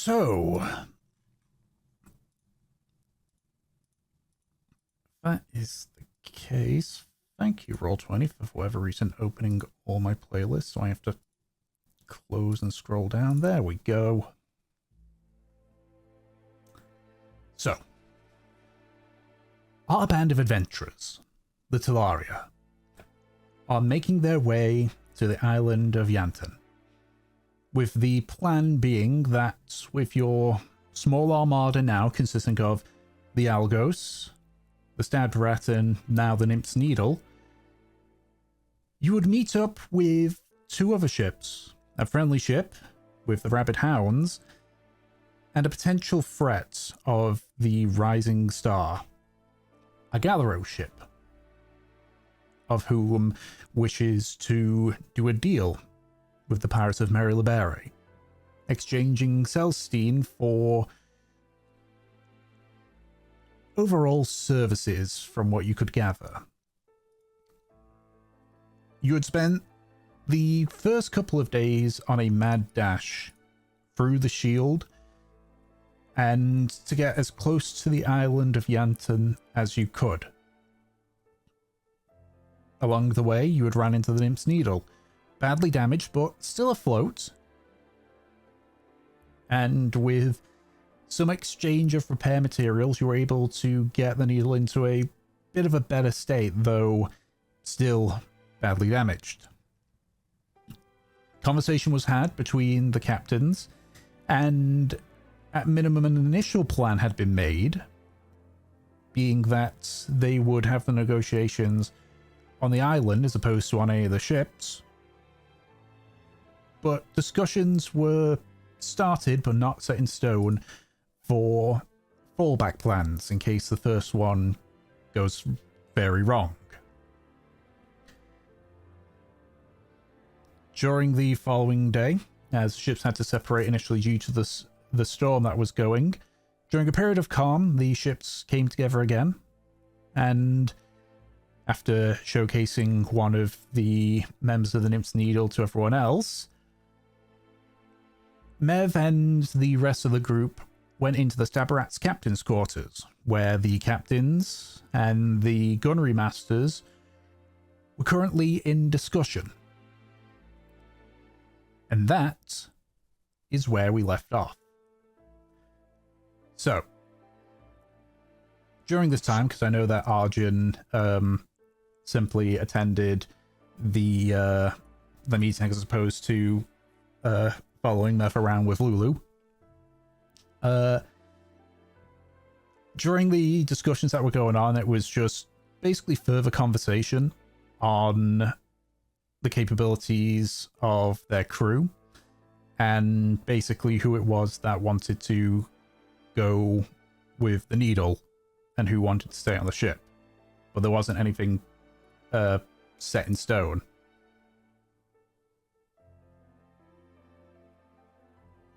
So, that is the case. Thank you, Roll20, for whatever reason opening all my playlists, so I have to close and scroll down. There we go. So, our band of adventurers, the Talaria, are making their way to the island of Yanton, with the plan being that with your small armada now consisting of the Algos, the Stabbed Rat, and now the Nymph's Needle, you would meet up with two other ships, a friendly ship with the Rabid Hounds, and a potential threat of the Rising Star, a Gallaro ship, of whom wishes to do a deal with the Pirates of Mary Libere, exchanging Celestine for overall services from what you could gather. You had spent the first couple of days on a mad dash through the shield and to get as close to the island of Yanton as you could. Along the way, you had ran into the Nymph's Needle, badly damaged but still afloat, and with some exchange of repair materials, you were able to get the needle into a bit of a better state, though still badly damaged. Conversation was had between the captains, and at minimum an initial plan had been made, being that they would have the negotiations on the island as opposed to on any of the ships. But discussions were started but not set in stone for fallback plans in case the first one goes very wrong. During the following day, as ships had to separate initially due to the storm that was going, during a period of calm, the ships came together again, and after showcasing one of the members of the Nymph's Needle to everyone else, Mev and the rest of the group went into the Stabberat's captain's quarters, where the captains and the gunnery masters were currently in discussion. And that is where we left off. So, during this time, because I know that Arjun simply attended the meeting as opposed to following Murph around with Lulu. During the discussions that were going on, it was just basically further conversation on the capabilities of their crew and basically who it was that wanted to go with the needle and who wanted to stay on the ship. But there wasn't anything set in stone.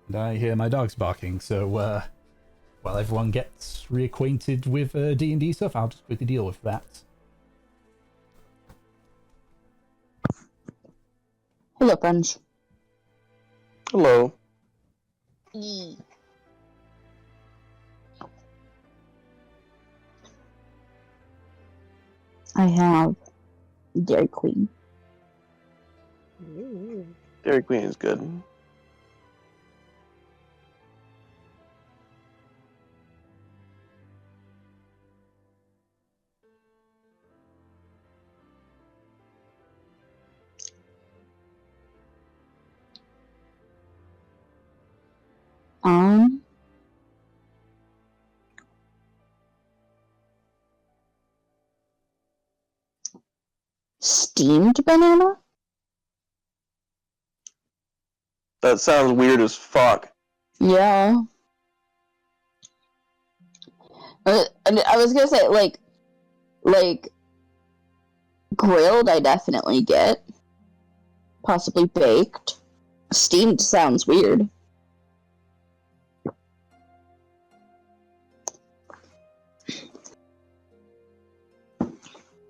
And I hear my dogs barking, so while everyone gets reacquainted with D&D stuff, I'll just quickly deal with that. Hello, friends. Hello. I have Dairy Queen. Dairy Queen is good. Steamed banana? That sounds weird as fuck. Yeah. And I was gonna say, like, grilled I definitely get. Possibly baked. Steamed sounds weird.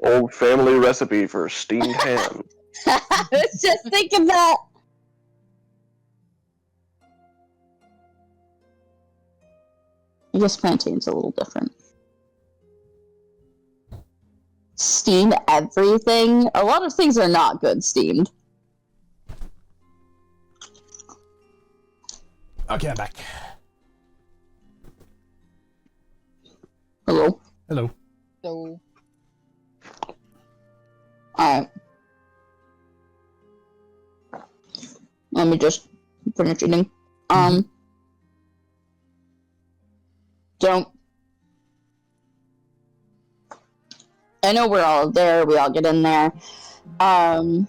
Old family recipe for steamed ham. I was just thinking that. I guess plantain's a little different. Steam everything? A lot of things are not good steamed. Okay, I'm back. Hello? Hello. So, Alright. Let me just finish eating. So, I know we're all there, we all get in there. Arjun,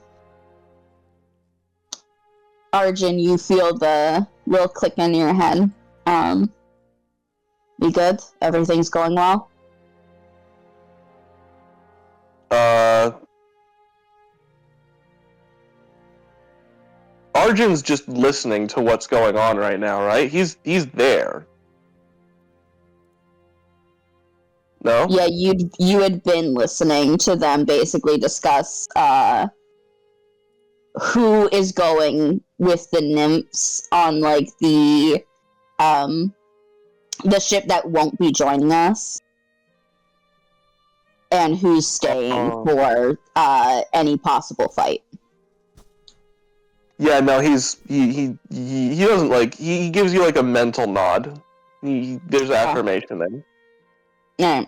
you feel the little click in your head. You good? Everything's going well? Arjun's just listening to what's going on right now, right? He's there. No? Yeah, you had been listening to them basically discuss who is going with the nymphs on like the ship that won't be joining us, and who's staying for any possible fight. Yeah, no, he doesn't like he gives you like a mental nod. There's affirmation there. Yeah.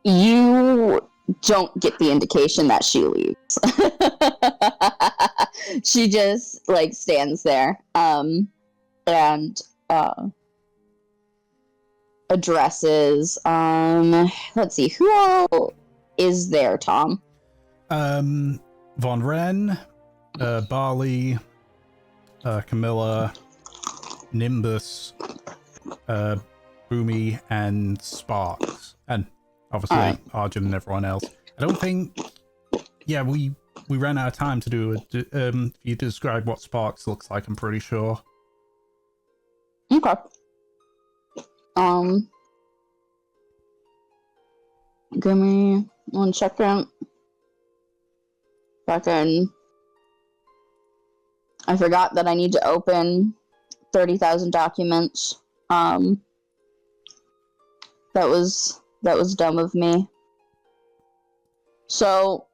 You don't get the indication that she leaves. She just like stands there and addresses let's see, who all is there, Tom? Von Ren, Barley, Camilla, Nimbus, Boomy, and Sparks, and obviously Arjun and everyone else. I don't think. Yeah, we ran out of time to do it. For you to describe what Sparks looks like, I'm pretty sure. Okay. Give me 1 second. Fucking. I forgot that I need to open 30,000 documents. That was dumb of me. So,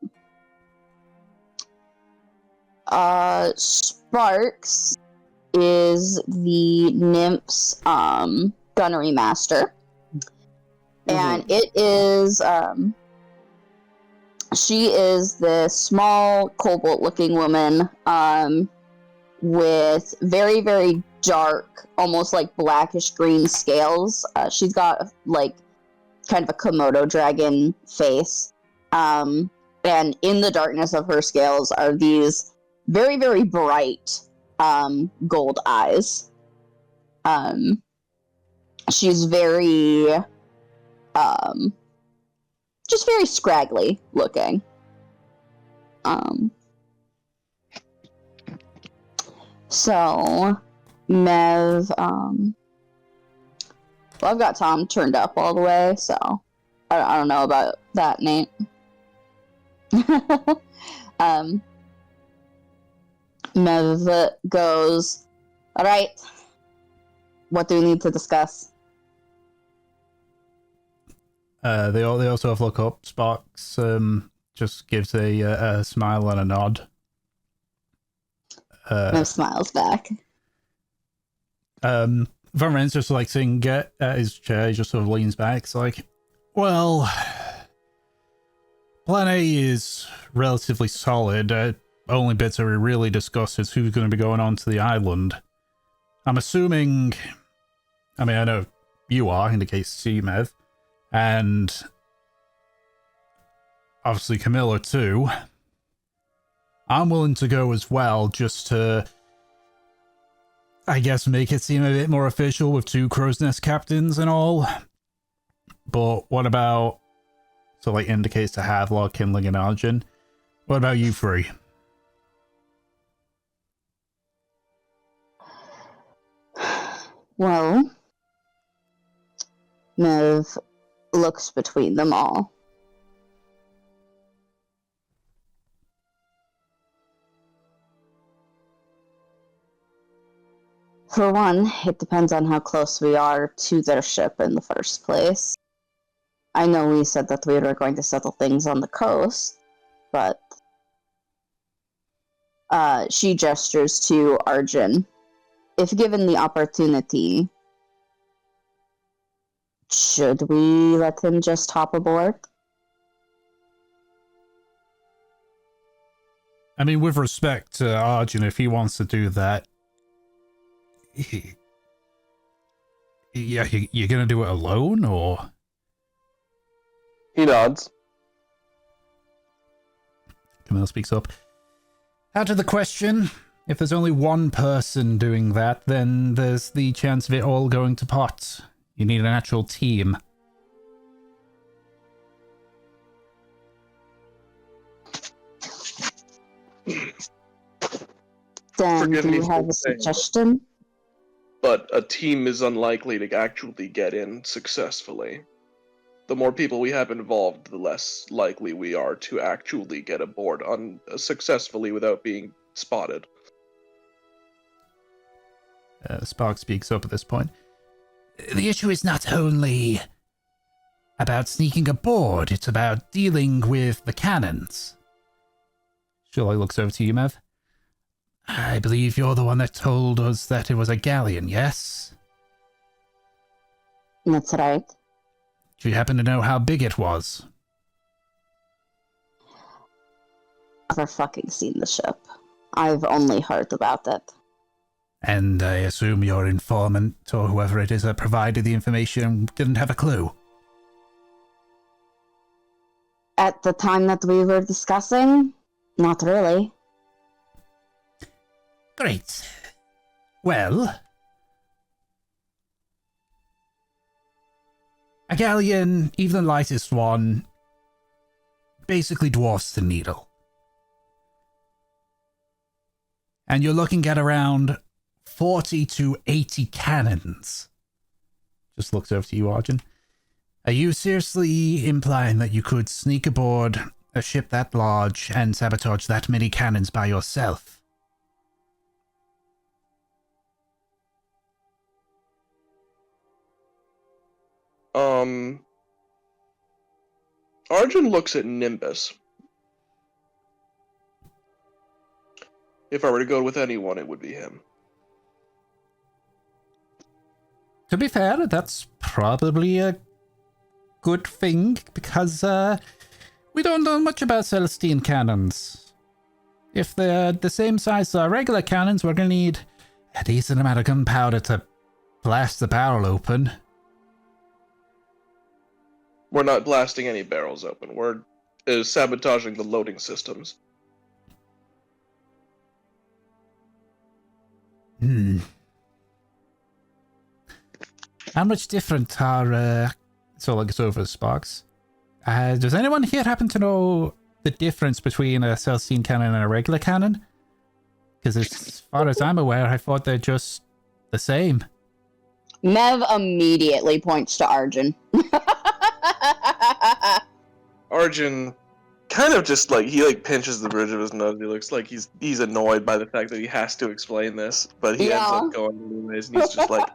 Sparks is the nymph's gunnery master. And it is she is this small cobalt-looking woman with very, very dark, almost like blackish green scales. She's got like kind of a Komodo dragon face. And in the darkness of her scales are these very, very bright gold eyes. She's very just very scraggly looking. So Mev, well, I've got Tom turned up all the way, so I don't know about that, Nate. Mev goes, all right, what do we need to discuss? They also have look up. Sparks just gives a smile and a nod. Mev smiles back. Van Ren's just like sitting at his chair. He just sort of leans back. It's like, well, Plan A is relatively solid. Only bits that we really discussed is who's going to be going on to the island. I'm assuming, I mean, I know you are, in the case of C-Mev, and obviously Camilla too. I'm willing to go as well, just to, I guess, make it seem a bit more official with 2 Crow's Nest captains and all. But what about, so like indicates to Havelock, Kindling, and Arjun. What about you 3? Well, Mev looks between them all. For one, it depends on how close we are to their ship in the first place. I know we said that we were going to settle things on the coast, but she gestures to Arjun. If given the opportunity, should we let him just hop aboard? I mean, with respect to Arjun, if he wants to do that, you're gonna do it alone, or? He nods. Camille speaks up. Out of the question. If there's only one person doing that, then there's the chance of it all going to pot. You need an actual team. Then Forgive do me you for have a saying suggestion? But a team is unlikely to actually get in successfully. The more people we have involved, the less likely we are to actually get aboard successfully without being spotted. Spark speaks up at this point. The issue is not only about sneaking aboard, it's about dealing with the cannons. Sherlock looks over to you, Mev. I believe you're the one that told us that it was a galleon, yes? That's right. Do you happen to know how big it was? Never fucking seen the ship. I've only heard about it. And I assume your informant, or whoever it is that provided the information, didn't have a clue? At the time that we were discussing, not really. Great. Well, a galleon, even the lightest one, basically dwarfs the needle. And you're looking at around 40 to 80 cannons. Just looks over to you, Arjun. Are you seriously implying that you could sneak aboard a ship that large and sabotage that many cannons by yourself? Arjun looks at Nimbus. If I were to go with anyone, it would be him. To be fair, that's probably a good thing, because we don't know much about Celestine cannons. If they're the same size as our regular cannons, we're going to need a decent amount of gunpowder to blast the barrel open. We're not blasting any barrels open. We're sabotaging the loading systems. How much different are... So like it's over Sparks. Does anyone here happen to know the difference between a Celestine cannon and a regular cannon? Because as far as I'm aware, I thought they're just the same. Mev immediately points to Arjun. Arjun kind of just he pinches the bridge of his nose. He looks like he's annoyed by the fact that he has to explain this, but he ends up going anyways, and he's just like,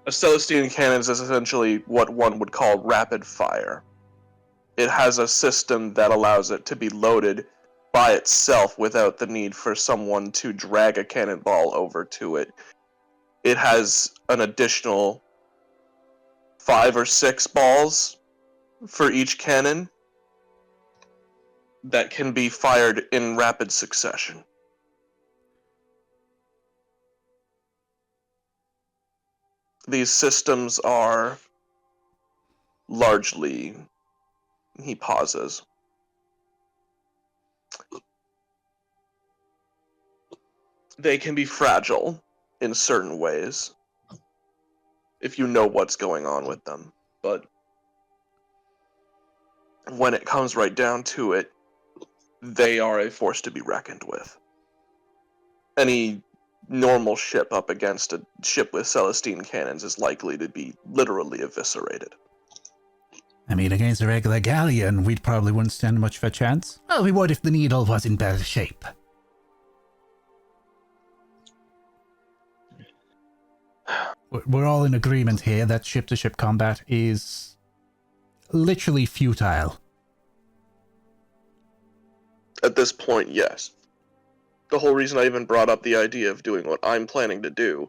a Celestine cannon is essentially what one would call rapid fire. It has a system that allows it to be loaded by itself without the need for someone to drag a cannonball over to it. It has an additional 5 or 6 balls for each cannon that can be fired in rapid succession. These systems are largely... He pauses. They can be fragile in certain ways if you know what's going on with them, but when it comes right down to it, they are a force to be reckoned with. Any normal ship up against a ship with Celestine cannons is likely to be literally eviscerated. I mean, against a regular galleon, we probably wouldn't stand much of a chance. Well, we would if the needle was in better shape. we're all in agreement here that ship-to-ship combat is literally futile. At this point, yes. The whole reason I even brought up the idea of doing what I'm planning to do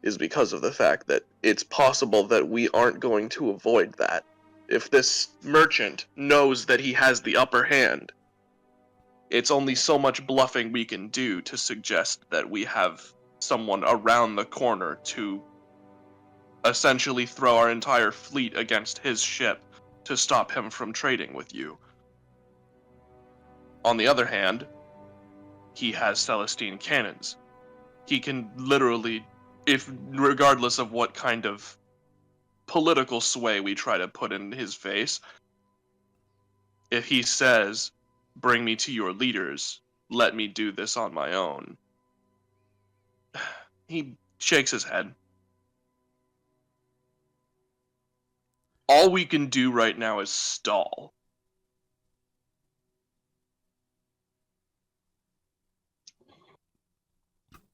is because of the fact that it's possible that we aren't going to avoid that. If this merchant knows that he has the upper hand, it's only so much bluffing we can do to suggest that we have someone around the corner to essentially throw our entire fleet against his ship to stop him from trading with you. On the other hand, he has Celestine cannons. He can literally, regardless of what kind of political sway we try to put in his face, if he says, "Bring me to your leaders, let me do this on my own," he shakes his head. All we can do right now is stall.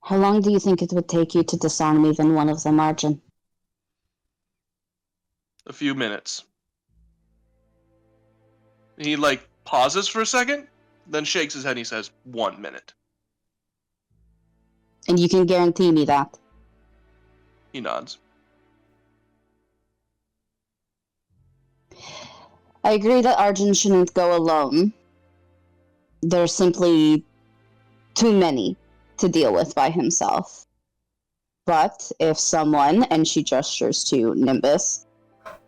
How long do you think it would take you to disarm even one of them, Arjun? A few minutes. He, pauses for a second, then shakes his head and he says, 1 minute. And you can guarantee me that? He nods. I agree that Arjun shouldn't go alone. There's simply too many to deal with by himself. But if someone, and she gestures to Nimbus,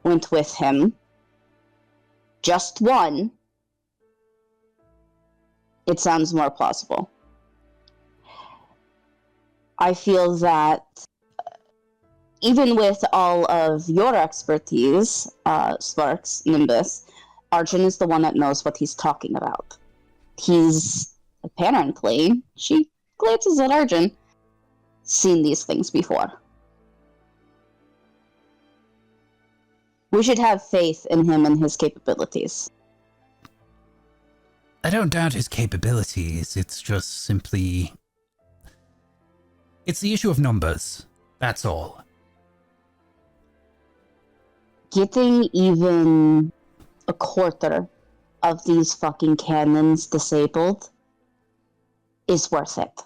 went with him, just one, it sounds more plausible. I feel that even with all of your expertise, Sparks, Nimbus, Arjun is the one that knows what he's talking about. He's apparently, she glances at Arjun, seen these things before. We should have faith in him and his capabilities. I don't doubt his capabilities, it's just simply... It's the issue of numbers, that's all. Getting even a quarter of these fucking cannons disabled is worth it.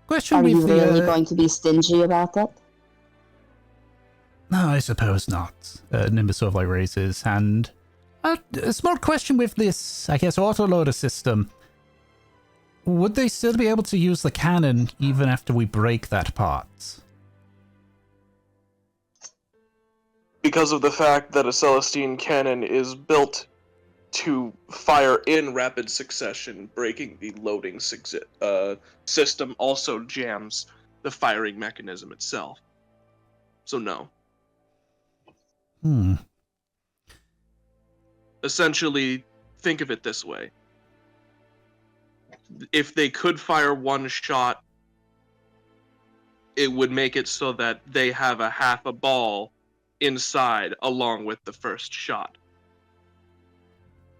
Question Are you with really the, going to be stingy about that? No, I suppose not. Nimbus sort of raises his hand. A small question with this, I guess, autoloader system. Would they still be able to use the cannon even after we break that part? Because of the fact that a Celestine cannon is built to fire in rapid succession, breaking the loading system also jams the firing mechanism itself. So no. Essentially, think of it this way. If they could fire one shot, it would make it so that they have a half a ball inside along with the first shot.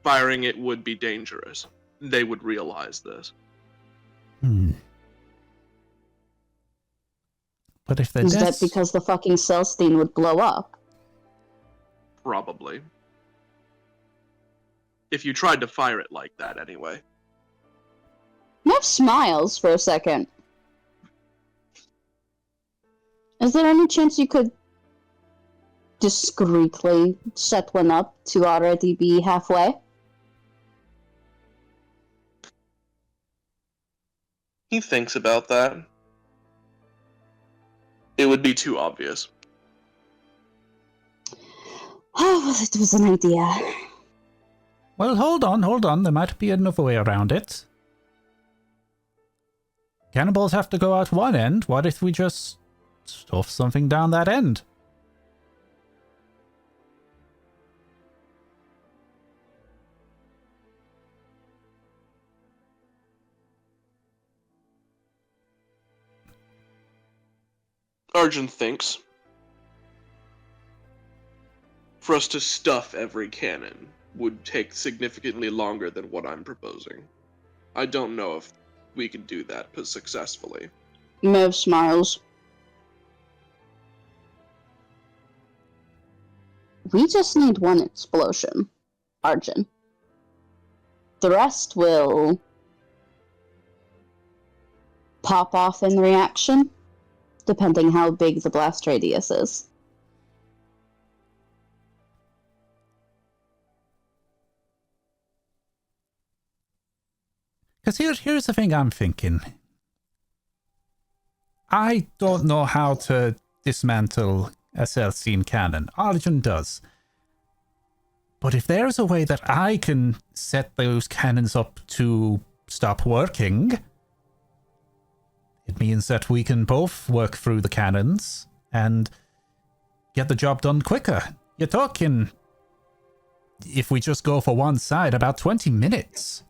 Firing it would be dangerous. They would realize this. But if they're Is that because the fucking Celestine would blow up? Probably. If you tried to fire it like that, anyway. Nev smiles for a second. Is there any chance you could discreetly set one up to already be halfway? He thinks about that. It would be too obvious. Oh, well, it was an idea. Well, hold on. There might be another way around it. Cannonballs have to go out one end. What if we just stuff something down that end? Arjun thinks. For us to stuff every cannon would take significantly longer than what I'm proposing. I don't know if we can do that successfully. Mev smiles. We just need one explosion, Arjun. The rest will pop off in reaction, depending how big the blast radius is. Because here's the thing I'm thinking. I don't know how to dismantle a Celestine cannon. Arjun does. But if there's a way that I can set those cannons up to stop working, it means that we can both work through the cannons and get the job done quicker. You're talking, if we just go for one side, about 20 minutes.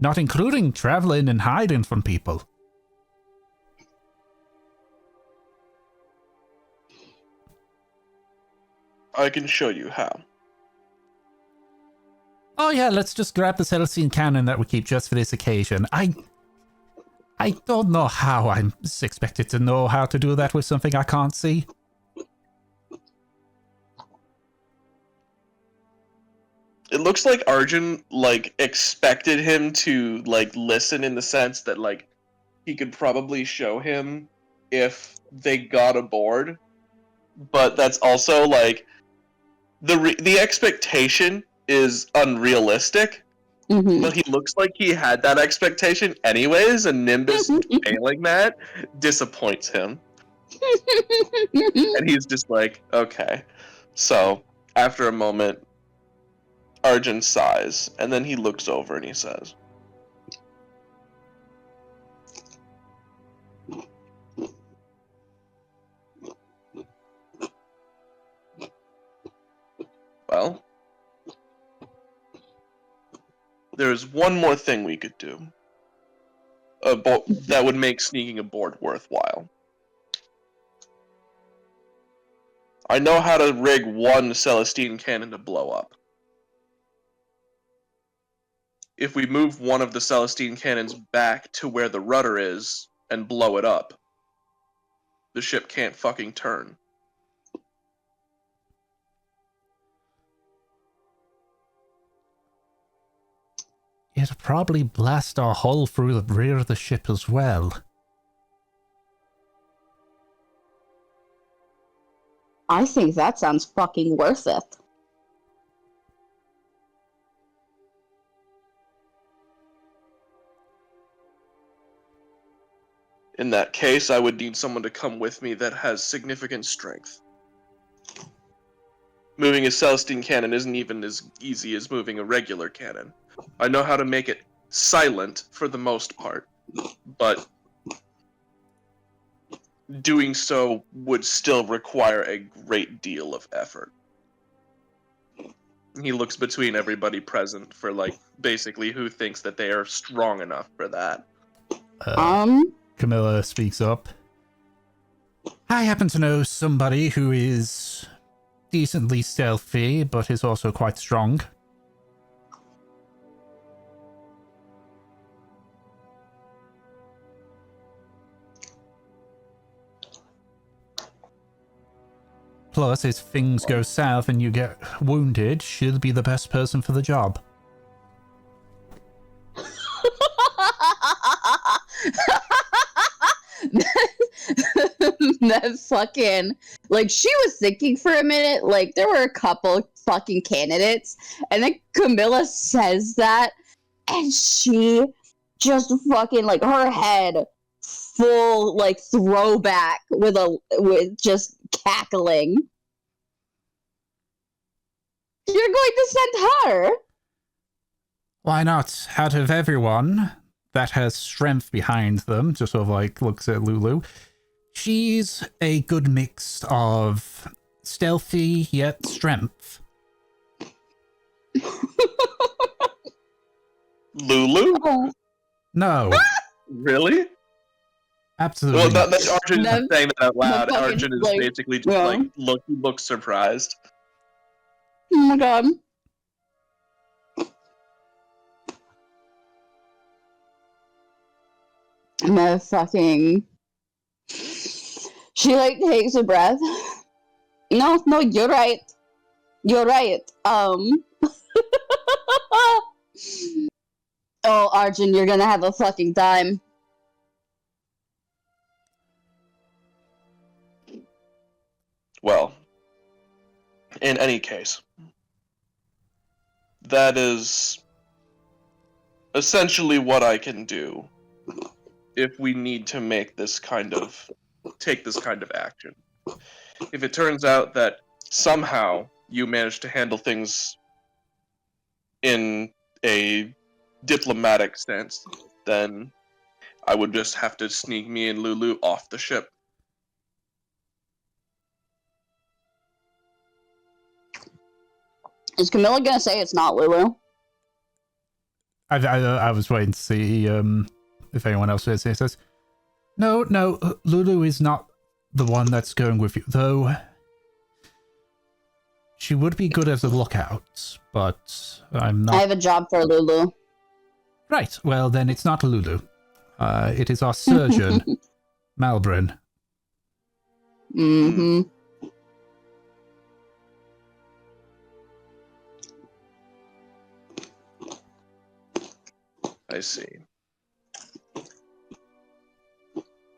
Not including traveling and hiding from people. I can show you how. Oh yeah, let's just grab the Celestine cannon that we keep just for this occasion. I don't know how I'm expected to know how to do that with something I can't see. It looks like Arjun, like, expected him to, like, listen in the sense that, like, he could probably show him if they got aboard. But that's also, like, the expectation is unrealistic, but he looks like he had that expectation anyways, and Nimbus failing that disappoints him. And he's just like, okay. So, after a moment, Arjun sighs, and then he looks over and he says, well, there's one more thing we could do that would make sneaking aboard worthwhile. I know how to rig one Celestine cannon to blow up. If we move one of the Celestine cannons back to where the rudder is and blow it up, the ship can't fucking turn. It'll probably blast our hull through the rear of the ship as well. I think that sounds fucking worth it. In that case, I would need someone to come with me that has significant strength. Moving a Celestine cannon isn't even as easy as moving a regular cannon. I know how to make it silent for the most part, but doing so would still require a great deal of effort. He looks between everybody present for, like, basically who thinks that they are strong enough for that. Camilla speaks up. I happen to know somebody who is decently stealthy, but is also quite strong. Plus, if things go south and you get wounded, she'll be the best person for the job. That fucking, like, she was thinking for a minute, like, there were a couple fucking candidates, and then Camilla says that, and she just fucking, like, her head full, like, throwback with just cackling. You're going to send her? Why not? Out of everyone that has strength behind them, just sort of like looks at Lulu, she's a good mix of stealthy yet strength. Lulu? Oh. No. Really? Absolutely. Well, Arjun is saying that out loud. fucking, Arjun is like, basically just like looks surprised. Oh my god. My fucking... She, like, takes a breath. No, you're right. You're right. Oh, Arjun, you're gonna have a fucking time. Well, in any case, that is essentially what I can do if we need to take this kind of action. If it turns out that somehow you manage to handle things in a diplomatic sense, then I would just have to sneak me and Lulu off the ship. Is Camilla gonna say it's not Lulu? I was waiting to see if anyone else says. No, Lulu is not the one that's going with you, though. She would be good as a lookout, but I'm not. I have a job for Lulu. Right, well then it's not Lulu. It is our surgeon, Malbrin. Mm-hmm. I see.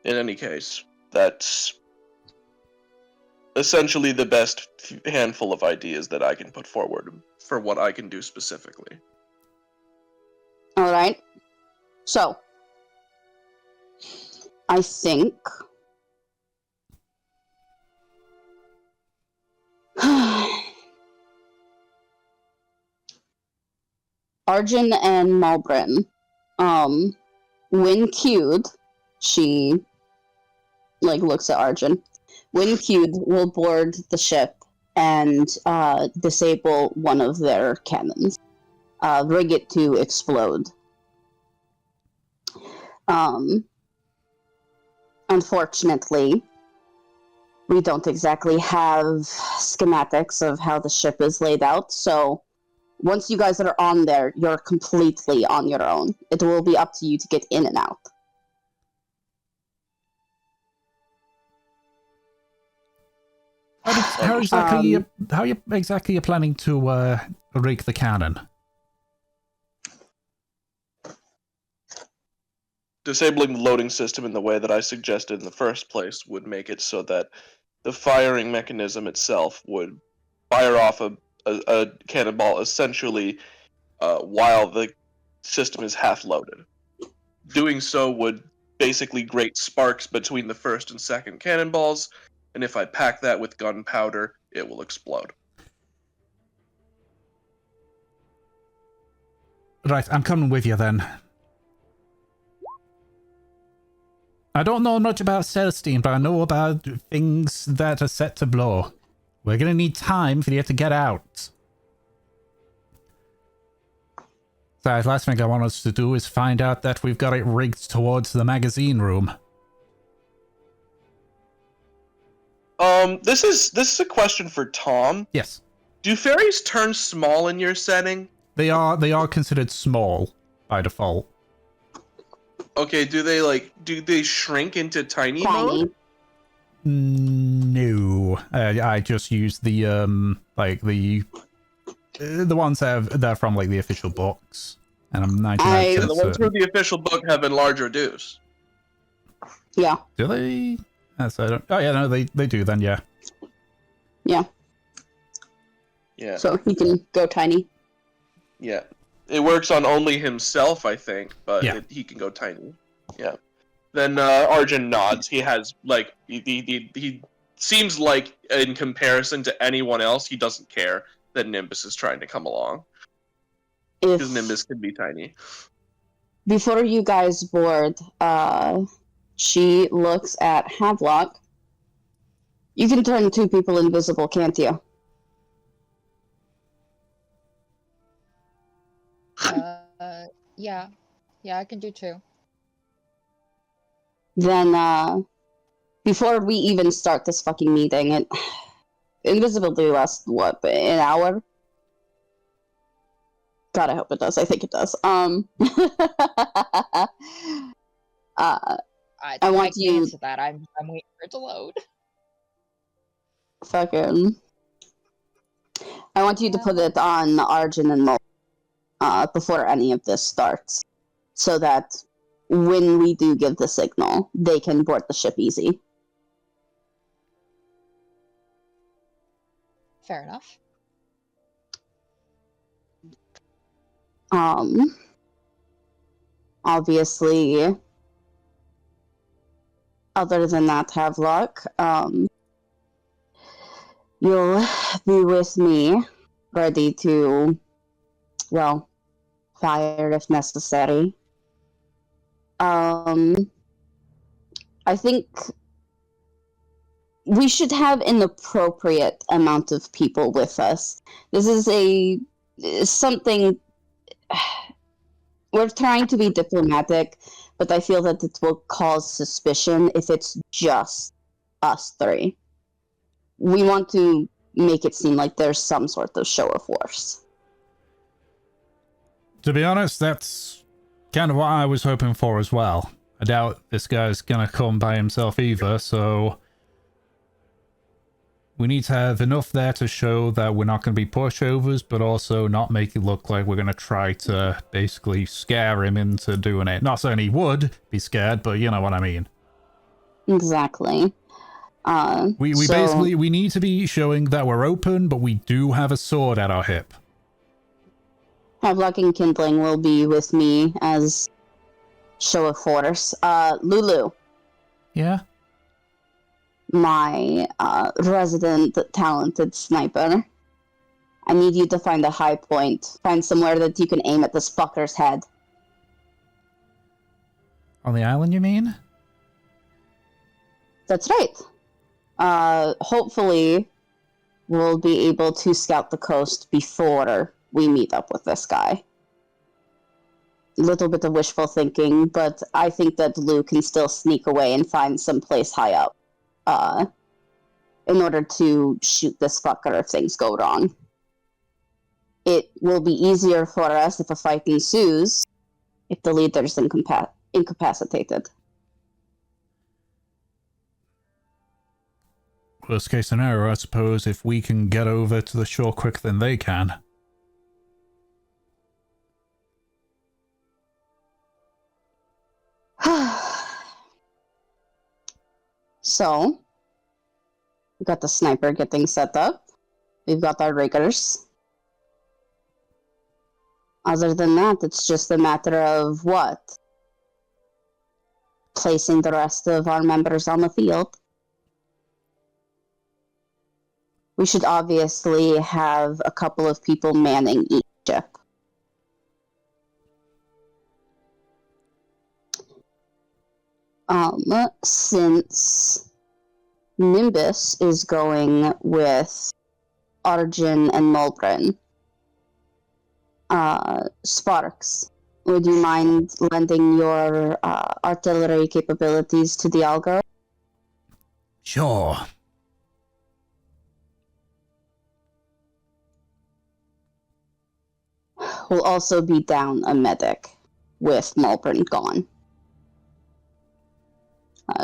In any case, that's essentially the best handful of ideas that I can put forward for what I can do specifically. All right. So, I think Arjun and Malbrin, when cued, she looks at Arjun. When cued, will board the ship and disable one of their cannons, rig it to explode. Unfortunately, we don't exactly have schematics of how the ship is laid out, so once you guys are on there, you're completely on your own. It will be up to you to get in and out. How are you exactly planning to rig the cannon? Disabling the loading system in the way that I suggested in the first place would make it so that the firing mechanism itself would fire off a cannonball essentially while the system is half loaded. Doing so would basically create sparks between the first and second cannonballs, and if I pack that with gunpowder, it will explode. Right, I'm coming with you then. I don't know much about Celestine, but I know about things that are set to blow. We're gonna need time for you to get out. So the last thing I want us to do is find out that we've got it rigged towards the magazine room. This is a question for Tom. Yes. Do fairies turn small in your setting? They are considered small by default. Okay, do they shrink into tiny mode? No. I just use the the ones that are from the official books, and I'm 99%. The ones from the official book have enlarge reduce. Yeah. Do they? Yes, I don't. Oh yeah, no, they do then. Yeah. Yeah. Yeah. So he can go tiny. Yeah. It works on only himself, I think, but yeah. He can go tiny. Yeah. Then Arjun nods. He has he seems like in comparison to anyone else, he doesn't care that Nimbus is trying to come along. Because Nimbus can be tiny. Before you guys board, she looks at Havelock. You can turn 2 people invisible, can't you? Yeah. Yeah, I can do 2. Then, before we even start this fucking meeting, invisibility lasts, what, an hour? God, I hope it does. I think it does. I want can't you answer that. I'm waiting for it to load. fucking. I want you to put it on Arjun and Mo before any of this starts, so that when we do give the signal, they can board the ship easy. Fair enough. Obviously, other than that, have luck. You'll be with me, ready to, well, fire if necessary. I think we should have an appropriate amount of people with us. This is something. We're trying to be diplomatic, but I feel that it will cause suspicion if it's just us three. We want to make it seem like there's some sort of show of force. To be honest, that's kind of what I was hoping for as well. I doubt this guy's gonna come by himself either, so we need to have enough there to show that we're not going to be pushovers, but also not make it look like we're going to try to basically scare him into doing it. Not saying he would be scared, but you know what I mean. Exactly. We basically, we need to be showing that we're open, but we do have a sword at our hip. Havelock and Kindling will be with me as show of force. Lulu. Yeah? My resident talented sniper. I need you to find a high point. Find somewhere that you can aim at this fucker's head. On the island, you mean? That's right. Hopefully, we'll be able to scout the coast before we meet up with this guy. A little bit of wishful thinking, but I think that Lou can still sneak away and find some place high up. In order to shoot this fucker if things go wrong. It will be easier for us if a fight ensues if the leader's incapacitated. Worst case scenario, I suppose, if we can get over to the shore quicker than they can. So, we've got the sniper getting set up. We've got our riggers. Other than that, it's just a matter of what? Placing the rest of our members on the field. We should obviously have a couple of people manning each ship. Since Nimbus is going with Arjun and Mulbrin, Sparks, would you mind lending your artillery capabilities to the Algar? Sure. We'll also be down a medic with Mulbrin gone.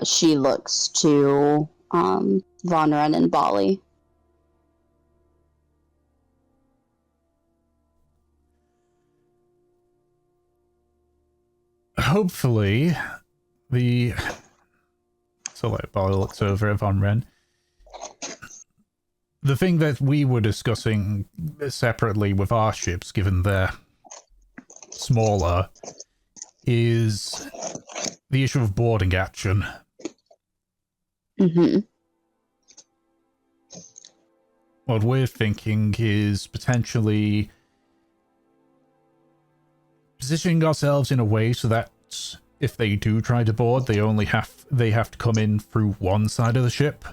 She looks to Vonren and Bali. Hopefully, so like Bali looks over at Vonren. The thing that we were discussing separately with our ships, given they're smaller, is the issue of boarding action. Mm-hmm. What we're thinking is potentially positioning ourselves in a way so that if they do try to board, they have to come in through one side of the ship.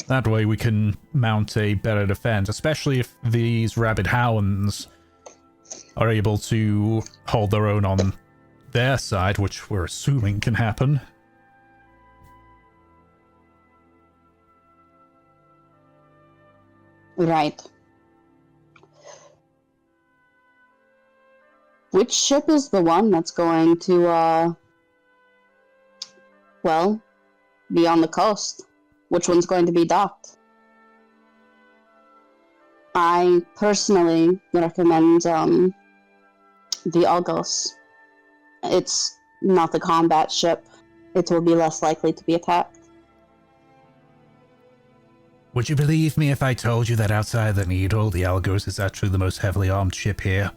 That way we can mount a better defense, especially if these rabid hounds are able to hold their own on their side, which we're assuming can happen. Right. Which ship is the one that's going to, well, be on the coast? Which one's going to be docked? I personally recommend, the Argos. It's not the combat ship. It will be less likely to be attacked. Would you believe me if I told you that outside the Needle, the Algos is actually the most heavily armed ship here?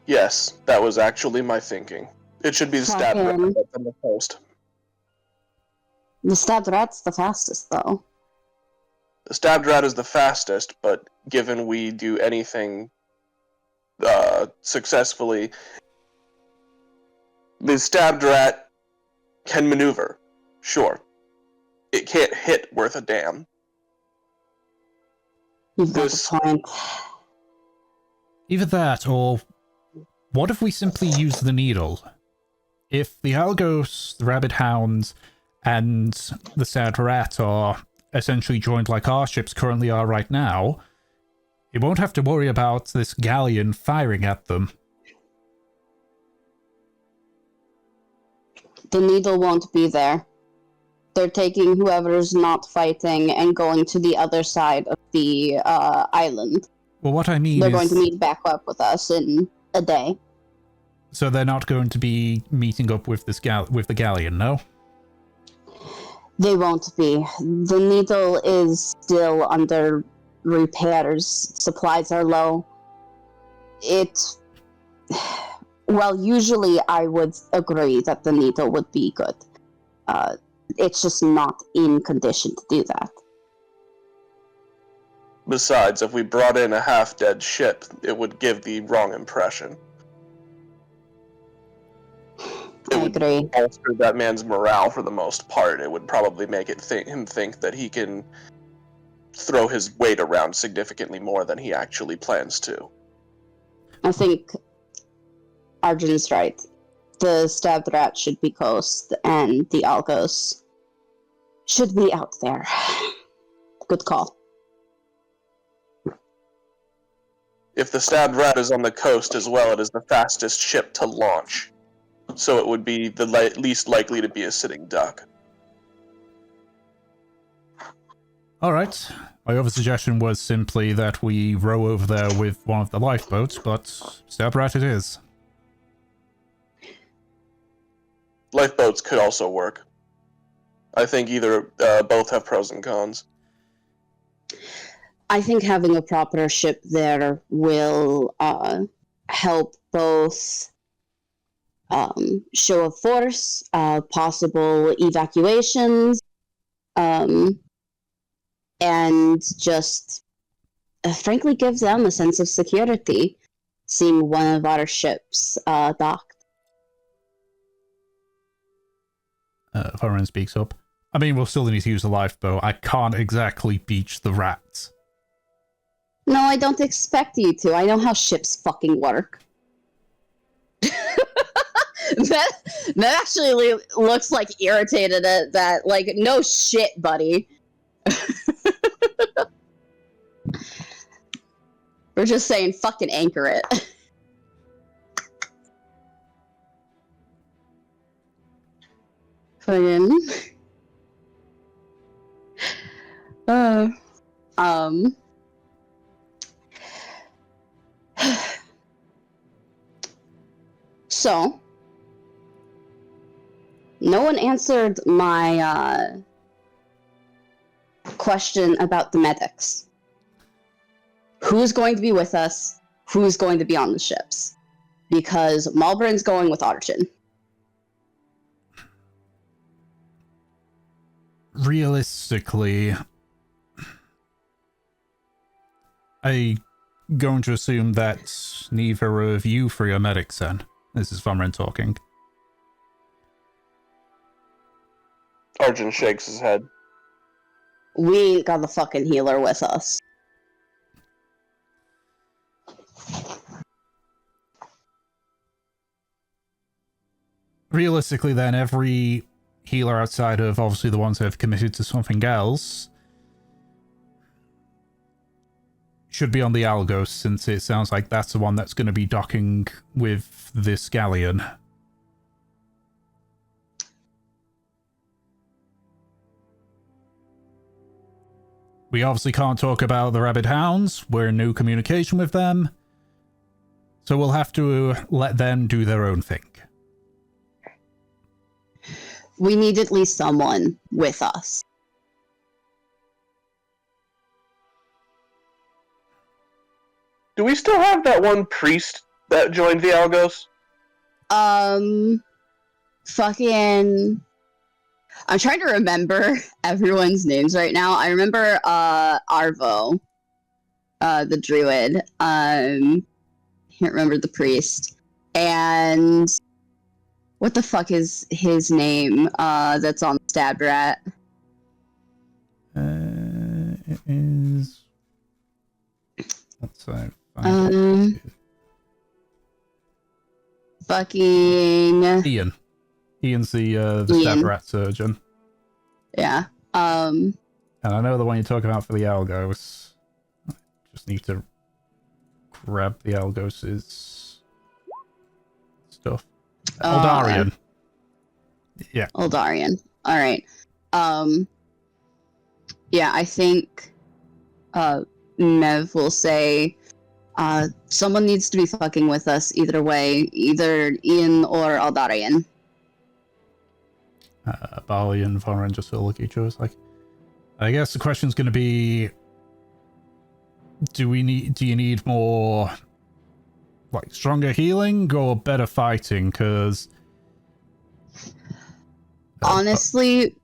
Yes, that was actually my thinking. It should be the Stabbed Rat that's on the coast. The Stabbed Rat's the fastest, though. The Stabbed Rat is the fastest, but given we do anything successfully, the Stabbed Rat can maneuver. Sure. It can't hit worth a damn. You've got a point. Either that, or what if we simply use the Needle? If the Algos, the Rabid Hounds, and the Sad Rat are essentially joined like our ships currently are right now, it won't have to worry about this galleon firing at them. The Needle won't be there. They're taking whoever's not fighting and going to the other side of the island. Well, what I mean They're is... going to meet back up with us in a day. So they're not going to be meeting up with this with the galleon, no? They won't be. The Needle is still under repairs. Supplies are low. Well, usually I would agree that the Needle would be good. It's just not in condition to do that. Besides, if we brought in a half-dead ship, it would give the wrong impression. I agree. Would bolster that man's morale for the most part. It would probably make him think that he can throw his weight around significantly more than he actually plans to. I think Arjun's right. The Stabbed Rat should be coast, and the Algos should be out there. Good call. If the Stabbed Rat is on the coast as well, it is the fastest ship to launch. So it would be the least likely to be a sitting duck. Alright. My other suggestion was simply that we row over there with one of the lifeboats, but Stabbed Rat it is. Lifeboats could also work. I think both have pros and cons. I think having a proper ship there will help both show of force, possible evacuations, and just frankly give them a sense of security seeing one of our ships docked. Foreign speaks up. I mean, we'll still need to use a lifeboat. I can't exactly beach the rats. No, I don't expect you to. I know how ships fucking work. that actually looks like irritated at that. Like, no shit, buddy. We're just saying fucking anchor it. Fucking. So, no one answered my question about the medics. Who's going to be with us? Who's going to be on the ships? Because Malbrin's going with Arjun. Realistically, I'm going to assume that neither of you three are medics then. This is Fumrin talking. Arjun shakes his head. We ain't got the fucking healer with us. Realistically then, every healer outside of obviously the ones that have committed to something else should be on the Algos, since it sounds like that's the one that's going to be docking with this galleon. We obviously can't talk about the Rabid Hounds. We're in new communication with them. So we'll have to let them do their own thing. We need at least someone with us. Do we still have that one priest that joined the Algos? Fucking... I'm trying to remember everyone's names right now. I remember, Arvo. The druid. Can't remember the priest. And... what the fuck is his name, that's on Stab Rat? It is... let's say... fucking... Ian. Ian's the Ian. Stab Rat surgeon. Yeah. And I know the one you're talking about for the Algos. Just need to grab the Algos' stuff. Eldarion. Yeah. Eldarion. Alright. Yeah, I think Mev will say someone needs to be fucking with us either way, either Ian or Eldarion. Bali and Voran just sort of look at each other. It's like, I guess the question's going to be, do you need more, like, stronger healing or better fighting? Because honestly,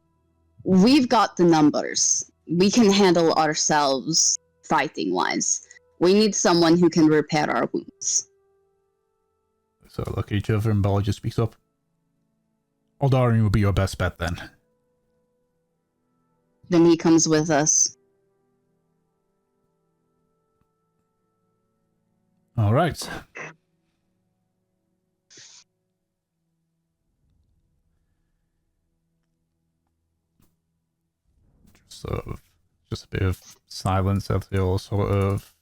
we've got the numbers. We can handle ourselves fighting wise. We need someone who can repair our wounds. So look at each other and Bali just speaks up. Eldarion would be your best bet then. Then he comes with us. All right. Just a bit of silence as they all sort of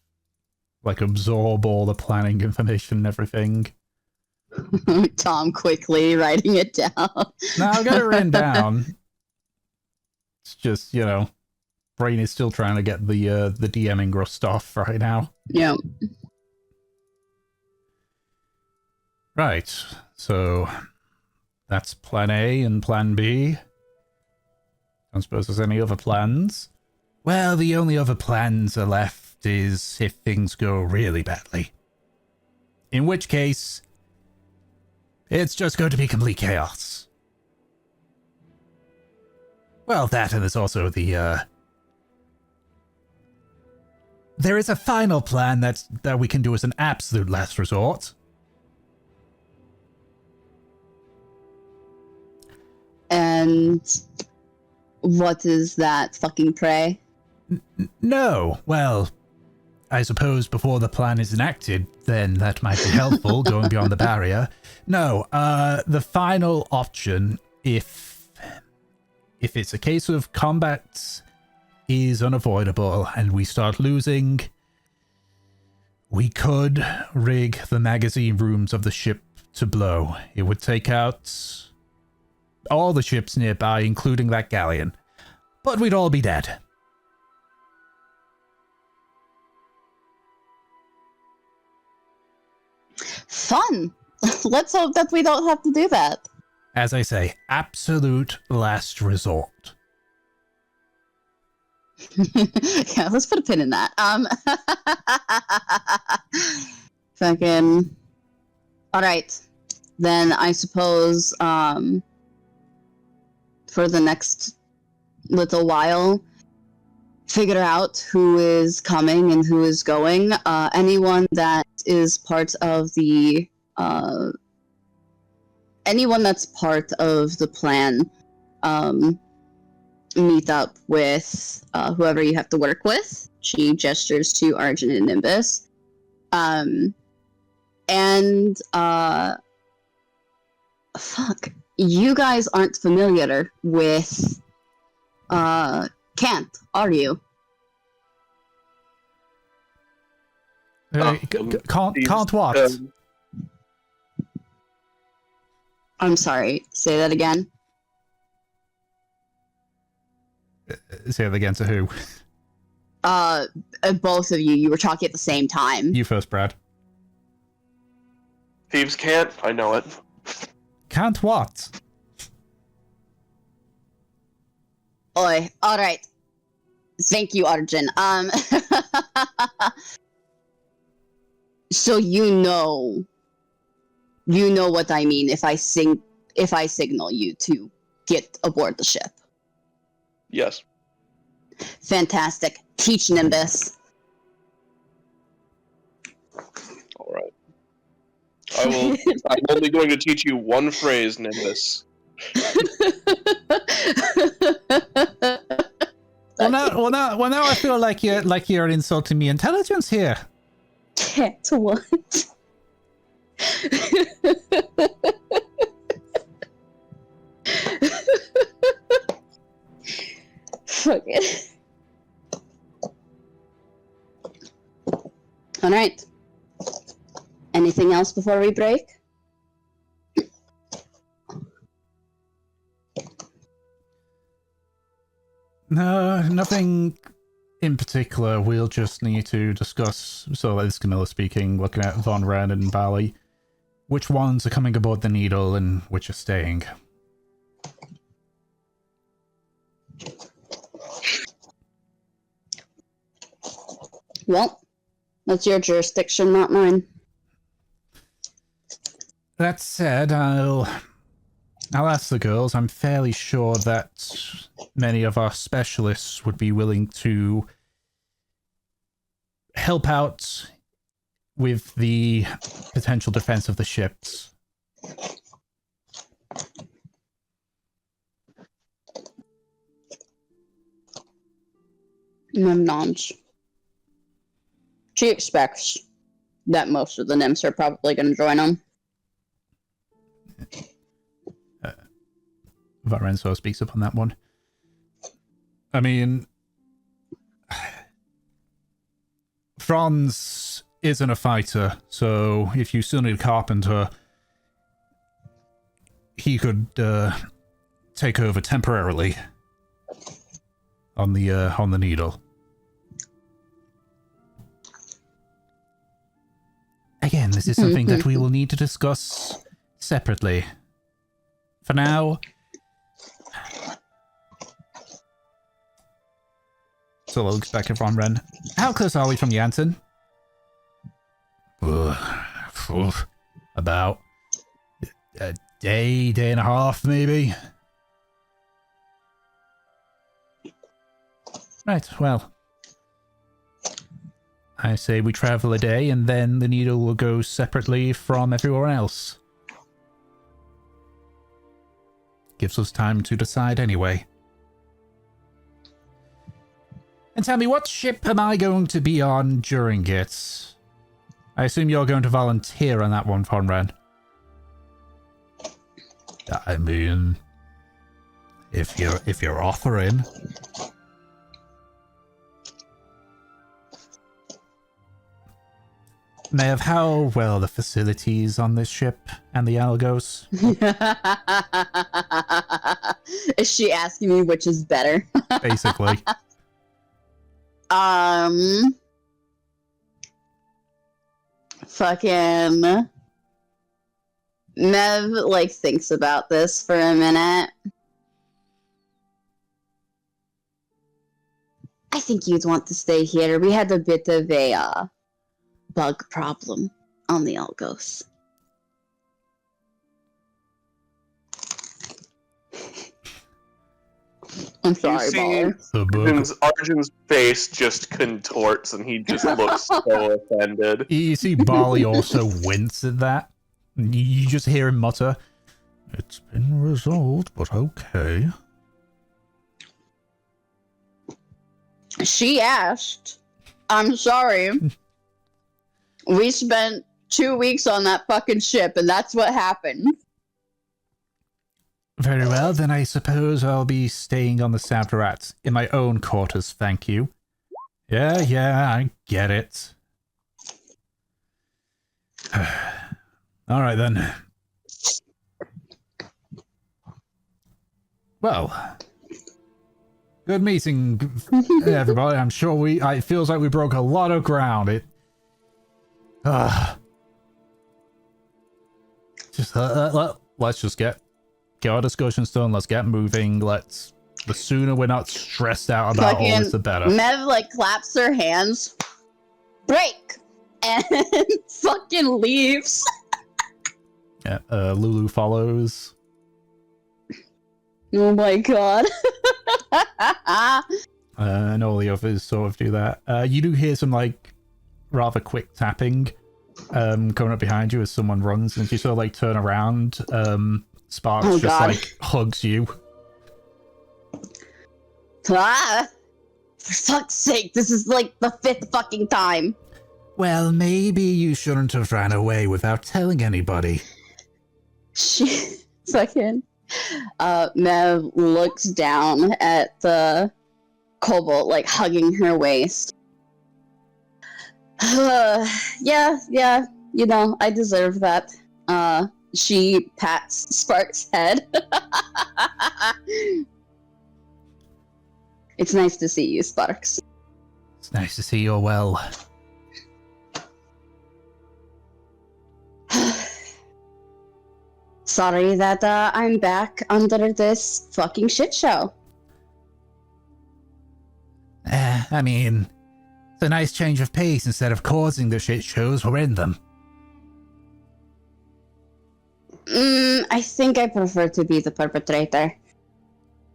like absorb all the planning information and everything. Tom quickly writing it down. No, I've got it written down. It's just, you know, brain is still trying to get the DMing rust off right now. Yeah. Right. So that's plan A and plan B. I don't suppose there's any other plans. Well, the only other plans are left is if things go really badly. In which case, it's just going to be complete chaos. Well, that, and there's also the, there is a final plan that we can do as an absolute last resort. And what is that fucking prey? No, well, I suppose before the plan is enacted, then that might be helpful, going beyond the barrier. No, the final option, if it's a case of combat is unavoidable and we start losing, we could rig the magazine rooms of the ship to blow. It would take out all the ships nearby, including that galleon. But we'd all be dead. Fun! Let's hope that we don't have to do that. As I say, absolute last resort. Yeah, let's put a pin in that. Fucking... Alright. Then I suppose, for the next little while, figure out who is coming and who is going. Anyone that is part of the, anyone that's part of the plan, meet up with, whoever you have to work with. She gestures to Arjun and Nimbus. Fuck. You guys aren't familiar with, Kant, are you? Can't what? I'm sorry. Say that again. Say that again to who? Both of you. You were talking at the same time. You first, Brad. Thieves can't. I know it. Can't what? Oi. All right. Thank you, Arjun. So you know what I mean if I signal you to get aboard the ship. Yes. Fantastic. Teach Nimbus. All right. I'm only going to teach you one phrase, Nimbus. Well, now I feel like you're insulting me intelligence here. Can't what? Fuck it. All right. Anything else before we break? No, nothing in particular. We'll just need to discuss, so this is Camilla speaking, looking at Von Ren and Bali, which ones are coming aboard the Needle and which are staying. Well, that's your jurisdiction, not mine. That said, I'll ask the girls. I'm fairly sure that many of our specialists would be willing to help out with the potential defense of the ships. Mim nods. She expects that most of the nymphs are probably going to join them. Varenzo speaks up on that one. I mean, Franz isn't a fighter, so if you still need a carpenter, he could take over temporarily on the Needle. Again, this is something that we will need to discuss separately. For now, Solo looks back at Von Ren. How close are we from Janssen? About a day and a half, maybe. Right, well, I say we travel a day and then the Needle will go separately from everywhere else. Gives us time to decide anyway. And tell me, what ship am I going to be on during it? I assume you're going to volunteer on that one, Conrad. I mean, if you're offering. Maeve, how well the facilities on this ship and the Algos? Is she asking me which is better? Basically. Fucking Mev like thinks about this for a minute. I think you'd want to stay here. We had a bit of a bug problem on the Algos. I'm sorry, Baller. Arjun's face just contorts and he just looks so offended. You see Barley also wince at that. You just hear him mutter, "It's been resolved, but okay." She asked. I'm sorry. We spent 2 weeks on that fucking ship, and that's what happened. Very well, then I suppose I'll be staying on the Savrat in my own quarters, thank you. Yeah, I get it. All right, then. Well, good meeting, everybody. I'm sure it feels like we broke a lot of ground. Let's just get our discussions done. Let's get moving. The sooner we're not stressed out about all this, the better. Mev like claps her hands, break, and fucking leaves. Yeah, Lulu follows. Oh my god. And all the others sort of do that. You do hear some like rather quick tapping coming up behind you as someone runs, and you sort of like turn around. Sparks like hugs you. For fuck's sake, this is like the 5th fucking time. Well, maybe you shouldn't have ran away without telling anybody. Mev looks down at the Cobalt, like hugging her waist. Yeah, you know, I deserve that. She pats Spark's head. It's nice to see you, Sparks. It's nice to see you're well. Sorry that I'm back under this fucking shit show. I mean, it's a nice change of pace instead of causing the shit shows we're in them. I think I prefer to be the perpetrator.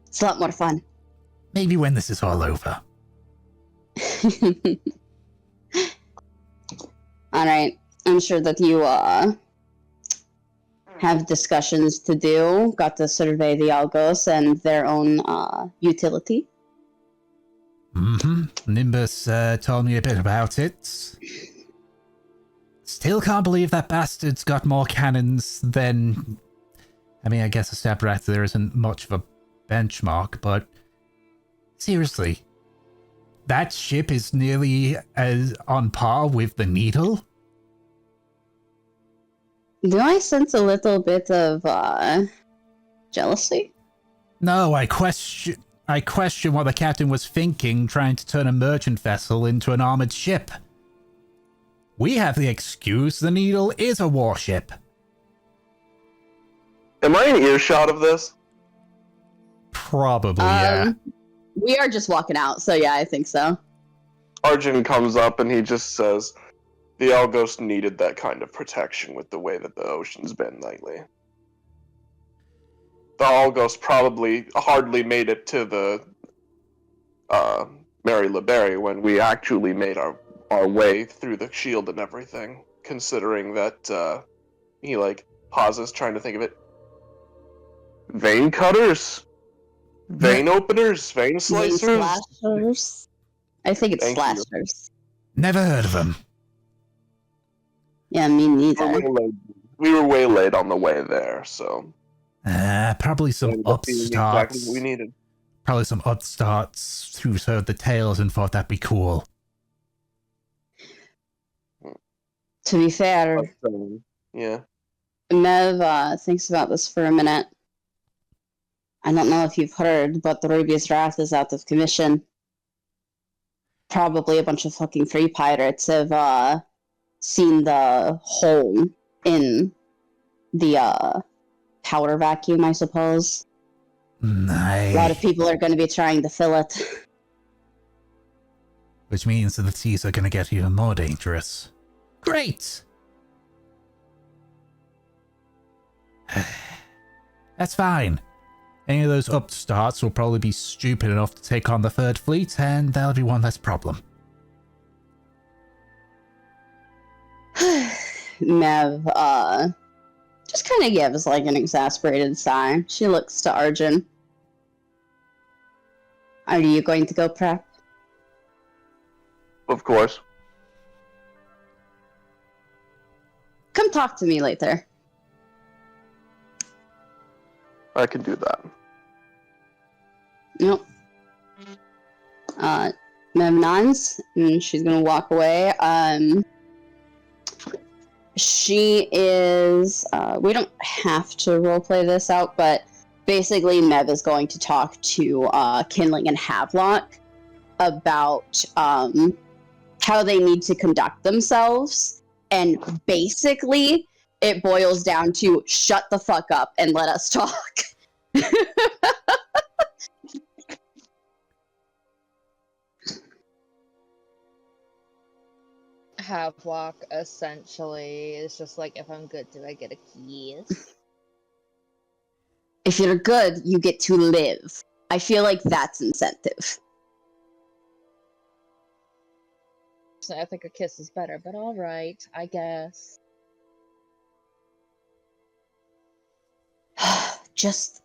It's a lot more fun. Maybe when this is all over. Alright, I'm sure that you have discussions to do. Got to survey the Algos and their own utility. Nimbus told me a bit about it. Still can't believe that bastard's got more cannons than... I mean, I guess a Stab Raptor isn't much of a benchmark, but... Seriously. That ship is nearly as on par with the Needle? Do I sense a little bit of jealousy? No, I question what the captain was thinking trying to turn a merchant vessel into an armored ship. We have the excuse the Needle is a warship. Am I in earshot of this? Probably, yeah. We are just walking out, so yeah, I think so. Arjun comes up and he just says, the Algos needed that kind of protection with the way that the ocean's been lately. The Algos probably hardly made it to the Mary LeBerry when we actually made our way through the shield and everything, considering that he like pauses trying to think of it. Vein cutters? Vein openers? Vein slicers? Vein slashers? I think it's Thank slashers. Never heard of them. Yeah, me neither. We were way late on the way there, so... Probably some upstarts. Exactly what we needed. Probably some upstarts who heard the tales and thought that'd be cool. To be fair, Yeah. Mev thinks about this for a minute. I don't know if you've heard, but the Rubious Wrath is out of commission. Probably a bunch of fucking free pirates have seen the hole in the power vacuum, I suppose. A lot of people are going to be trying to fill it. Which means that the seas are going to get even more dangerous. Great! That's fine. Any of those upstarts will probably be stupid enough to take on the Third Fleet, and that'll be one less problem. Mev, just kind of gives like an exasperated sigh. She looks to Arjun. Are you going to go prep? Of course. Come talk to me later. I can do that. Nope. Mev nods, and she's gonna walk away. she is. We don't have to roleplay this out, but basically, Mev is going to talk to Kinling and Havelock about how they need to conduct themselves, and basically, it boils down to shut the fuck up and let us talk. Havelock essentially is just like, if I'm good, do I get a kiss? If you're good, you get to live. I feel like that's incentive. So I think a kiss is better, but alright, I guess. Just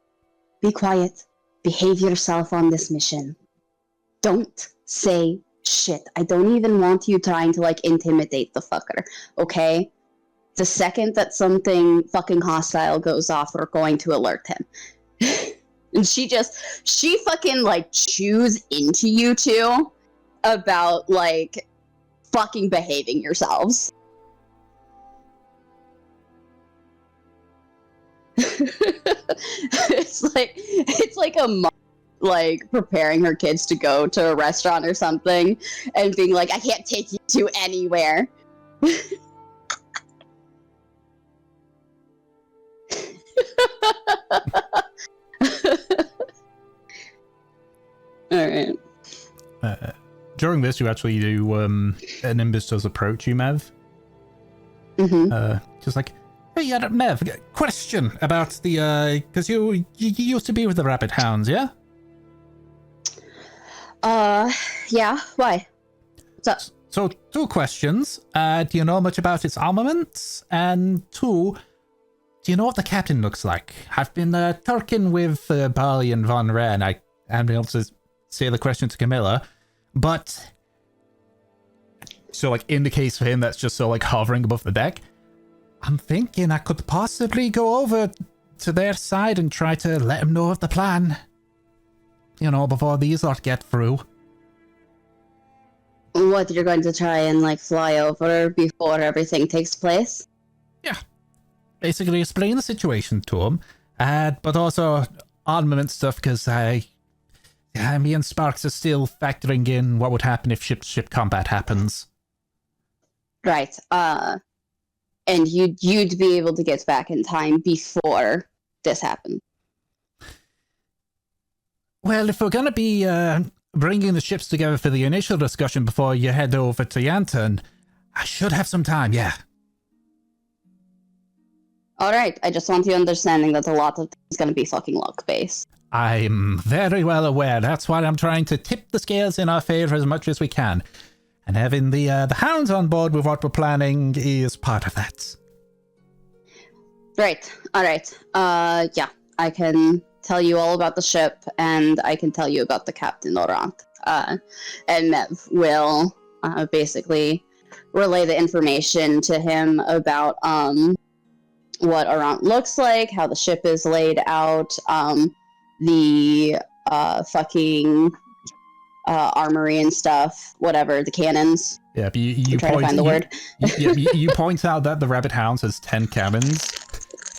be quiet. Behave yourself on this mission. Don't say shit. I don't even want you trying to, like, intimidate the fucker, okay? The second that something fucking hostile goes off, we're going to alert him. And she fucking, like, chews into you two about, like, fucking behaving yourselves. it's like a mom, like, preparing her kids to go to a restaurant or something and being like, I can't take you to anywhere. Alright. During this, you actually do, Nimbus does approach you, Mev. Just like, hey, Mev, question about the, because you used to be with the Rabbit Hounds, yeah? Yeah, why? What's up? So, two questions. Do you know much about its armaments? And two, do you know what the captain looks like? I've been, talking with, Barley and Von Ren. I haven't been able to say the question to Camilla, but... So, like, in the case for him, that's just so, like, hovering above the deck. I'm thinking I could possibly go over to their side and try to let them know of the plan. You know, before these lot get through. What, you're going to try and, like, fly over before everything takes place? Yeah. Basically explain the situation to them, but also armament stuff, because me and Sparks are still factoring in what would happen if ship combat happens. Right, and you'd be able to get back in time before this happened. Well, if we're going to be bringing the ships together for the initial discussion before you head over to Yanton, I should have some time, yeah. Alright, I just want you understanding that a lot of it's going to be fucking luck-based. I'm very well aware. That's why I'm trying to tip the scales in our favor as much as we can. And having the hounds on board with what we're planning is part of that. Right, alright. Yeah, I can tell you all about the ship, and I can tell you about the Captain Laurent. And Mev will basically relay the information to him about what Laurent looks like, how the ship is laid out, the fucking armory and stuff, whatever, the cannons. Yeah, but you point, to find the word. you point out that the Rabbit Hounds has 10 cannons,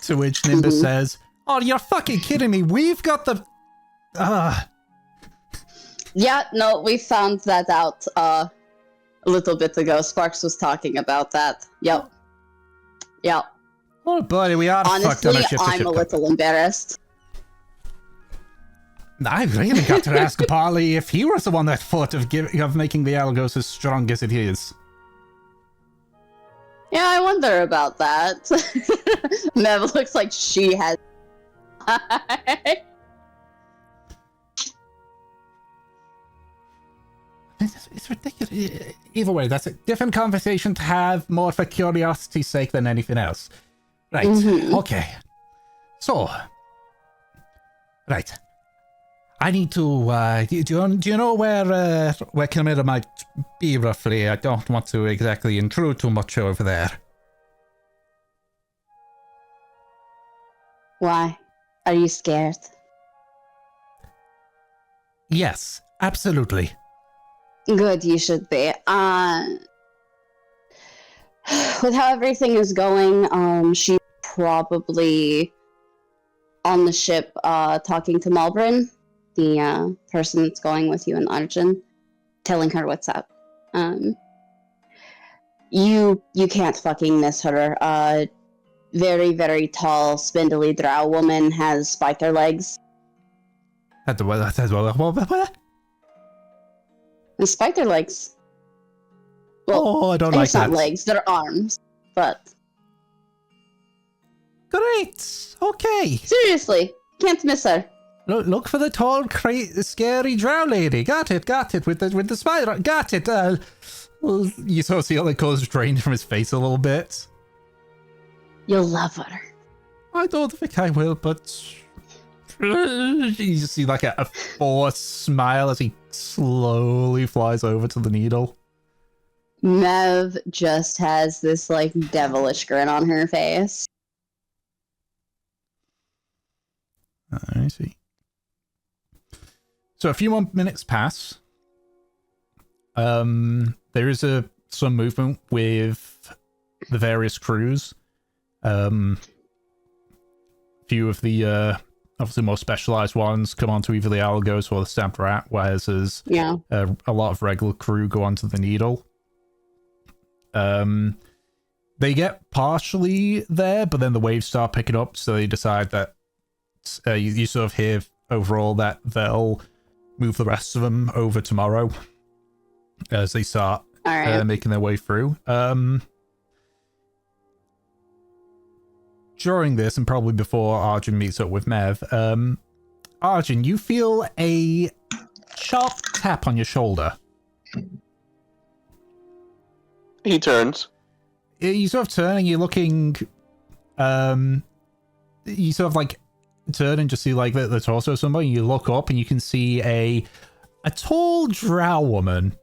to which Nimbus says, oh, you're fucking kidding me, we've got the... Yeah, no, we found that out a little bit ago. Sparks was talking about that. Yep. Oh, buddy, we are fucked on a ship. Honestly, I'm a little embarrassed. I really got to ask Barley if he was the one that thought of making the Algos as strong as it is. Yeah, I wonder about that. Mev looks like she has... It's ridiculous. Either way, that's a different conversation to have, more for curiosity's sake than anything else. Right, okay. So, right. I need to, do you know where Camilla might be, roughly? I don't want to exactly intrude too much over there. Why? Are you scared? Yes, absolutely. Good, you should be. With how everything is going, she's probably on the ship talking to Malbrin, the person that's going with you and Arjun, telling her what's up. You can't fucking miss her. Very, very tall, spindly drow woman has spider legs. And spider legs. Well, I don't like it's not that. legs, they're arms. But Great. Okay. seriously, can't miss her. Look for the tall, scary drow lady. Got it. With the spider. Got it. Well, you sort of see it goes drained from his face a little bit. You'll love her. I don't think I will, but you just see like a forced smile as he slowly flies over to the needle. Mev just has this like devilish grin on her face. I see. So a few more minutes pass. There is some movement with the various crews. Few of the obviously more specialized ones come onto either the Algos or the Stamped Rat, whereas there's a lot of regular crew go onto the Needle. They get partially there, but then the waves start picking up, so they decide that you sort of hear overall that they'll move the rest of them over tomorrow as they start making their way through. During this, and probably before Arjun meets up with Mev, Arjun, you feel a sharp tap on your shoulder. He turns. You sort of turn and you're looking, you sort of like turn and just see like the torso of somebody. You look up and you can see a tall drow woman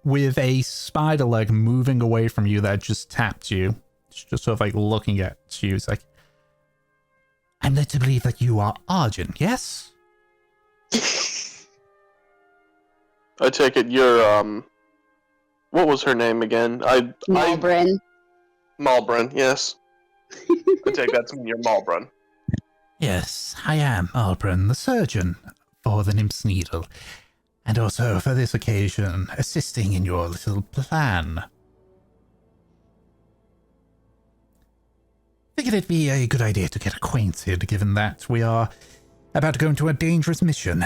with a spider leg moving away from you that just tapped you. She's just sort of like looking at you. It's like, I'm led to believe that you are Arjun, yes? I take it you're, what was her name again? Malbrin. Malbrin, yes. I take that to mean you're Malbrin. Yes, I am Malbrin, the surgeon for the Nymph's Needle, and also for this occasion, assisting in your little plan. Figured it'd be a good idea to get acquainted, given that we are about to go into a dangerous mission.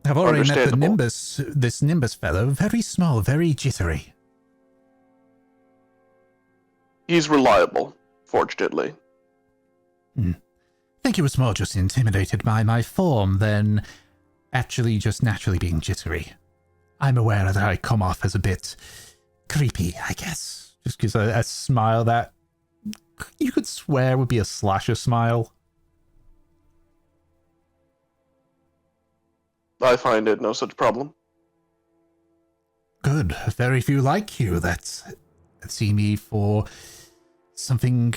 I've already met this Nimbus fellow, very small, very jittery. He's reliable, fortunately. Think he was more just intimidated by my form than actually just naturally being jittery. I'm aware that I come off as a bit creepy, I guess. Just because a smile that you could swear would be a slasher smile. I find it no such problem. Good. Very few like you that see me for something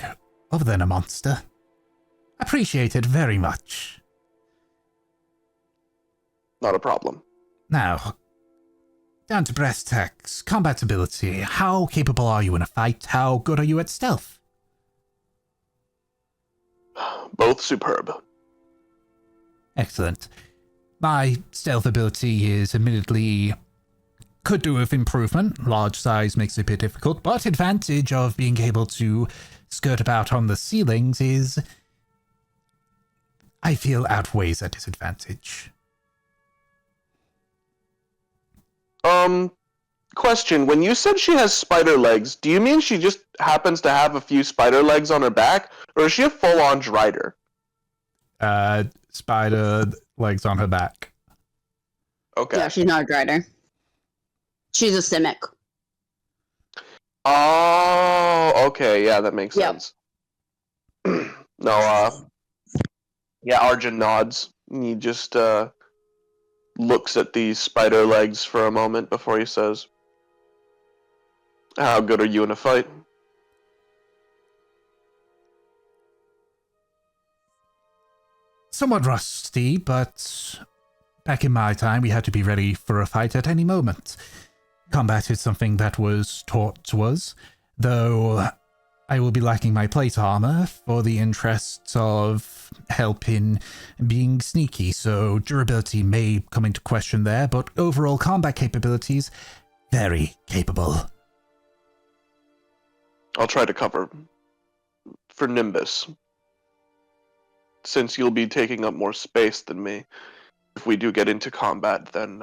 other than a monster. Appreciate it very much. Not a problem. Now, down to brass tacks, combat ability. How capable are you in a fight? How good are you at stealth? Both superb. Excellent. My stealth ability is admittedly could do with improvement. Large size makes it a bit difficult, but advantage of being able to skirt about on the ceilings is, I feel, outweighs a disadvantage. Question. When you said she has spider legs, do you mean she just happens to have a few spider legs on her back? Or is she a full-on Drider? Spider legs on her back. Okay. Yeah, she's not a Drider. She's a Simic. Oh, okay. Yeah, that makes sense. No, yeah, Arjun nods. He just, looks at these spider legs for a moment before he says, how good are you in a fight? Somewhat rusty, but back in my time we had to be ready for a fight at any moment. Combat is something that was taught to us, though I will be lacking my plate armor for the interests of help in being sneaky, so durability may come into question there, but overall combat capabilities, very capable. I'll try to cover for Nimbus, since you'll be taking up more space than me. If we do get into combat, then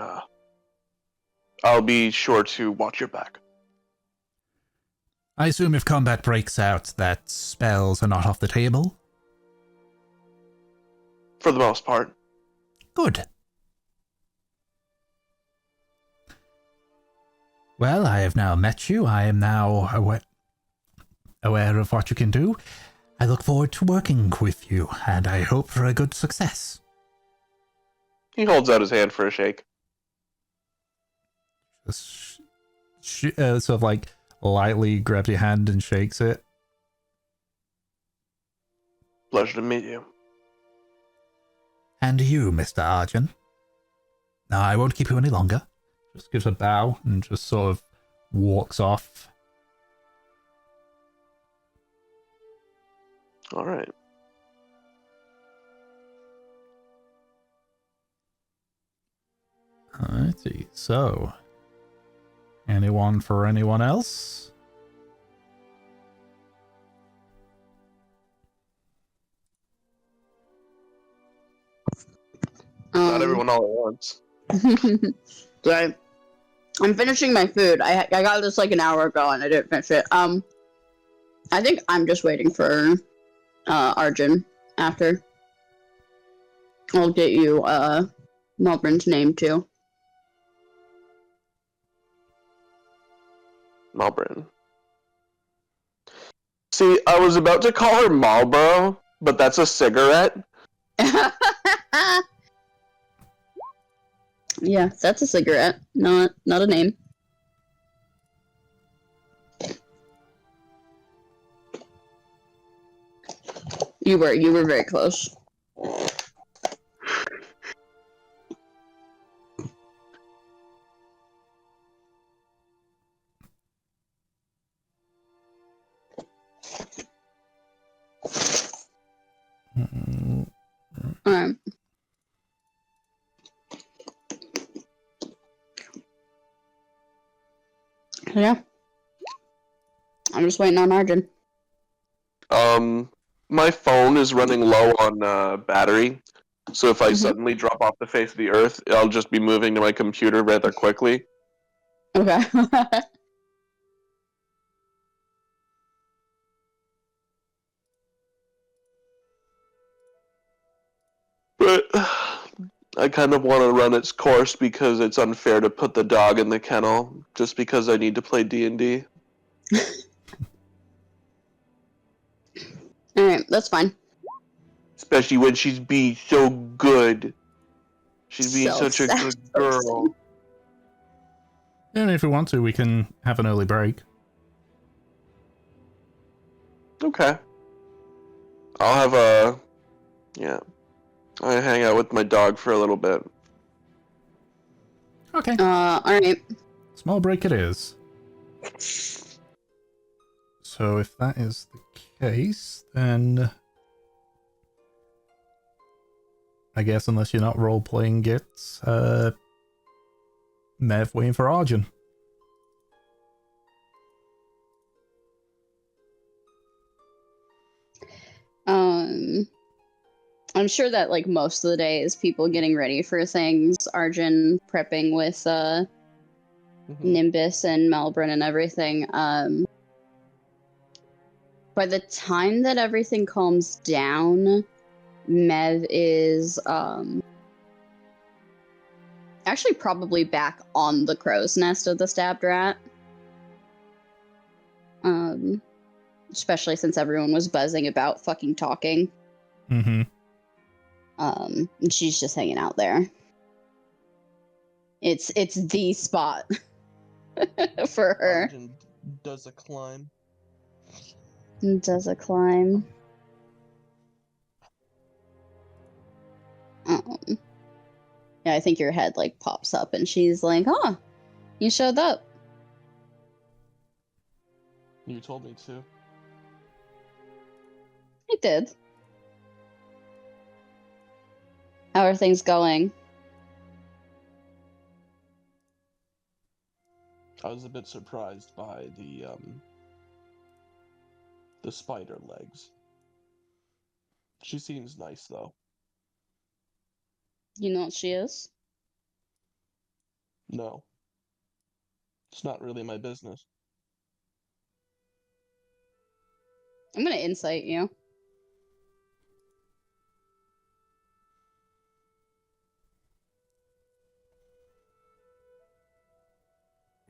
I'll be sure to watch your back. I assume if combat breaks out, that spells are not off the table? For the most part. Good. Well, I have now met you. I am now aware of what you can do. I look forward to working with you, and I hope for a good success. He holds out his hand for a shake. Just sort of like lightly grabs your hand and shakes it. Pleasure to meet you. And you, Mr. Arjun. Now, I won't keep you any longer. Just gives a bow and just sort of walks off. All right. Alrighty, so anyone for anyone else? Not everyone all at once. Right. I'm finishing my food. I got this like an hour ago and I didn't finish it. I think I'm just waiting for Arjun after. I'll get you Melbourne's name too. Malbrin. See, I was about to call her Marlboro, but that's a cigarette. Yeah, that's a cigarette, not a name. You were very close. Alright. Yeah. I'm just waiting on Arjun. My phone is running low on battery, so if I suddenly drop off the face of the earth, I'll just be moving to my computer rather quickly. Okay. But I kind of want to run its course because it's unfair to put the dog in the kennel just because I need to play D&D. Alright, that's fine. Especially when she's being so good. She's being such a good girl. And if we want to, we can have an early break. Okay. I'll have a... Yeah. I hang out with my dog for a little bit. Okay. Alright. Small break it is. So if that is the case, then I guess unless you're not role-playing it, Mev waiting for Arjun. I'm sure that like most of the day is people getting ready for things. Arjun prepping with Nimbus and Melbourne and everything. By the time that everything calms down, Mev is actually probably back on the crow's nest of the stabbed rat. Especially since everyone was buzzing about fucking talking. Mm-hmm. And she's just hanging out there. It's the spot for her. Arjun does a climb. Does a climb. Yeah, I think your head like pops up and she's like, "Oh, you showed up. You told me to. I did. How are things going? I was a bit surprised by the spider legs. She seems nice, though. You know what she is? No. It's not really my business. I'm gonna insight you.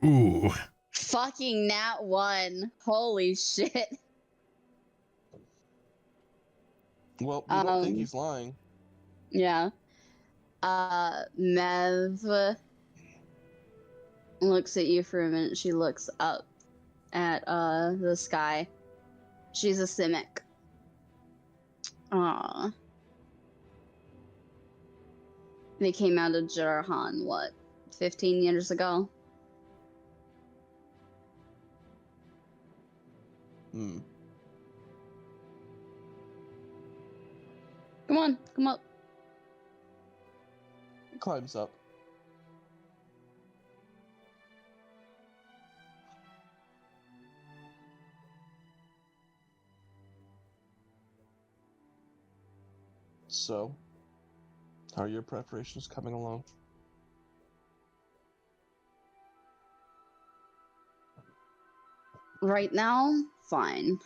Ooh. Fucking nat 1. Holy shit. Well, you don't think he's lying. Yeah. Mev looks at you for a minute. She looks up at the sky. She's a Simic. Aww. They came out of Jarhan, what, 15 years ago? Hmm. Come on, come up. Climbs up. So, how are your preparations coming along? Right now, fine.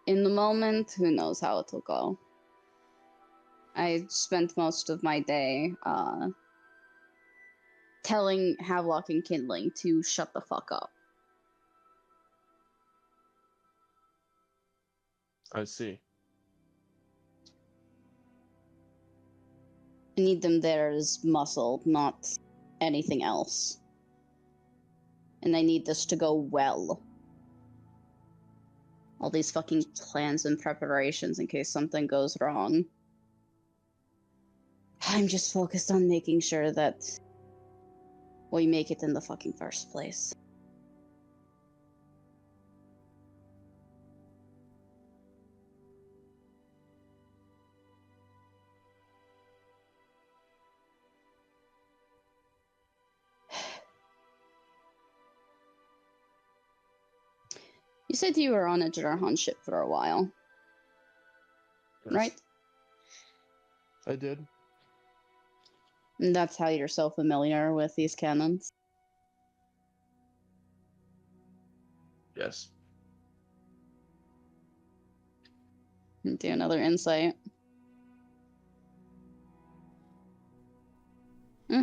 In the moment, who knows how it'll go. I spent most of my day telling Havelock and Kindling to shut the fuck up. I see. I need them there as muscle, not anything else. And I need this to go well. All these fucking plans and preparations in case something goes wrong. I'm just focused on making sure that we make it in the fucking first place. You said you were on a Jarhan ship for a while, Yes. right? I did. And that's how you're so familiar with these cannons. Yes. Do another insight.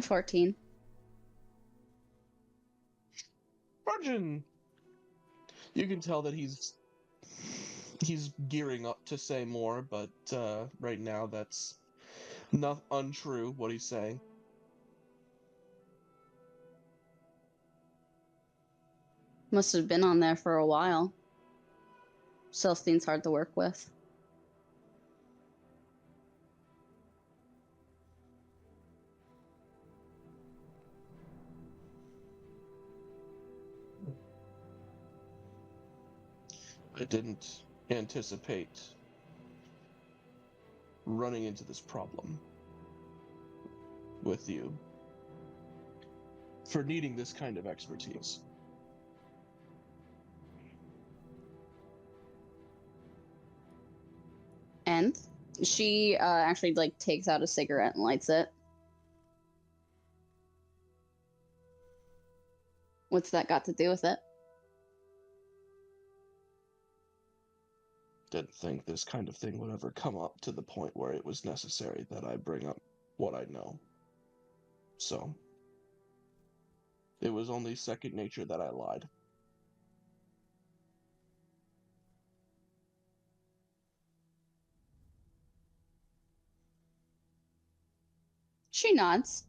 14. Arjun! You can tell that he's gearing up to say more, but right now that's not untrue what he's saying. Must have been on there for a while. Celestine's hard to work with. I didn't anticipate running into this problem with you for needing this kind of expertise. And she actually like takes out a cigarette and lights it. What's that got to do with it? Didn't think this kind of thing would ever come up to the point where it was necessary that I bring up what I know. So, it was only second nature that I lied. She nods.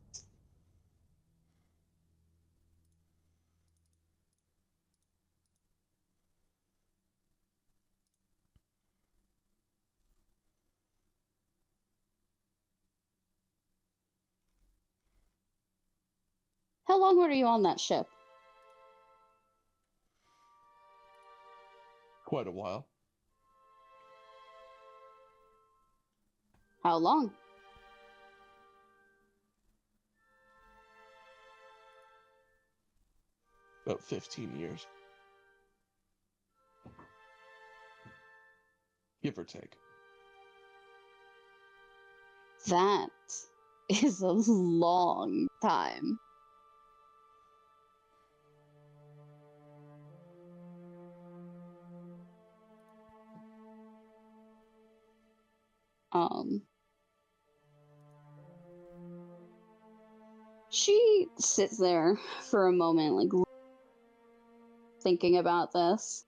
How long were you on that ship? Quite a while. How long? About 15 years. Give or take. That is a long time. She sits there for a moment, like thinking about this.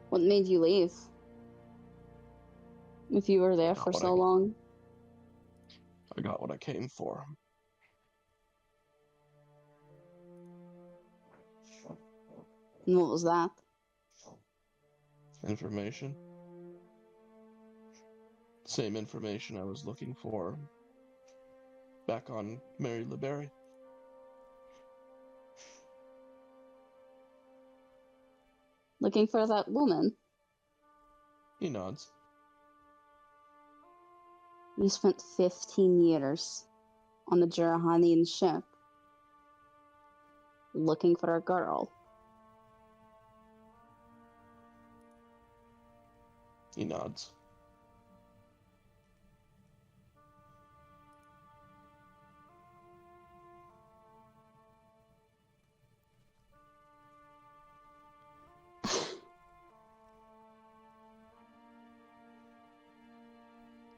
What made you leave? If you were there for so long. I got what I came for. And what was that? Information. Same information I was looking for back on Mary LeBerry. Looking for that woman? He nods. You spent 15 years on the Jurahanian ship looking for a girl. He nods.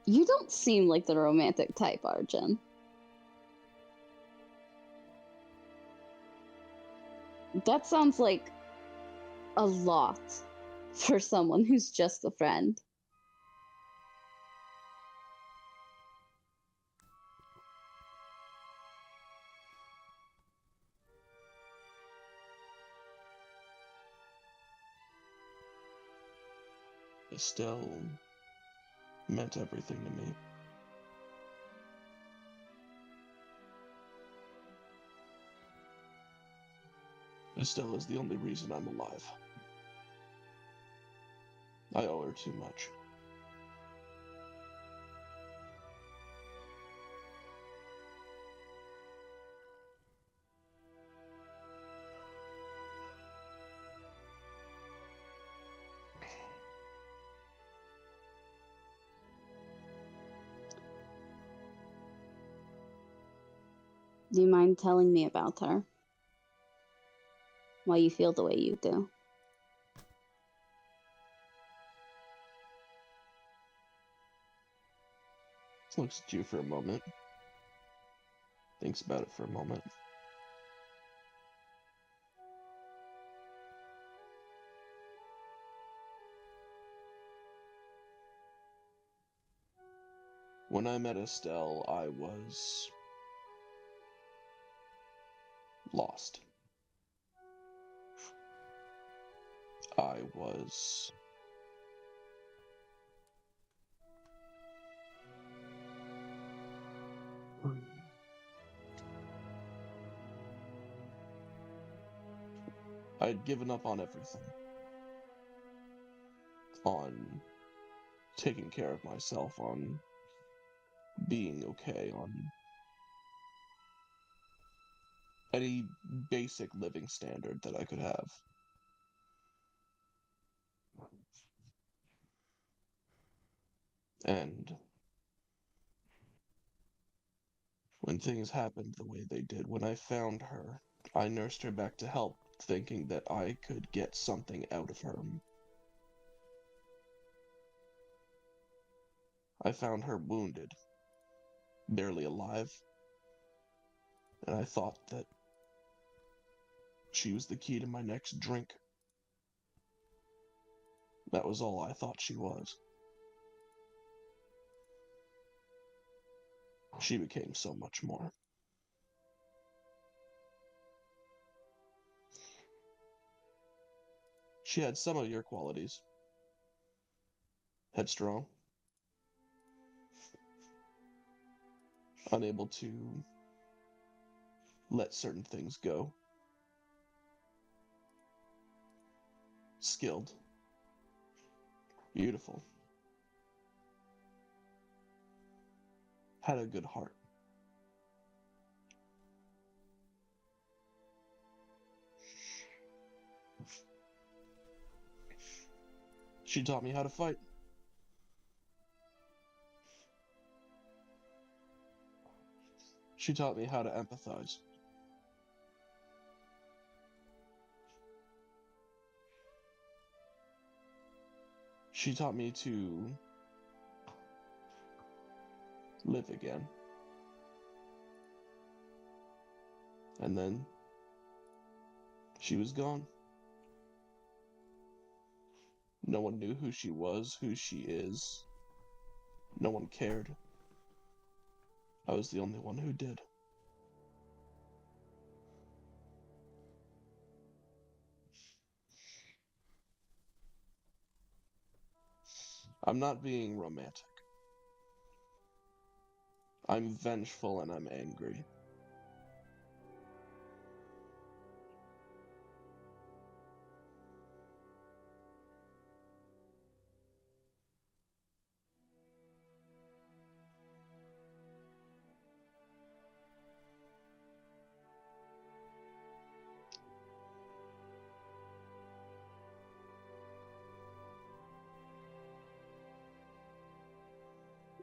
You don't seem like the romantic type, Arjun. That sounds like a lot for someone who's just a friend. Estelle meant everything to me. Estelle is the only reason I'm alive. I owe her too much. Do you mind telling me about her? Why you feel the way you do? Looks at you for a moment. Thinks about it for a moment. When I met Estelle, I was lost. I was I'd given up on everything. On taking care of myself, on being okay, on any basic living standard that I could have. And when things happened the way they did, when I found her, I nursed her back to health, thinking that I could get something out of her. I found her wounded, barely alive, and I thought that she was the key to my next drink. That was all I thought she was. She became so much more. She had some of your qualities. Headstrong. Unable to let certain things go. Skilled. Beautiful. Had a good heart. She taught me how to fight. She taught me how to empathize. She taught me to live again. And then she was gone. No one knew who she was, who she is. No one cared. I was the only one who did. I'm not being romantic. I'm vengeful and I'm angry.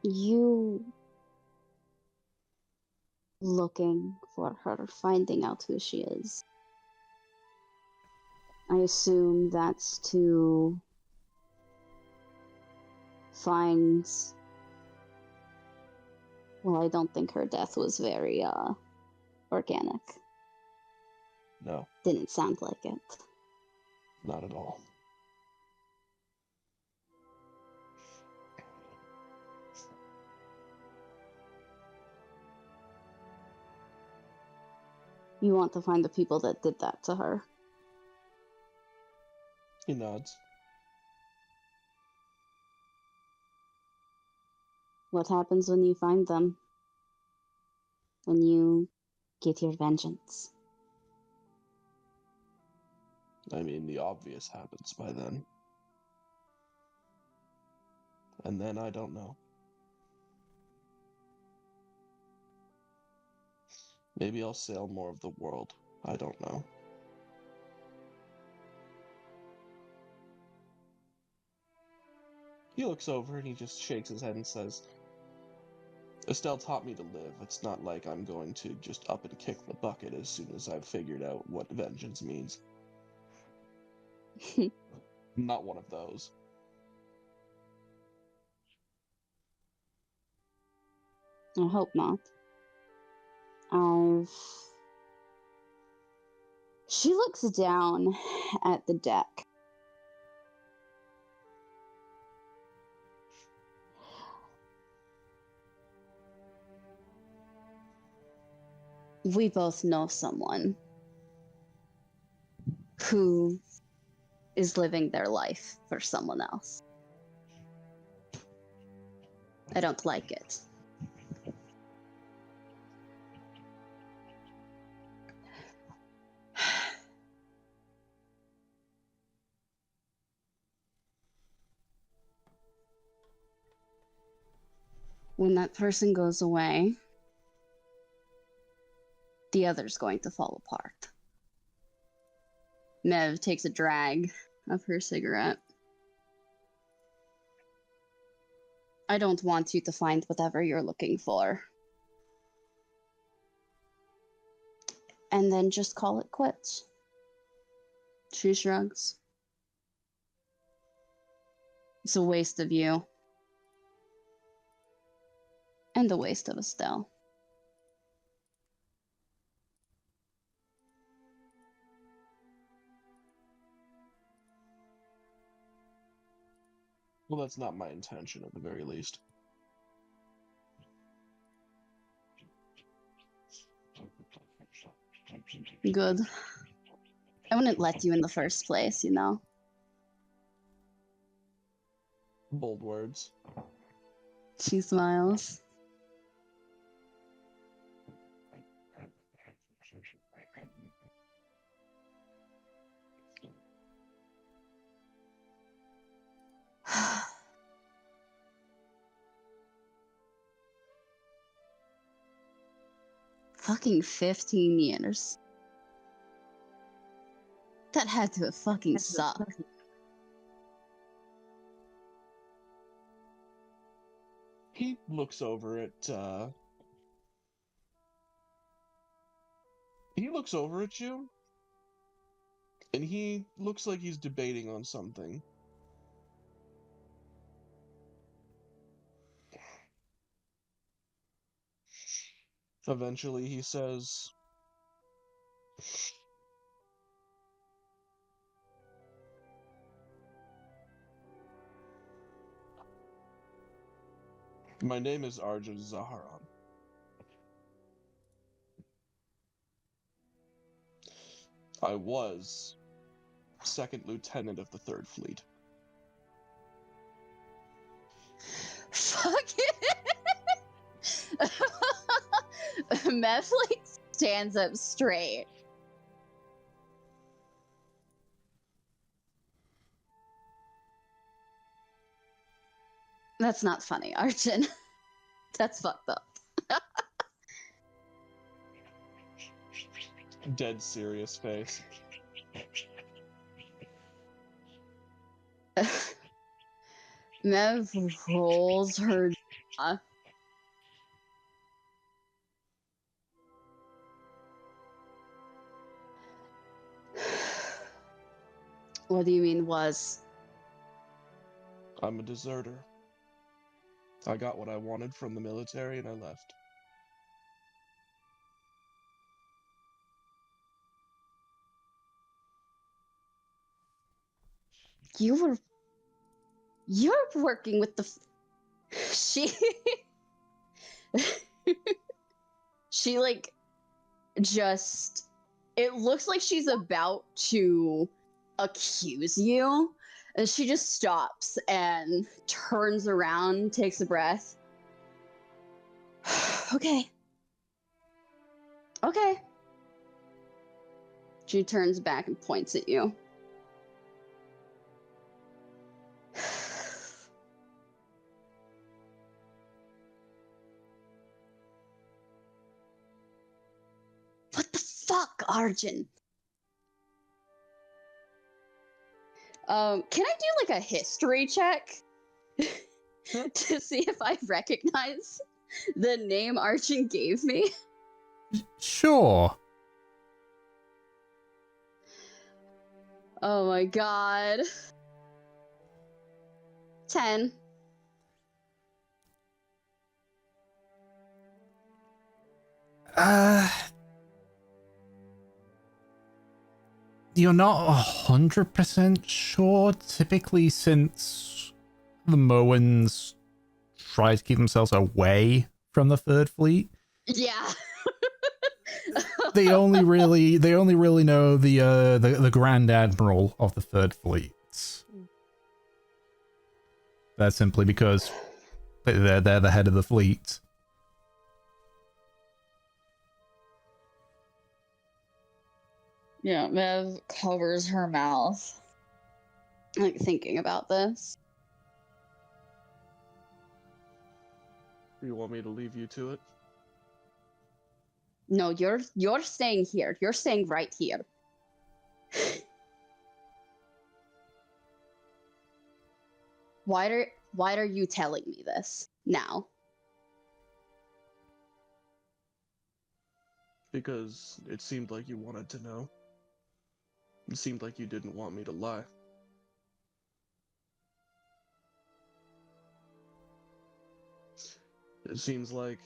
You looking for her, finding out who she is. I assume that's to find... Well, I don't think her death was very, organic. No, Didn't sound like it. not at all. You want to find the people that did that to her. He nods. What happens when you find them? When you get your vengeance? I mean, the obvious happens by then. And then I don't know. Maybe I'll sail more of the world. I don't know. He looks over and he just shakes his head and says, Estelle taught me to live. It's not like I'm going to just up and kick the bucket as soon as I've figured out what vengeance means. Not one of those. I hope not. She looks down at the deck. We both know someone who is living their life for someone else. I don't like it. When that person goes away, the other's going to fall apart. Mev takes a drag of her cigarette. I don't want you to find whatever you're looking for. And then just call it quits. She shrugs. It's a waste of you. And a waste of Estelle. Well, that's not my intention at the very least. Good. I wouldn't let you in the first place, you know? Bold words. She smiles. Fucking 15 years. That had to have fucking sucked. He looks over at you, and he looks like he's debating on something. Eventually he says, "My name is Arjun Zaharan. I was second lieutenant of the 3rd Fleet." Fuck it. Mev like stands up straight. That's not funny, Arjun. That's fucked up. Dead serious face. Mev rolls her jaw. What do you mean was? I'm a deserter. I got what I wanted from the military and I left. You're working with the she she like just it looks like she's about to accuse you, and she just stops and turns around, takes a breath. Okay. She turns back and points at you. What the fuck, Arjun? Can I do like a history check to see if I recognize the name Arjun gave me? Sure. Oh my god. 10. You're not 100% sure. Typically, since the Moans try to keep themselves away from the 3rd Fleet, Yeah. they only really know the Grand Admiral of the 3rd Fleet. That's simply because they're the head of the fleet. Yeah, Mev covers her mouth, like thinking about this. You want me to leave you to it? No, you're staying here. You're staying right here. Why are you telling me this now? Because it seemed like you wanted to know. It seemed like you didn't want me to lie. It seems like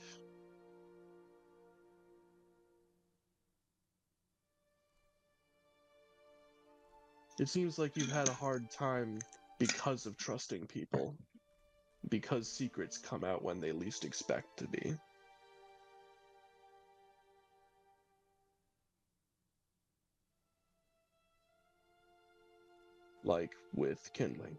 you've had a hard time because of trusting people. Because secrets come out when they least expect to be. Like with kindling.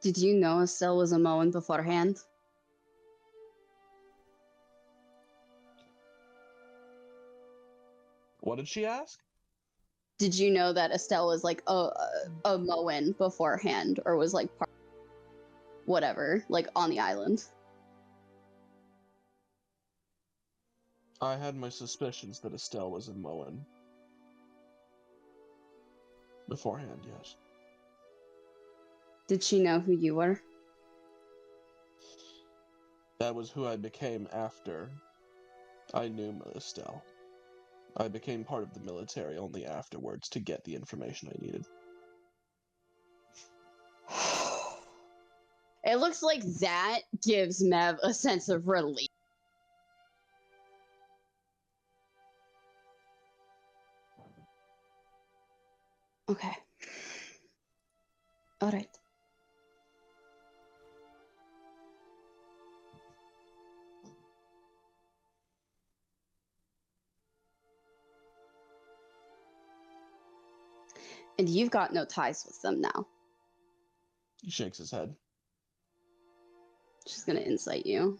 Did you know Estelle was a Moen beforehand? What did she ask? Did you know that Estelle was like a Moen beforehand, or was like part, whatever, like on the island? I had my suspicions that Estelle was a Moen. Beforehand, yes. Did she know who you were? That was who I became after I knew Estelle. I became part of the military only afterwards to get the information I needed. It looks like that gives Mev a sense of relief. Okay. All right. And you've got no ties with them now. He shakes his head. She's gonna incite you.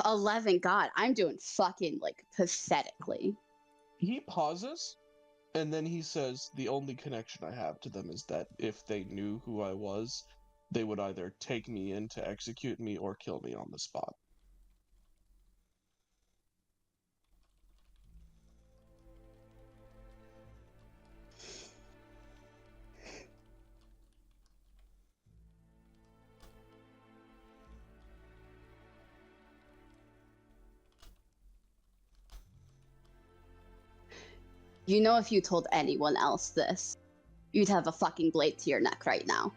11, God, I'm doing fucking, like, pathetically. He pauses, and then he says, the only connection I have to them is that if they knew who I was, they would either take me in to execute me or kill me on the spot. You know, if you told anyone else this, you'd have a fucking blade to your neck right now.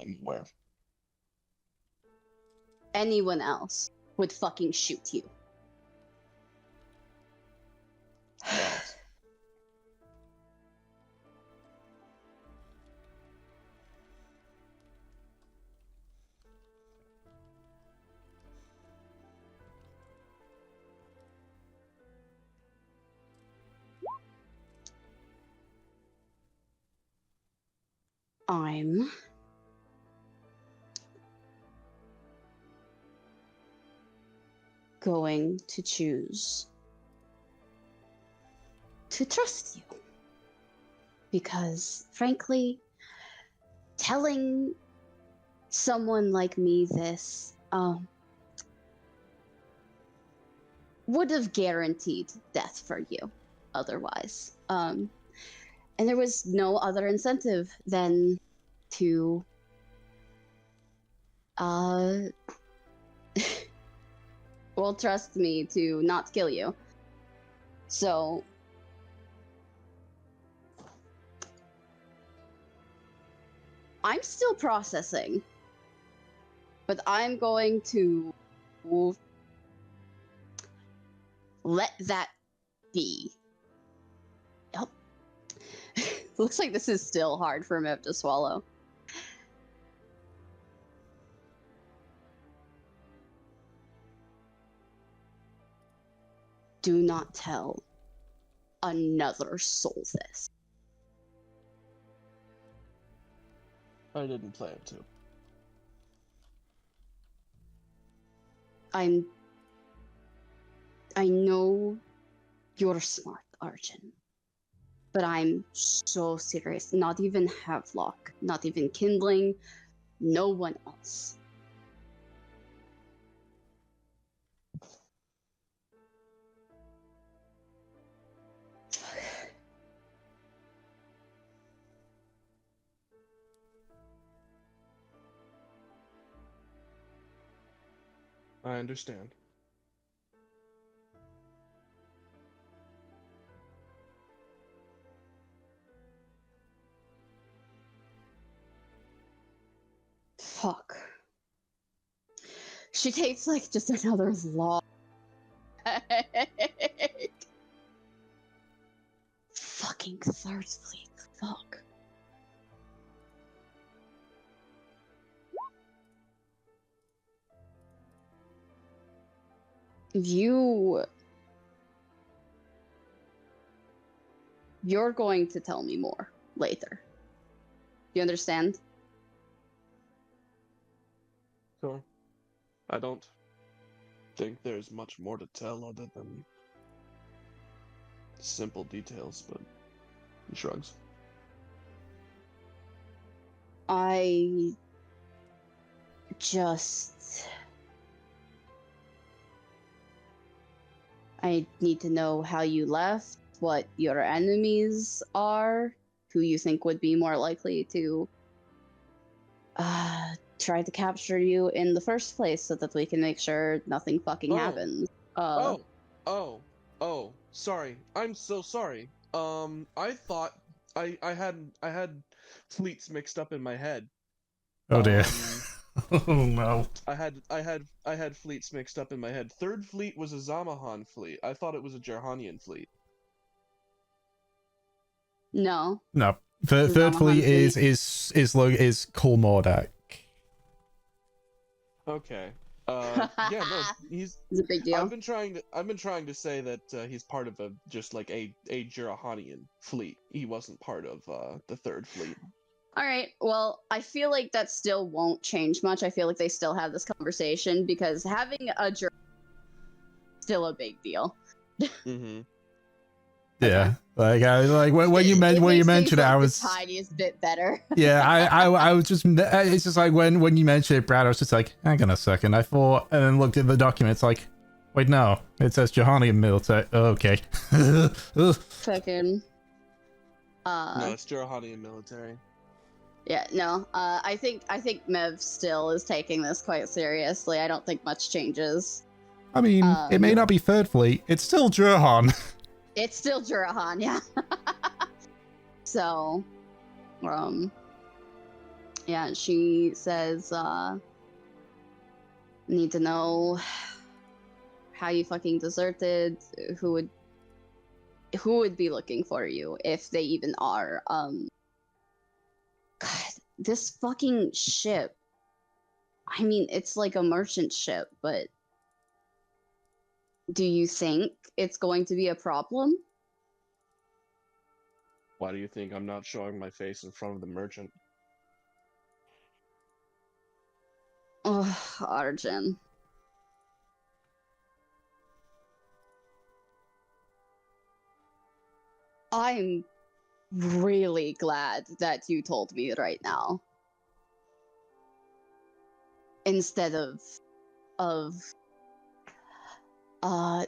I'm aware. Anyone else would fucking shoot you. Yes. I'm going to choose to trust you. Because, frankly, telling someone like me this would have guaranteed death for you otherwise. And there was no other incentive than to well, trust me to not kill you. So I'm still processing, but I'm going to let that be. Yep. Looks like this is still hard for Mev to swallow. Do not tell another soul this. I didn't plan to. I know you're smart, Arjun. But I'm so serious. Not even Havelock, not even Kindling, no one else. I understand. Fuck. She takes like just another long. Fucking third fleet. Fuck. You're going to tell me more. later. You understand? Sure. I don't think there's much more to tell other than simple details, but he shrugs. I need to know how you left, what your enemies are, who you think would be more likely to try to capture you in the first place so that we can make sure nothing fucking happens. Oh, sorry. I'm so sorry. I thought I had fleets mixed up in my head. Oh dear. Oh no. I had fleets mixed up in my head. Third fleet was a Zamahan fleet. I thought it was a Jerhanian fleet. No. No. Third fleet is Karmora. Okay. Yeah, no, it's a big deal. I've been trying to say that he's part of a Jerhanian fleet. He wasn't part of the third fleet. All right. Well, I feel like that still won't change much. I feel like they still have this conversation because having a is still a big deal. Mm-hmm. Yeah, like when you mentioned it, I was the tiniest bit better. Yeah, I was just, it's just like when you mentioned it, Brad, I was just like, hang on a second, I thought, and then looked at the documents, like, wait, no, it says Jerhanian military. Oh, okay. Fucking. No, it's Jerhanian military. Yeah, no. I think Mev still is taking this quite seriously. I don't think much changes. I mean, it may not be third fleet, it's still Jerhan. It's still Jurahan, yeah. So, yeah, she says, need to know how you fucking deserted, who would be looking for you, if they even are. God, this fucking ship. I mean, it's like a merchant ship, but do you think it's going to be a problem? Why do you think I'm not showing my face in front of the merchant? Oh, Arjun. I'm really glad that you told me right now. Instead of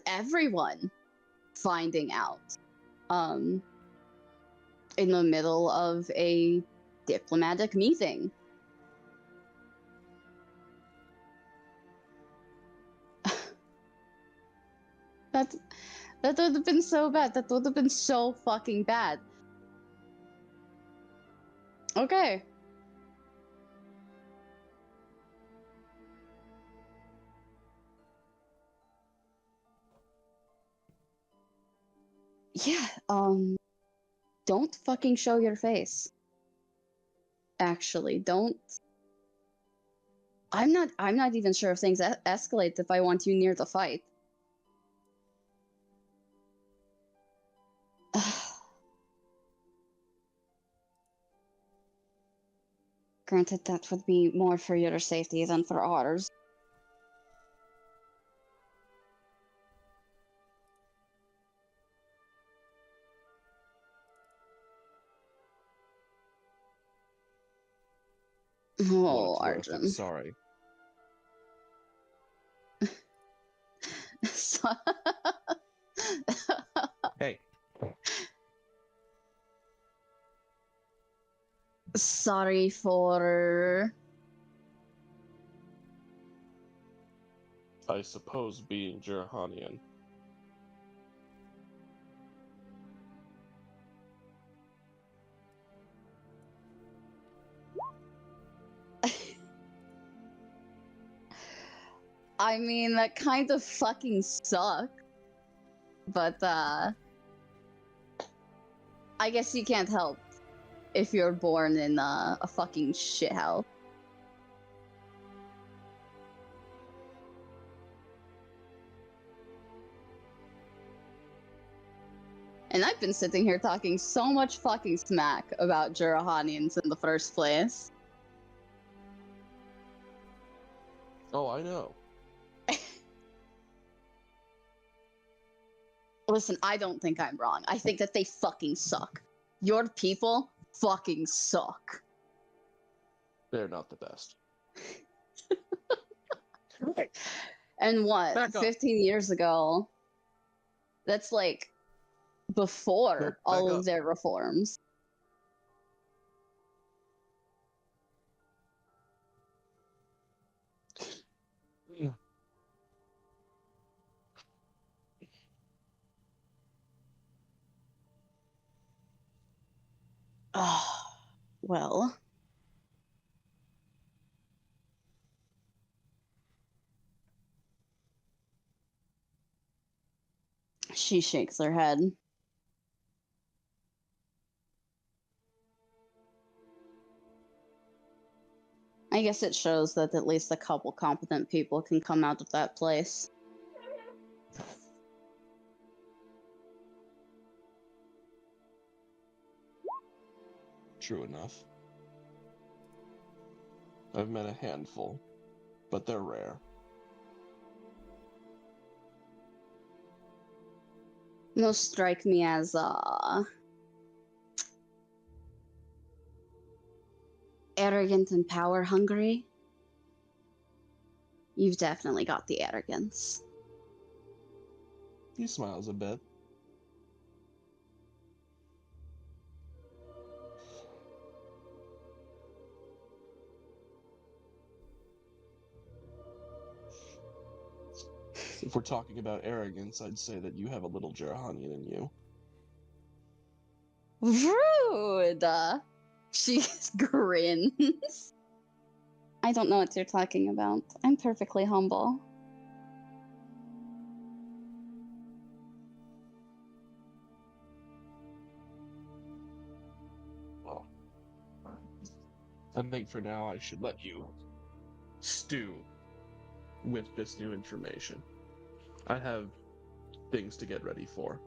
everyone finding out in the middle of a diplomatic meeting. that would have been so bad. That would have been so fucking bad. Okay. Yeah, don't fucking show your face. Actually, don't. I'm not even sure if things escalate if I want you near the fight. Granted, that would be more for your safety than for ours. Oh, Arjun. Sorry. Hey. Sorry for... I suppose being Jerhanian. I mean, that kind of fucking sucks. But, I guess you can't help if you're born in a fucking shithole. And I've been sitting here talking so much fucking smack about Jurahanians in the first place. Oh, I know. Listen, I don't think I'm wrong. I think that they fucking suck. Your people fucking suck. They're not the best. And what? Back up. 15 years ago? That's like before Nope, all back of up. their reforms. Well. She shakes her head. I guess it shows that at least a couple competent people can come out of that place. True enough. I've met a handful, but they're rare. Those strike me as arrogant and power hungry. You've definitely got the arrogance. He smiles a bit. If we're talking about arrogance, I'd say that you have a little Jarahanian in you. Rude! She grins. I don't know what you're talking about. I'm perfectly humble. Well, I think for now I should let you stew with this new information. I have things to get ready for.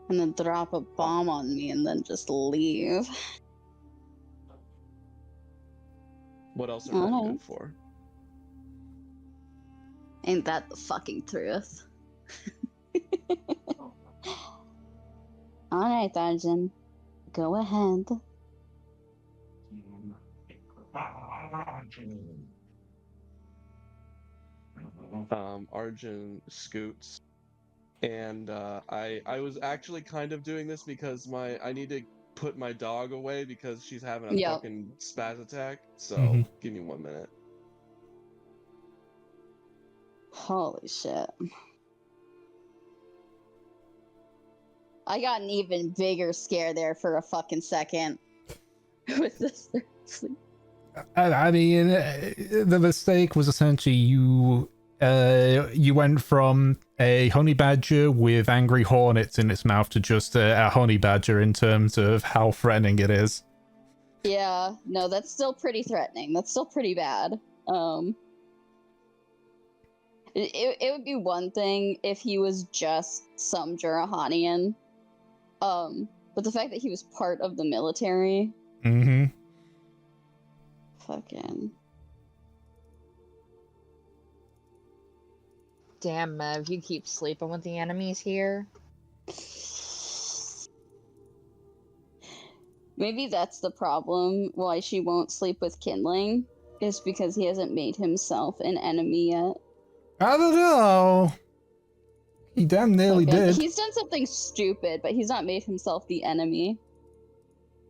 And then drop a bomb on me and then just leave. What else are men good for? Ain't that the fucking truth? Alright, Arjun. Go ahead. Arjun scoots. And I was actually kind of doing this because I need to put my dog away because she's having a fucking spaz attack. So give me 1 minute. Holy shit. I got an even bigger scare there for a fucking second. With this sleep. I mean, the mistake was essentially you went from a honey badger with angry hornets in its mouth to just a honey badger in terms of how threatening it is. Yeah, no, that's still pretty threatening. That's still pretty bad. It would be one thing if he was just some Jurahanian. But the fact that he was part of the military. Mm-hmm. Fucking. Damn, Mev, you keep sleeping with the enemies here. Maybe that's the problem why she won't sleep with Kindling, is because he hasn't made himself an enemy yet. I don't know. He damn nearly did. He's done something stupid, but he's not made himself the enemy.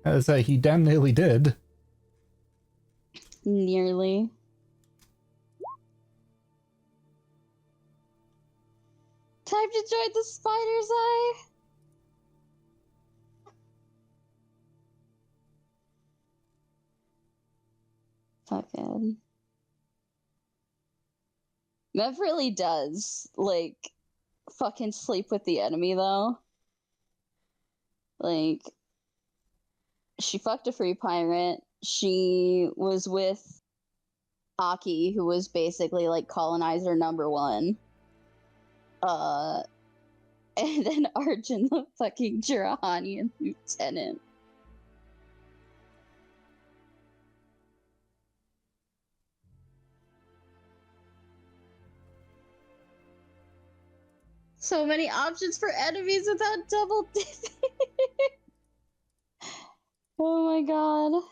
I say he damn nearly did. Nearly. Time to join the spider's eye. Fucking. Mev really does, like, fucking sleep with the enemy, though. Like, she fucked a free pirate. She was with Aki, who was basically, like, colonizer number one. And then Arjun, the fucking Jirahanian lieutenant. So many options for enemies without double dipping. Oh my god.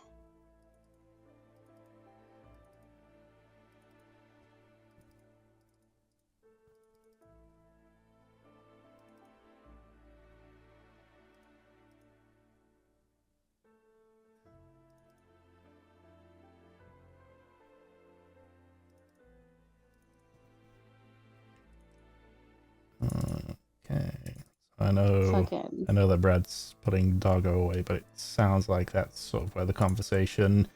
Okay. I know that Brad's putting Doggo away, but it sounds like that's sort of where the conversation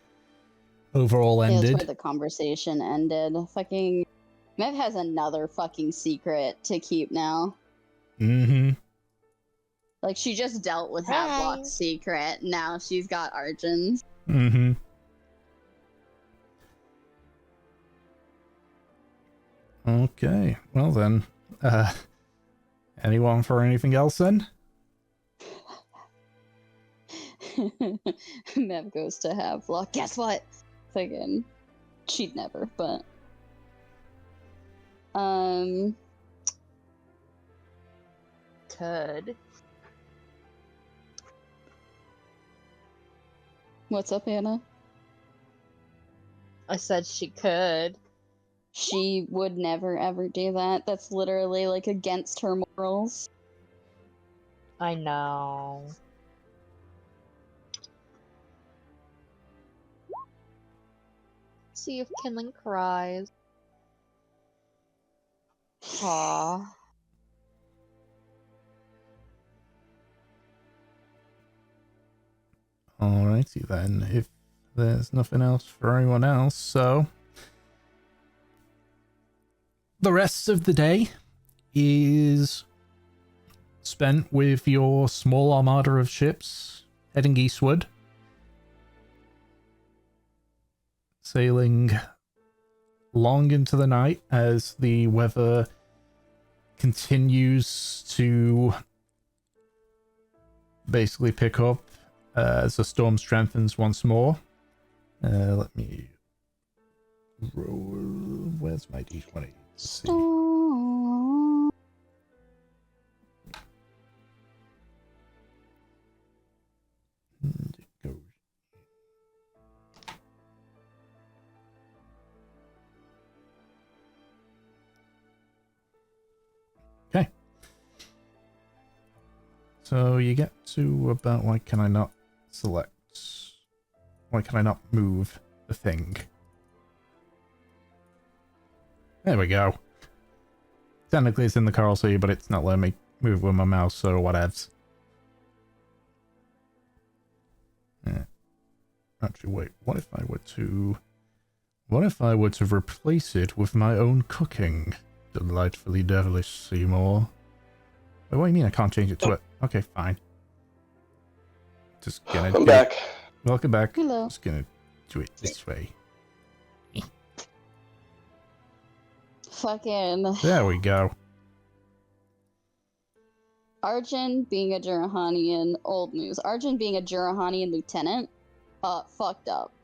overall ended. Yeah, that's where the conversation ended. Fucking Mev has another fucking secret to keep now. Mm-hmm. Like, she just dealt with Havelock's secret. Now she's got Arjun's. Mm-hmm. Okay. Well then, anyone for anything else then? Mev goes to Havelock. Guess what? Fucking, she'd never, but Could. what's up, Hannah? I said she could. She would never ever do that. That's literally like against her morals. I know. See if Kinlan cries. Aw. Alrighty then, if there's nothing else for anyone else, so the rest of the day is spent with your small armada of ships heading eastward, sailing long into the night as the weather continues to basically pick up as the storm strengthens once more. Let me roll. Where's my d20? Let's see. It goes. Okay. So you get to about, why can I not select? Why can I not move the thing? There we go. Technically it's in the Coral Sea, but it's not letting me move with my mouse, so whatevs. Yeah. Actually, wait, what if I were to replace it with my own cooking? Delightfully devilish, Seymour. Wait, what do you mean I can't change it to it? Okay, fine. Just gonna I'm back. Welcome back. Hello. Just gonna do it this way. Fucking There we go. Arjun being a Jirahanian, old news. Arjun being a Jirahanian lieutenant, fucked up.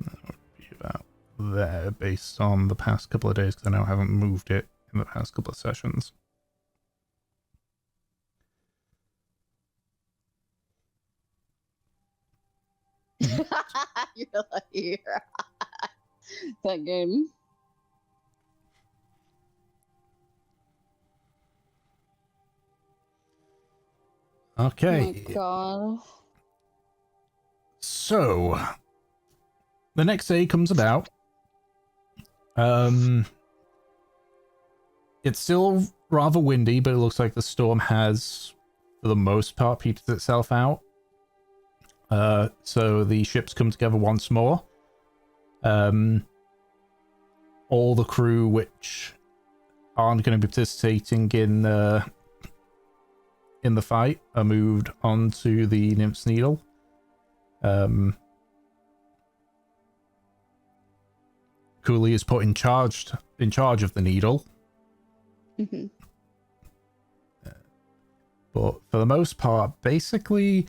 That would be about there based on the past couple of days, because I know I haven't moved it in the past couple of sessions. You're like, that game. Okay. Oh my god. So, the next day comes about. It's still rather windy, but it looks like the storm has, for the most part, petered itself out. So the ships come together once more. All the crew which aren't going to be participating in the fight are moved onto the Nymph's Needle. Cooley is put in charge of the needle. Mhm. But for the most part, basically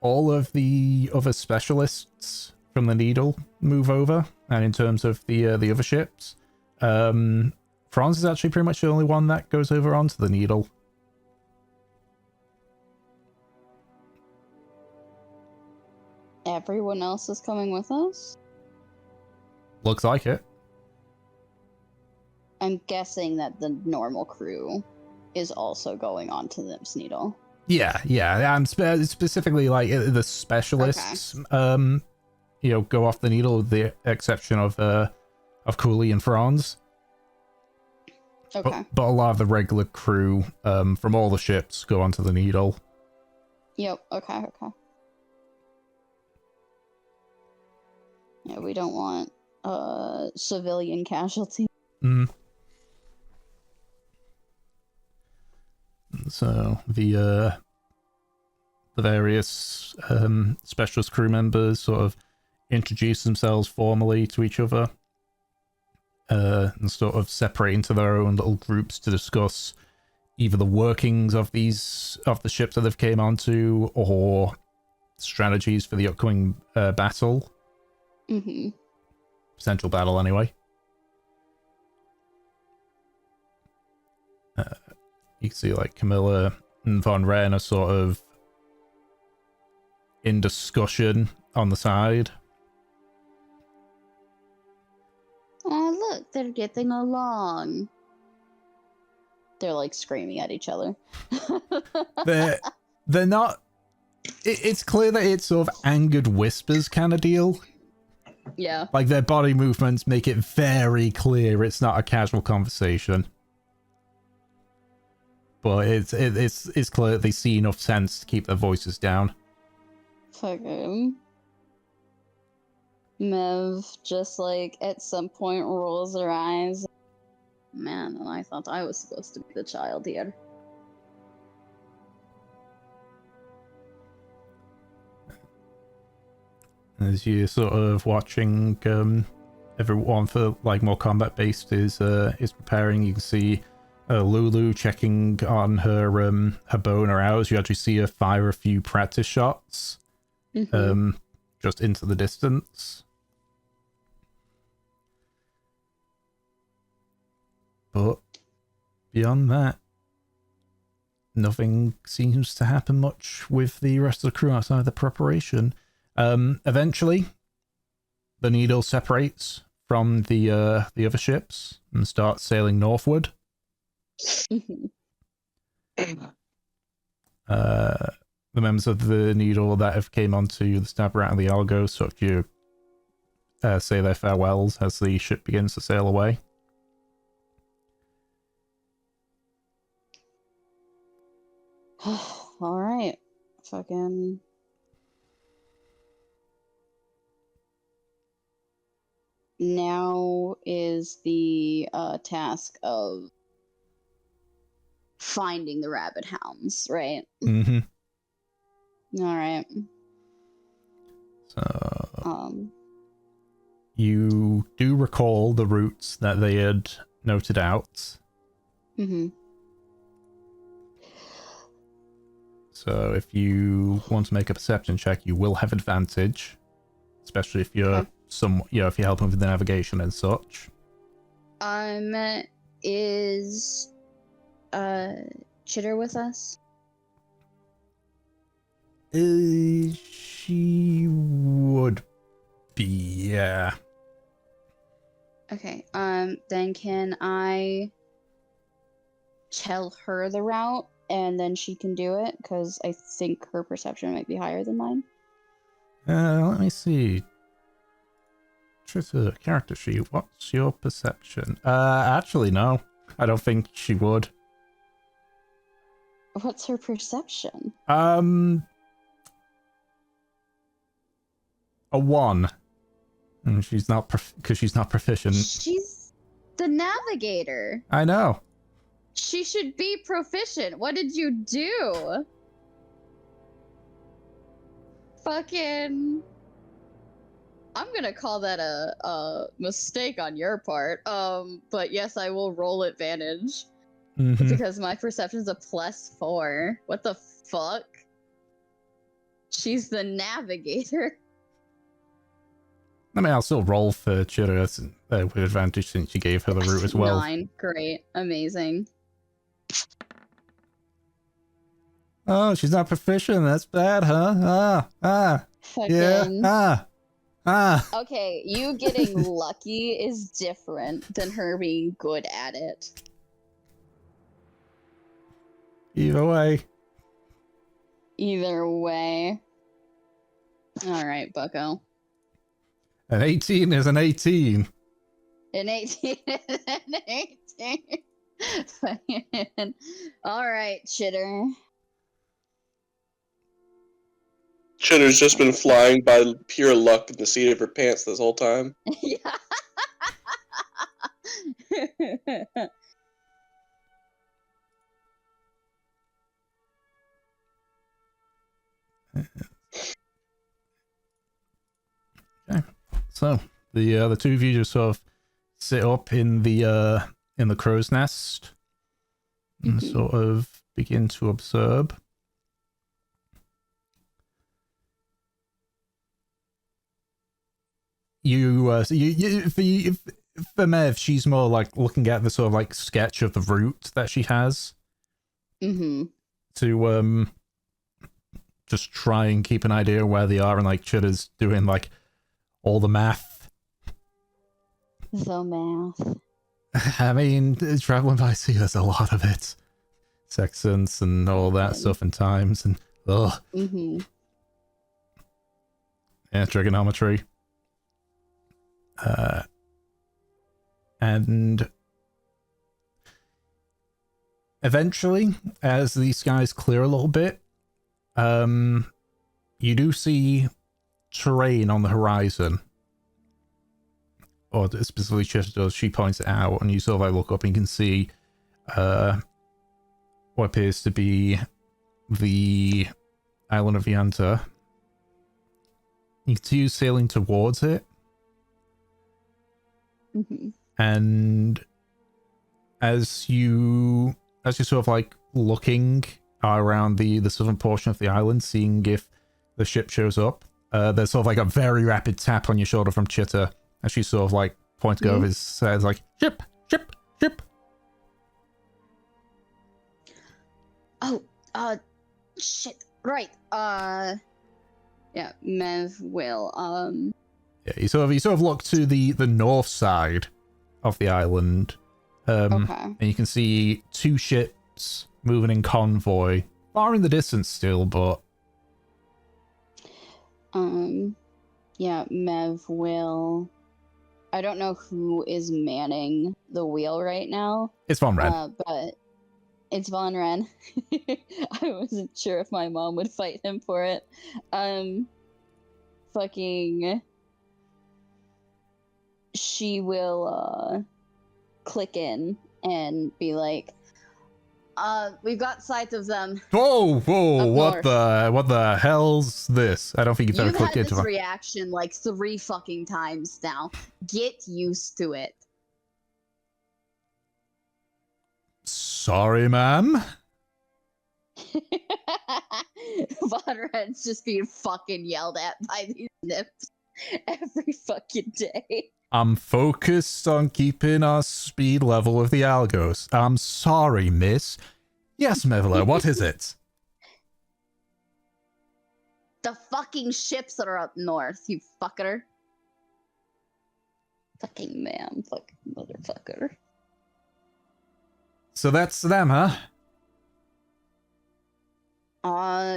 all of the other specialists from the Needle move over, and in terms of the other ships, Franz is actually pretty much the only one that goes over onto the Needle. Everyone else is coming with us? Looks like it. I'm guessing that the normal crew is also going on to the Needle. Yeah. I'm specifically like the specialists. Okay. Go off the Needle with the exception of Cooley and Franz. Okay. But a lot of the regular crew from all the ships go onto the Needle. Yep. Okay. Yeah, we don't want civilian casualty. Mm. So the various specialist crew members sort of introduce themselves formally to each other and sort of separate into their own little groups to discuss either the workings of the ships that they've came onto or strategies for the upcoming battle. Mm-hmm. Potential battle, anyway. You can see like Camilla and Von Ren are sort of in discussion on the side. Oh, look, they're getting along. They're like screaming at each other. They're not. It's clear that it's sort of angered whispers kind of deal. Yeah. Like their body movements make it very clear it's not a casual conversation. But it's clear that they see enough sense to keep their voices down. Fucking Mev just like at some point rolls her eyes. Man, and I thought I was supposed to be the child here. As you're sort of watching everyone for like more combat based is preparing, you can see Lulu checking on her bow and her arrows. You actually see her fire a few practice shots just into the distance. But beyond that, nothing seems to happen much with the rest of the crew outside of the preparation. Eventually, the Needle separates from the other ships and starts sailing northward. The members of the Needle that have came onto the Stabrat and the Algo sort of do say their farewells as the ship begins to sail away. All right, fucking. Now is the task of finding the rabbit hounds, right? Mm-hmm. All right. So, you do recall the routes that they had noted out. Mm-hmm. So if you want to make a perception check, you will have advantage, especially if you're if you're helping with the navigation and such. Is Chitter with us? She would be, yeah. Okay. Then can I tell her the route and then she can do it? Because I think her perception might be higher than mine. Let me see. Tritter, character sheet. What's your perception? Actually, no. I don't think she would. What's her perception? A 1. And she's not because she's not proficient. She's the navigator. I know. She should be proficient. What did you do? Fucking. I'm gonna call that a mistake on your part. But yes, I will roll advantage. Mhm. Because my perception's a +4. What the fuck? She's the navigator. I mean, I'll still roll for Chitter with advantage since you gave her the route as well. 9. Great. Amazing. Oh, she's not proficient. That's bad, huh? Fucking... Yeah. Okay, you getting lucky is different than her being good at it. Either way. Either way. Alright, bucko. An 18 is an 18. An 18 is an 18. Alright, Chitter. Chitter's just been flying by pure luck in the seat of her pants this whole time. Yeah. Okay. So the two of you just sort of sit up in the crow's nest and sort of begin to observe. For Mev, she's more like looking at the sort of like sketch of the route that she has. Mm-hmm. To just try and keep an idea of where they are, and like Chitter's doing like all the math. The math. I mean, traveling by sea, there's a lot of it. Sextants and all that stuff, and times, and Mm-hmm. Yeah, trigonometry. And eventually, as the skies clear a little bit, you do see terrain on the horizon. Or specifically, she points it out, and you sort of like look up and you can see what appears to be the island of Yanta. You can see you sailing towards it. Mm-hmm. And as you're sort of like looking around the southern portion of the island, seeing if the ship shows up, there's sort of like a very rapid tap on your shoulder from Chitter as she's sort of like pointing over his head, like, ship. Oh, shit. Right. Yeah, Mev will, Yeah, you sort of look to the north side of the island. okay. And you can see two ships moving in convoy, far in the distance still, but yeah, Mev will... I don't know who is manning the wheel right now. it's Von Ren. But it's Von Ren. I wasn't sure if my mom would fight him for it. Fucking... She will, click in and be like, we've got sight of them. Whoa, Up what the hell's this? I don't think you've ever You've clicked had into this it. reaction like 3 fucking times now. Get used to it. Sorry, ma'am. Von Ren's just being fucking yelled at by these nips every fucking day. I'm focused on keeping our speed level with the algos. I'm sorry, miss. Yes, Mevla, what is it? The fucking ships that are up north, you fucker. Fucking man, fucking motherfucker. So that's them, huh?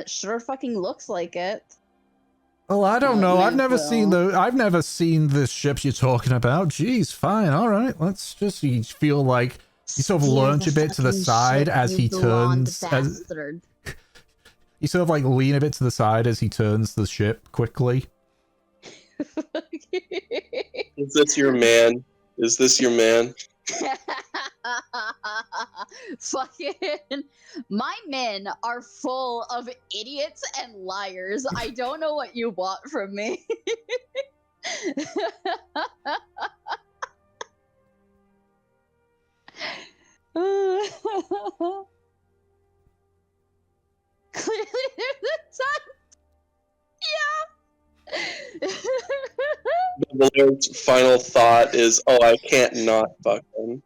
Sure fucking looks like it. Well, I don't know. I've never seen Mevla. I've never seen the ships you're talking about. Jeez, fine, all right. Let's just feel like you sort of Steer lurch the a bit to the fucking side ship, as you he blonde turns. bastard. You sort of like lean a bit to the side as he turns the ship quickly. Is this your man? Is this your man? Fucking my men are full of idiots and liars. I don't know what you want from me. Clearly, there's a time. Yeah. Dumbledore's final thought is, "Oh, I can't not fuck him."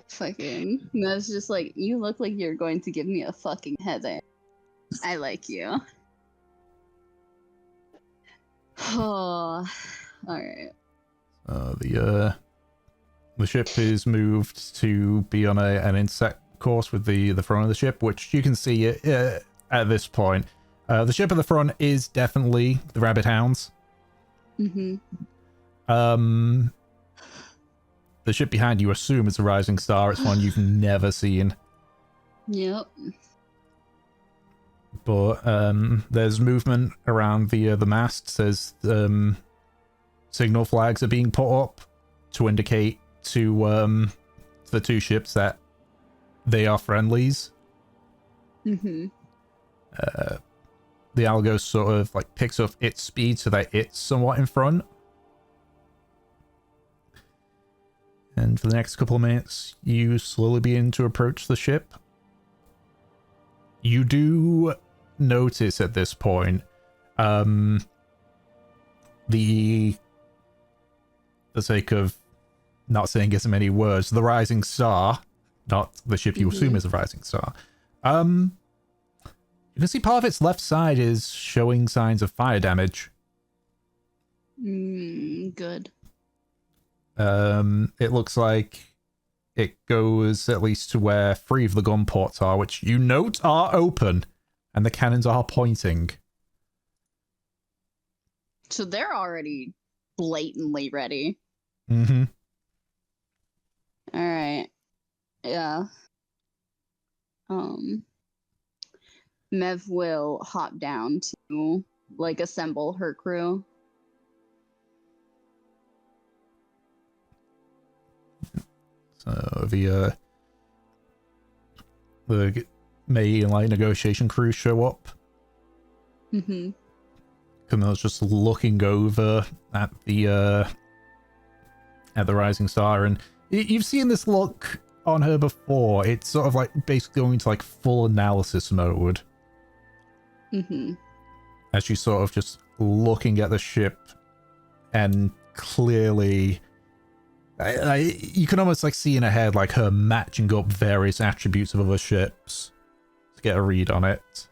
Fucking. That's just like, you look like you're going to give me a fucking headache. I like you. Oh, alright. The ship is moved to be on an insect course with the front of the ship, which you can see at this point. The ship at the front is definitely the Rabbit Hounds. Mm-hmm. The ship behind you assume is a Rising Star. It's one you've never seen. Yep. But there's movement around the mast. There's signal flags are being put up to indicate to the two ships that they are friendlies. Mm-hmm. The Algo sort of like picks up its speed so that it's somewhat in front. And for the next couple of minutes, you slowly begin to approach the ship. You do notice at this point, the sake of not saying as many words, the Rising Star, not the ship you assume is a Rising Star. You can see part of its left side is showing signs of fire damage. Good. It looks like it goes at least to where 3 of the gun ports are, which you note are open, and the cannons are pointing. So they're already blatantly ready. Mm-hmm. Alright. Yeah. Mev will hop down to, like, assemble her crew. So the May and Light negotiation crew show up. Mm-hmm. Camilla's just looking over at the Rising Star, and you've seen this look on her before. It's sort of like basically going into like full analysis mode. Mm-hmm. As she's sort of just looking at the ship, and clearly you can almost like see in her head like her matching up various attributes of other ships to get a read on it.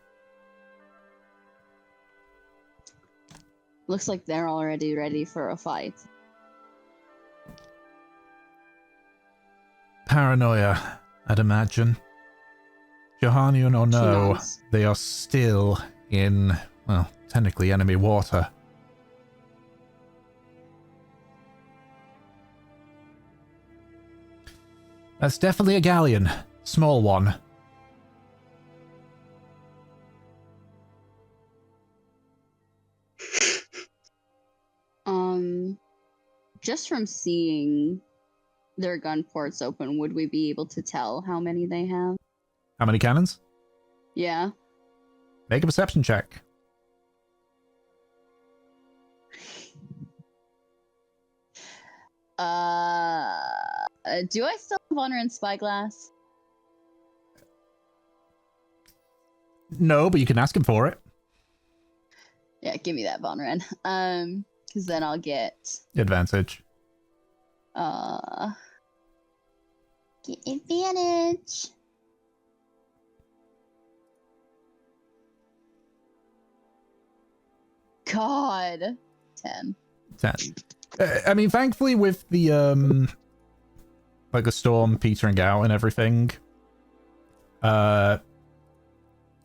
Looks like they're already ready for a fight. Paranoia, I'd imagine. Johanian or no, they are still in, well, technically enemy water. That's definitely a galleon. Small one. Just from seeing their gun ports open, would we be able to tell how many they have? How many cannons? Yeah. Make a perception check. Do I still have Honor and Spyglass? No, but you can ask him for it. Yeah, give me that Vonren. Because then I'll get Advantage. get advantage. God. 10. 10. I mean, thankfully with the like the storm petering out and everything,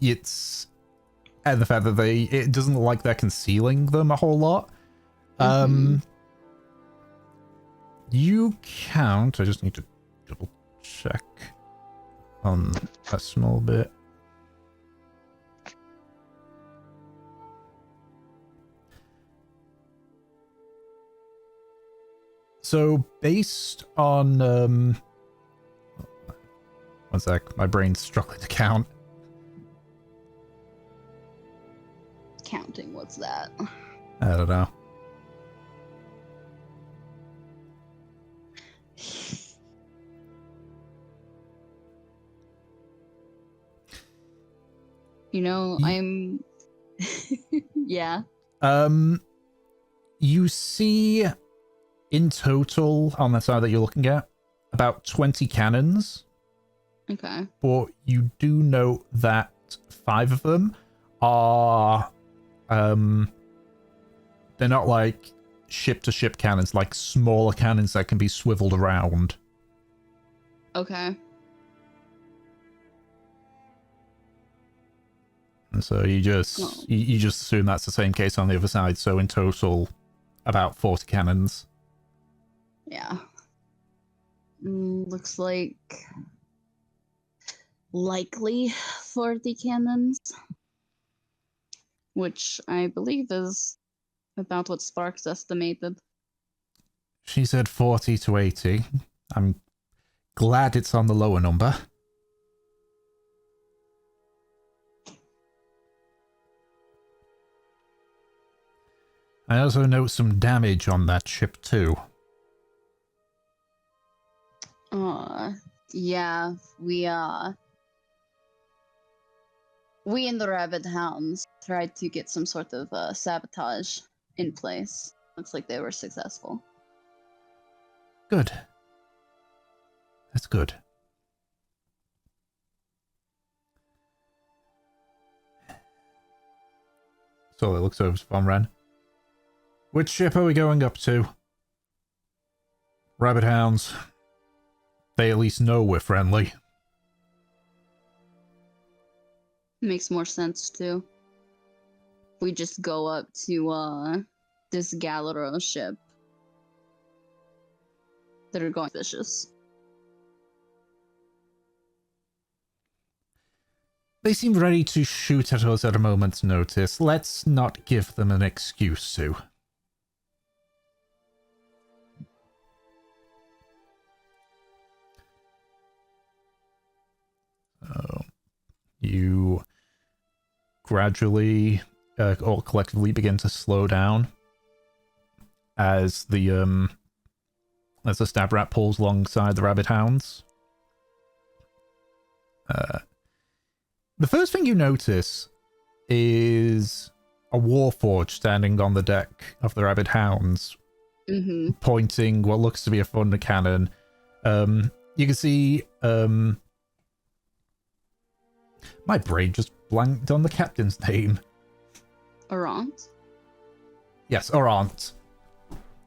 it's, and the fact that it doesn't look like they're concealing them a whole lot. You count, I just need to double check on a small bit. So based on one sec, my brain's struggling to count. counting. What's that? I don't know. You know, I'm... yeah. You see, in total, on the side that you're looking at, about 20 cannons. Okay. But you do note that 5 of them are, they're not like ship-to-ship cannons, like smaller cannons that can be swiveled around. Okay. And so you just you just assume that's the same case on the other side. So in total, about 40 cannons. Yeah. Looks like likely 40 cannons, which I believe is about what Sparks estimated. She said 40 to 80. I'm glad it's on the lower number. I also note some damage on that ship too. Yeah, we and the Rabbit Hounds tried to get some sort of sabotage in place. Looks like they were successful. Good. That's good. So it looks over to Von Ren. Which ship are we going up to? Rabbit Hounds. They at least know we're friendly. Makes more sense too. We just go up to this Gallaro ship that are going vicious. They seem ready to shoot at us at a moment's notice. Let's not give them an excuse to. You gradually or collectively begin to slow down as the stab rat pulls alongside the rabbit hounds. The first thing you notice is a warforged standing on the deck of the rabbit hounds, pointing what looks to be a thunder cannon. You can see my brain just blanked on the captain's name. Arant? Yes, Arant.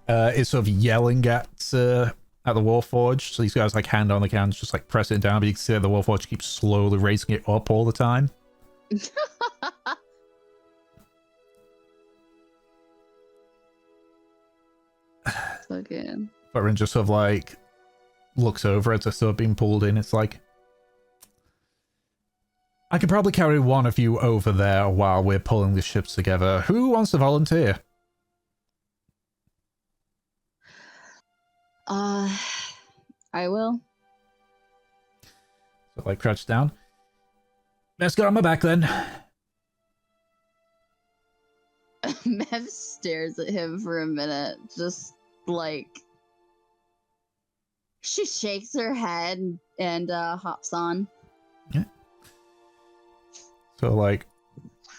Is sort of yelling at the Warforged. So these guys like hand on the cannons, just like press it down, but you can see that the Warforged keeps slowly raising it up all the time. So good. Farron just sort of like looks over as they're sort of being pulled in. It's like, I could probably carry one of you over there while we're pulling the ships together. Who wants to volunteer? I will. So like crouch down. Let's get on my back then. Mev stares at him for a minute, just like she shakes her head and hops on. Yeah. So like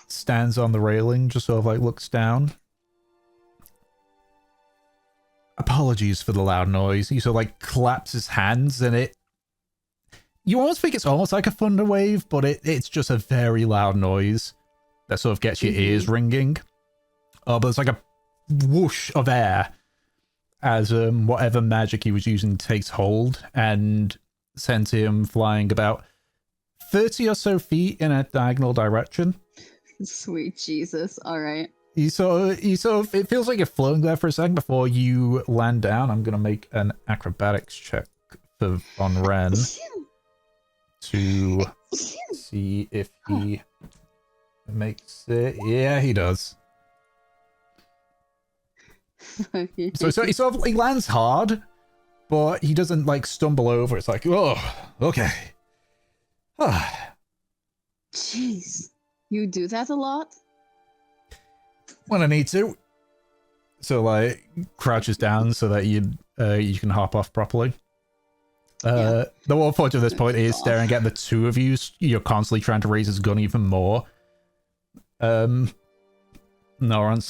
stands on the railing, just sort of like looks down. Apologies for the loud noise. He sort of like claps his hands and it... You almost think it's almost like a thunder wave, but it's just a very loud noise that sort of gets your ears ringing. But it's like a whoosh of air as whatever magic he was using takes hold and sends him flying about 30 or so feet in a diagonal direction. Sweet Jesus. All right. You sort of, it feels like you're floating there for a second before you land down. I'm going to make an acrobatics check for Von Ren to see if he makes it. Yeah, he does. So he sort of he lands hard, but he doesn't like stumble over. It's like, oh, okay. Jeez, you do that a lot? when I need to. So, like, crouches down so that you can hop off properly. The Warforged at this point is staring at the two of you. You're constantly trying to raise his gun even more. Norrant's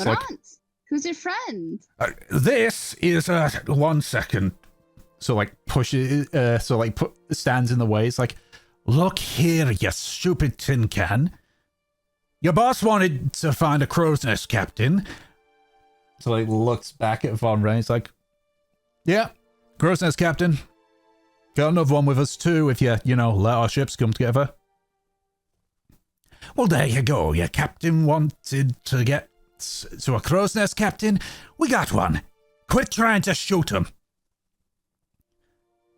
like... Who's your friend? This is, 1 second. So, like, stands in the way. It's like, look here, you stupid tin can. Your boss wanted to find a crow's nest captain. So, like, looks back at Von Ray. He's like, yeah, crow's nest captain. Got another one with us too, if you let our ships come together. Well, there you go. Your captain wanted to get to a crow's nest captain. We got one. Quit trying to shoot him.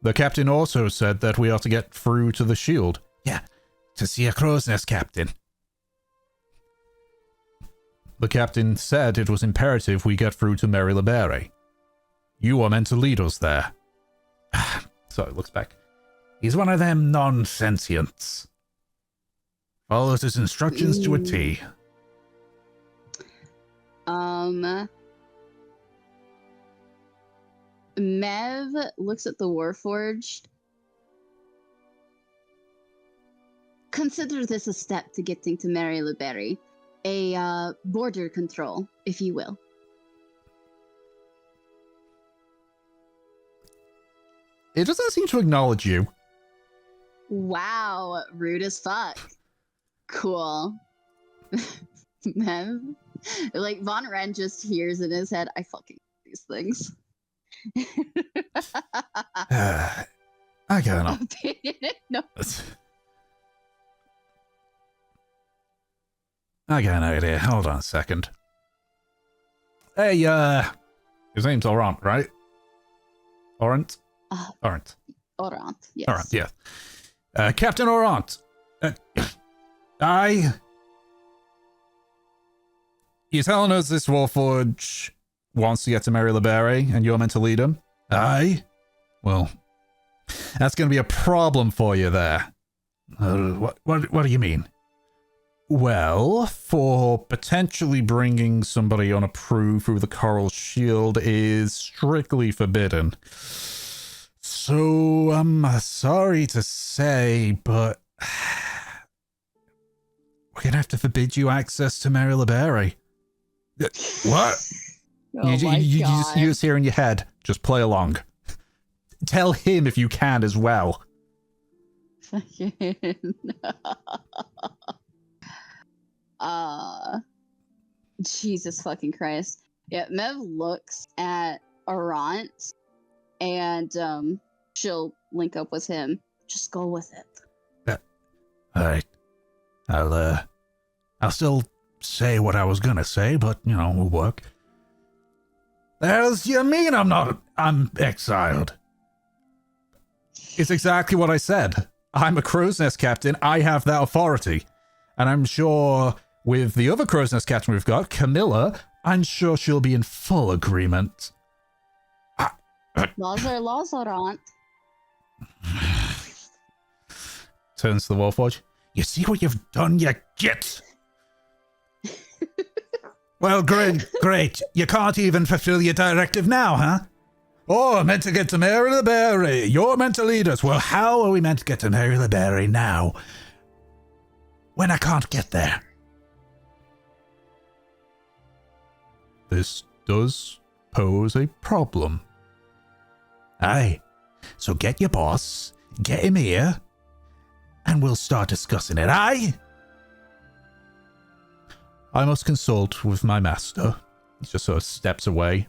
The captain also said that we ought to get through to the shield. Yeah, to see a crow's nest captain. The captain said it was imperative we get through to Mary LeBerry. You are meant to lead us there. So it looks back. He's one of them non-sentients. Follows his instructions to a T. Mev looks at the Warforged. Consider this a step to getting to Mary LeBerry. A border control, if you will. It doesn't seem to acknowledge you. Wow, rude as fuck. Cool. Mev, like Von Ren just hears in his head, I fucking hate these things. I don't know. No. I got an idea. Hold on a second. Hey, his name's Orant, right? Orant? Orant. Orant, yes. Orant, yeah. Captain Orant. You're telling us this Warforge wants to get to Mary LeBerry, and you're meant to lead him? Aye? Well, that's going to be a problem for you there. What do you mean? Well, for potentially bringing somebody unapproved through the Coral Shield is strictly forbidden. So, I'm sorry to say, but we're going to have to forbid you access to Mary LeBerry. What? Oh you just hear in your head. Just play along. Tell him if you can as well. Jesus fucking Christ. Yeah, Mev looks at Arant and she'll link up with him. Just go with it. Alright. I'll still say what I was gonna say, but, we'll work. The hell's you mean I'm exiled? It's exactly what I said. I'm a crow's nest captain. I have that authority. And I'm sure with the other crow's nest captain we've got, Camilla, I'm sure she'll be in full agreement. Laws are laws, Orant. Turns to the Warforge. You see what you've done, you git? Well, great. You can't even fulfill your directive now, huh? Oh, I'm meant to get to Mary LeBerry. You're meant to lead us. Well, how are we meant to get to Mary LeBerry now when I can't get there? This does pose a problem. Aye. So get your boss, get him here, and we'll start discussing it, aye? I must consult with my master. He just sort of steps away.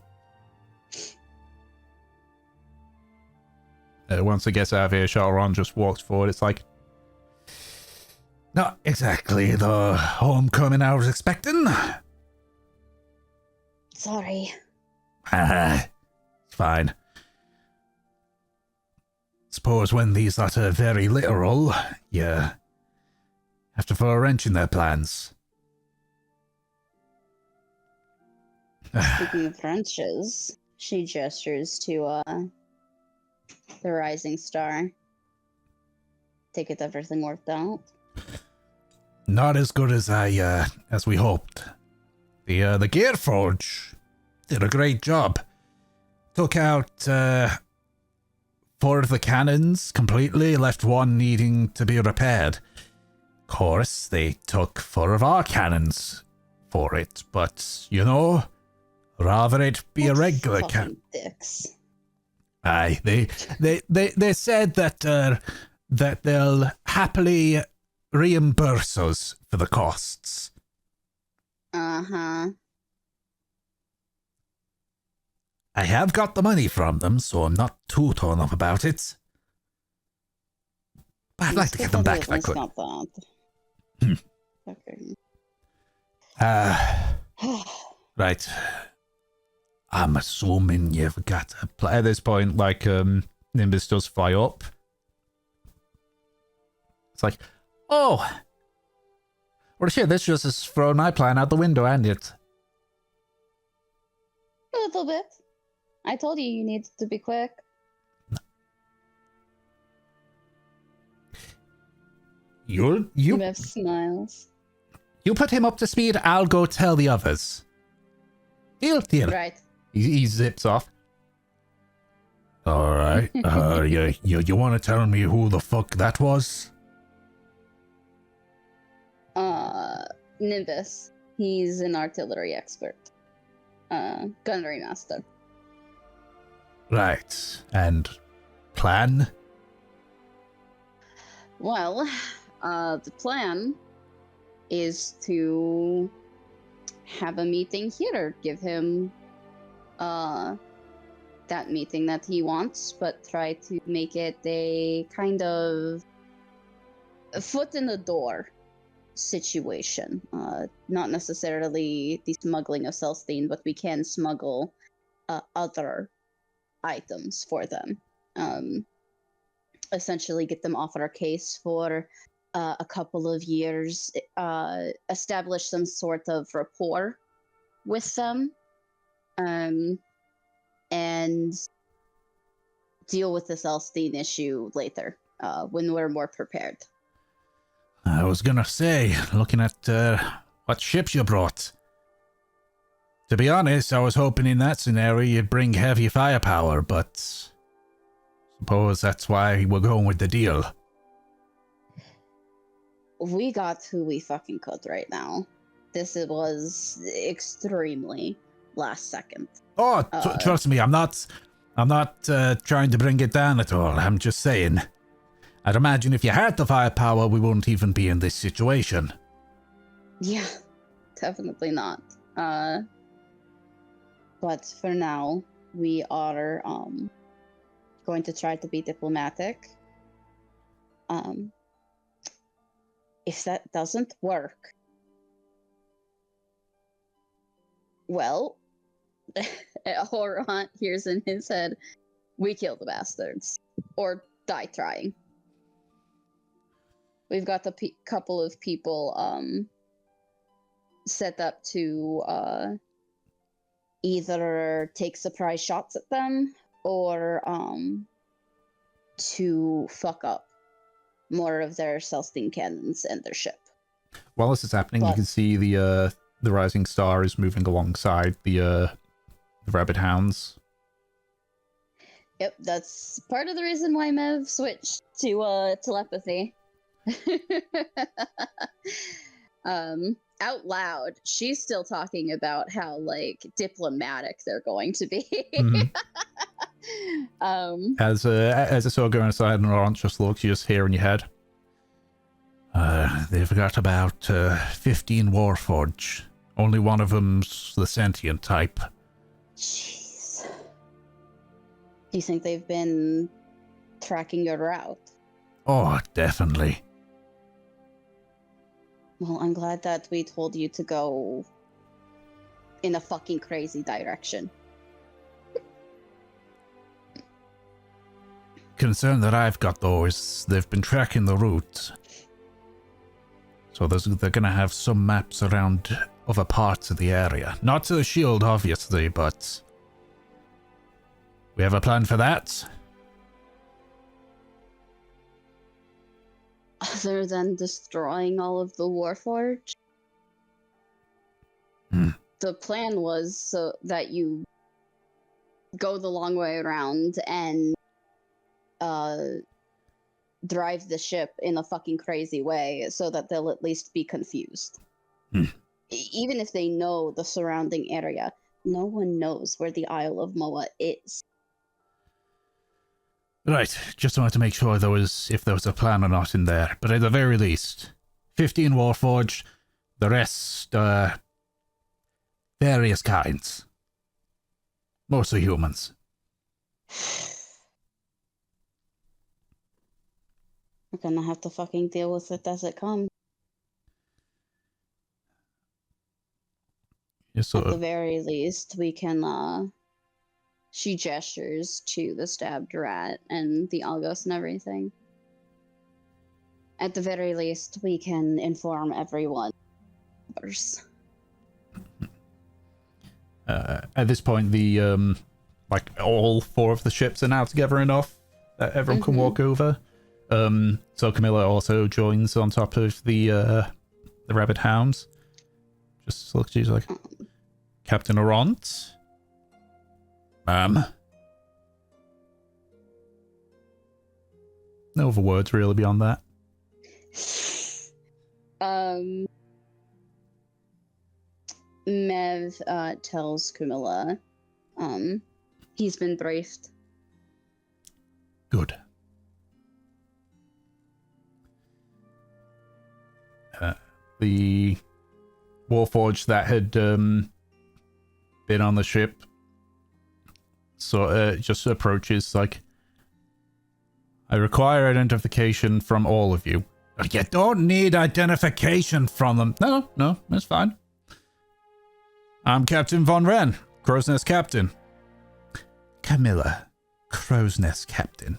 Once it gets out of earshot, Ron just walks forward. It's like, not exactly the homecoming I was expecting. Sorry. It's fine. Suppose when these lot are very literal, you have to throw a wrench in their plans. Speaking of wrenches, she gestures to the rising star. Take it everything worked out. Not as good as as we hoped. The Gear Forge did a great job. Took out 4 of the cannons completely, left 1 needing to be repaired. Of course, they took 4 of our cannons for it, but, you know, rather it be a regular cannon. Dicks. Aye, they said that that they'll happily reimburse us for the costs. Uh-huh. I have got the money from them, so I'm not too torn up about it. But I'd like to get them back if I could. Not that. Okay. Right. I'm assuming you've got a plan. At this point, like, Nimbus does fire up. It's like, oh! Well, shit, this just has thrown my plan out the window, hasn't it? A little bit. I told you needed to be quick. You have smiles. You put him up to speed, I'll go tell the others. Deal. Right. He zips off. Alright, you want to tell me who the fuck that was? Nimbus. He's an artillery expert. Gunnery master. Right, and plan? Well, the plan is to have a meeting here, give him that meeting that he wants, but try to make it a kind of a foot in the door situation. Not necessarily the smuggling of Celestine, but we can smuggle other items for them. Essentially get them off our case for a couple of years, establish some sort of rapport with them, and deal with the Celestine issue later, when we're more prepared. I was gonna say, looking at what ships you brought. To be honest, I was hoping in that scenario you'd bring heavy firepower, but suppose that's why we're going with the deal. We got who we fucking could right now. This was extremely last second. Oh, trust me, I'm not trying to bring it down at all. I'm just saying. I'd imagine if you had the firepower, we wouldn't even be in this situation. Yeah, definitely not. But for now, we are going to try to be diplomatic. If that doesn't work, well, Horon hears in his head, we kill the bastards. Or die trying. We've got a couple of people set up to either take surprise shots at them or to fuck up more of their Celestine cannons and their ship. While this is happening, you can see the Rising Star is moving alongside the Rabbit Hounds. Yep, that's part of the reason why Mev switched to telepathy. Out loud, she's still talking about how, like, diplomatic they're going to be. Mm-hmm. As it's all going aside and Laurent just looks, you just hear in your head. They've got about 15 Warforged. Only one of them's the sentient type. Jeez. Do you think they've been tracking your route? Oh, definitely. Well, I'm glad that we told you to go in a fucking crazy direction. Concern that I've got, though, is they've been tracking the route. So they're going to have some maps around other parts of the area. Not to the shield, obviously, but we have a plan for that. Other than destroying all of the Warforged? The plan was so that you go the long way around and drive the ship in a fucking crazy way so that they'll at least be confused. Even if they know the surrounding area, no one knows where the Isle of Moa is. Right, just wanted to make sure if there was a plan or not in there. But at the very least, 15 Warforged, the rest, various kinds. Mostly humans. We're gonna have to fucking deal with it as it comes. Yes, At the very least, we can, she gestures to the stabbed rat and the August and everything. At the very least, we can inform everyone. At this point, the like all 4 of the ships are now together enough that everyone can walk over. So Camilla also joins on top of the Rabbit Hounds. Just looks, she's like, Captain Aront, ma'am. No other words really beyond that. Mev tells Camilla, he's been briefed. Good. The Warforged that had been on the ship just approaches like, I require identification from all of you. You don't need identification from them. No, that's fine. I'm Captain Von Wren, Crow's Nest Captain. Camilla, Crow's Nest Captain.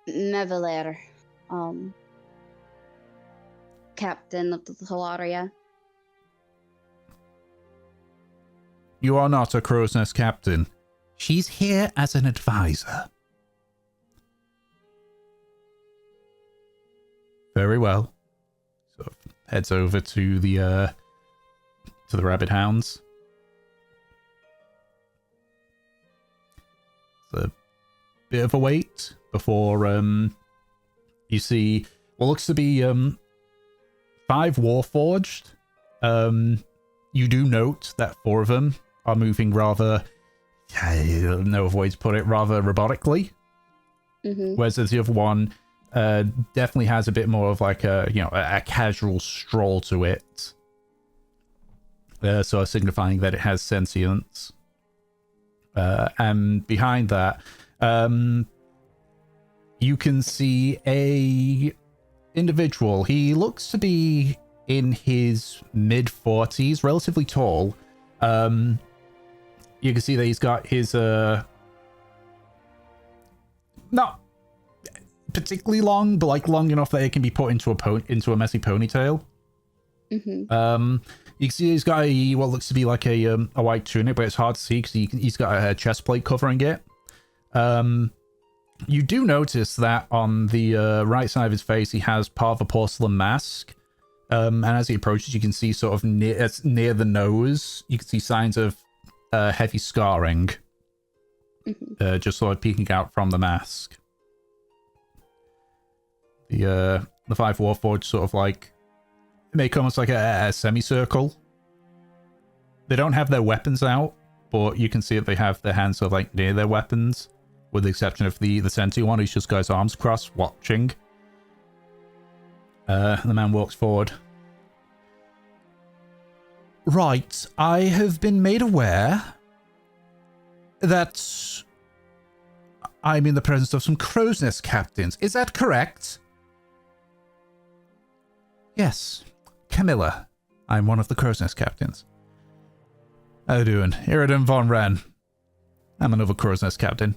Neveler, Captain of the Talaria. You are not a Crow's Nest Captain. She's here as an advisor. Very well. So heads over to the Rabbit Hounds. It's a bit of a wait before you see what looks to be 5 Warforged. You do note that 4 of them are moving rather, I don't know a way to put it, rather robotically. Whereas the other one definitely has a bit more of like a casual stroll to it. So signifying that it has sentience. And behind that, you can see a individual. He looks to be in his mid-40s, relatively tall. You can see that he's got his not particularly long, but like long enough that it can be put into a messy ponytail. You can see he's got what looks to be like a white tunic, but it's hard to see because he's got a chest plate covering it. You do notice that on the right side of his face, he has part of a porcelain mask. And as he approaches, you can see sort of near the nose, you can see signs of heavy scarring. Just sort of peeking out from the mask. The 5 Warforged sort of like make almost like a semicircle. They don't have their weapons out, but you can see that they have their hands sort of like near their weapons, with the exception of the sentient one who's just got his arms crossed, watching. The man walks forward. Right, I have been made aware that I'm in the presence of some Crow's Nest captains. Is that correct? Yes, Camilla. I'm one of the Crow's Nest captains. How you doing? Iridan Von Wren. I'm another Crow's Nest captain.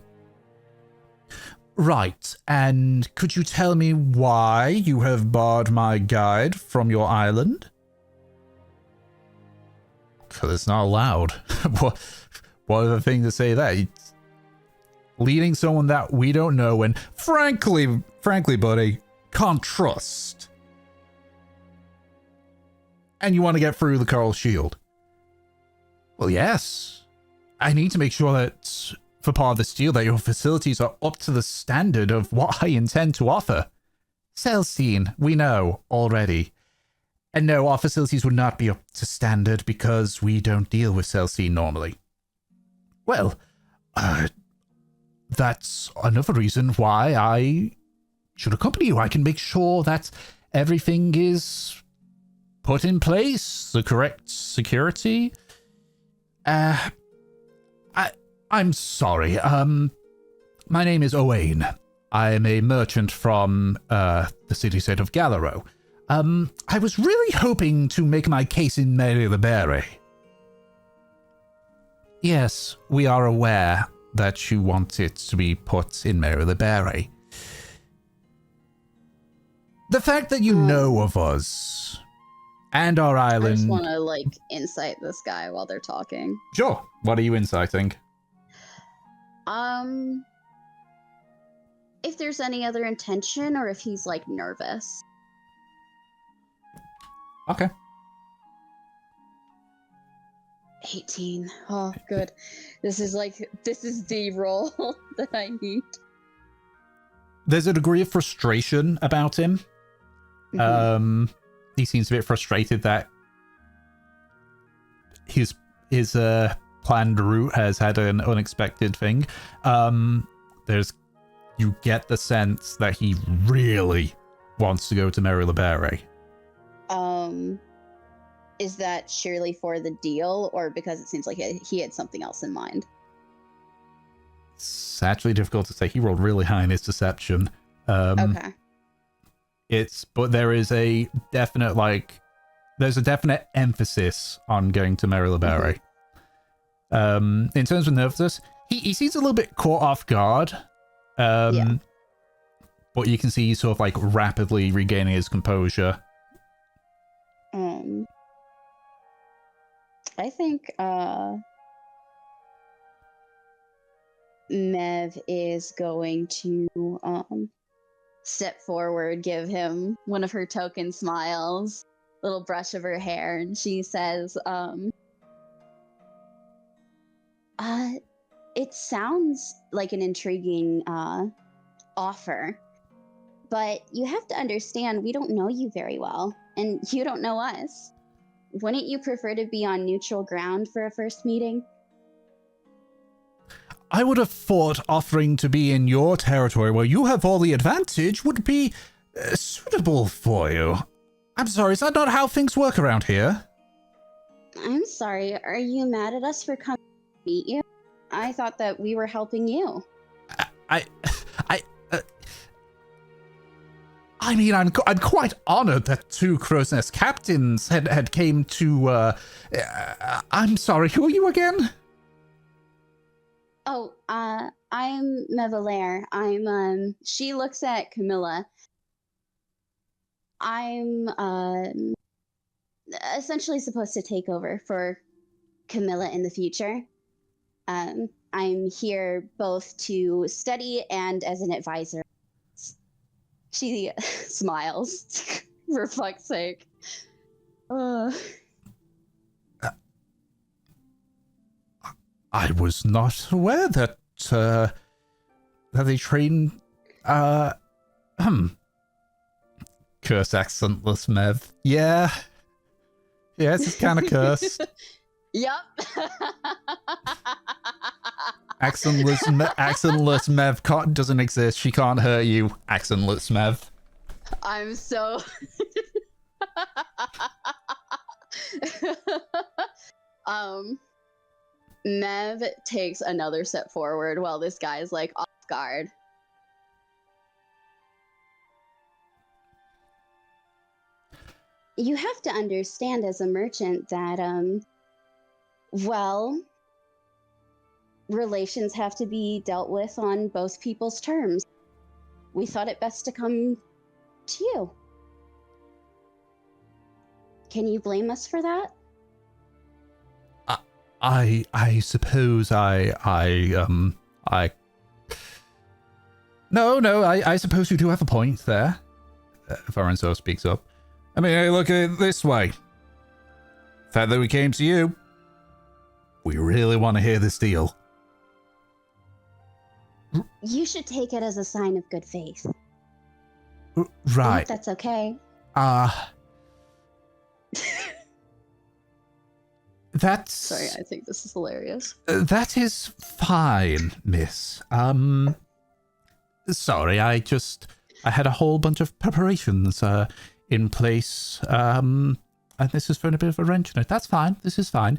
Right, and could you tell me why you have barred my guide from your island? Because it's not allowed. What other thing to say that? It's leading someone that we don't know and frankly, buddy, can't trust. And you want to get through the coral shield? Well, yes. I need to make sure that, for part of this deal, that your facilities are up to the standard of what I intend to offer. Celestine, we know already. And no, our facilities would not be up to standard because we don't deal with Celestine normally. Well, that's another reason why I should accompany you. I can make sure that everything is put in place, the correct security. I'm sorry. My name is Owain. I am a merchant from the city-state of Gallaro. I was really hoping to make my case in Mary the Berry. Yes, we are aware that you want it to be put in Mary the Berry. The fact that you know of us and our island... I just want to, like, insight this guy while they're talking. Sure. What are you inciting? If there's any other intention or if he's, like, nervous. Okay. 18. Oh, good. This is the roll that I need. There's a degree of frustration about him. Mm-hmm. He seems a bit frustrated that his planned route has had an unexpected thing. You get the sense that he really wants to go to Mary LeBerry. Is that surely for the deal, or because it seems like he had something else in mind? It's actually difficult to say. He rolled really high in his deception. Okay. But there is a definite, emphasis on going to Mary LeBerry. Mm-hmm. In terms of nervousness, he seems a little bit caught off guard. Yeah. But you can see he's sort of rapidly regaining his composure. I think Mev is going to step forward, give him one of her token smiles, little brush of her hair, and she says, it sounds like an intriguing offer, but you have to understand we don't know you very well, and you don't know us. Wouldn't you prefer to be on neutral ground for a first meeting? I would have thought offering to be in your territory where you have all the advantage would be suitable for you. I'm sorry, is that not how things work around here? I'm sorry, are you mad at us for coming to meet you? I thought that we were helping you. I mean, I'm quite honored that two Crow's Nest captains had came to, I'm sorry, who are you again? Oh, I'm Mevalaire. She looks at Camilla. I'm, essentially supposed to take over for Camilla in the future. I'm here both to study and as an advisor. She smiles, for fuck's sake. I was not aware that they train, curse accentless Mev. Yeah. Yes, it's kind of cursed. Yup. Accentless Mev doesn't exist. She can't hurt you. Accentless Mev. I'm so... Mev takes another step forward while this guy is off guard. You have to understand as a merchant that, relations have to be dealt with on both people's terms. We thought it best to come to you. Can you blame us for that? I suppose I suppose you do have a point there. Farenzo speaks up. I mean, look at it this way. fact that we came to you, we really want to hear this deal. You should take it as a sign of good faith. I hope Right. that's okay. That's... Sorry, I think this is hilarious. That is fine, miss. Sorry, I had a whole bunch of preparations, in place, and this is throwing a bit of a wrench in it. That's fine. This is fine.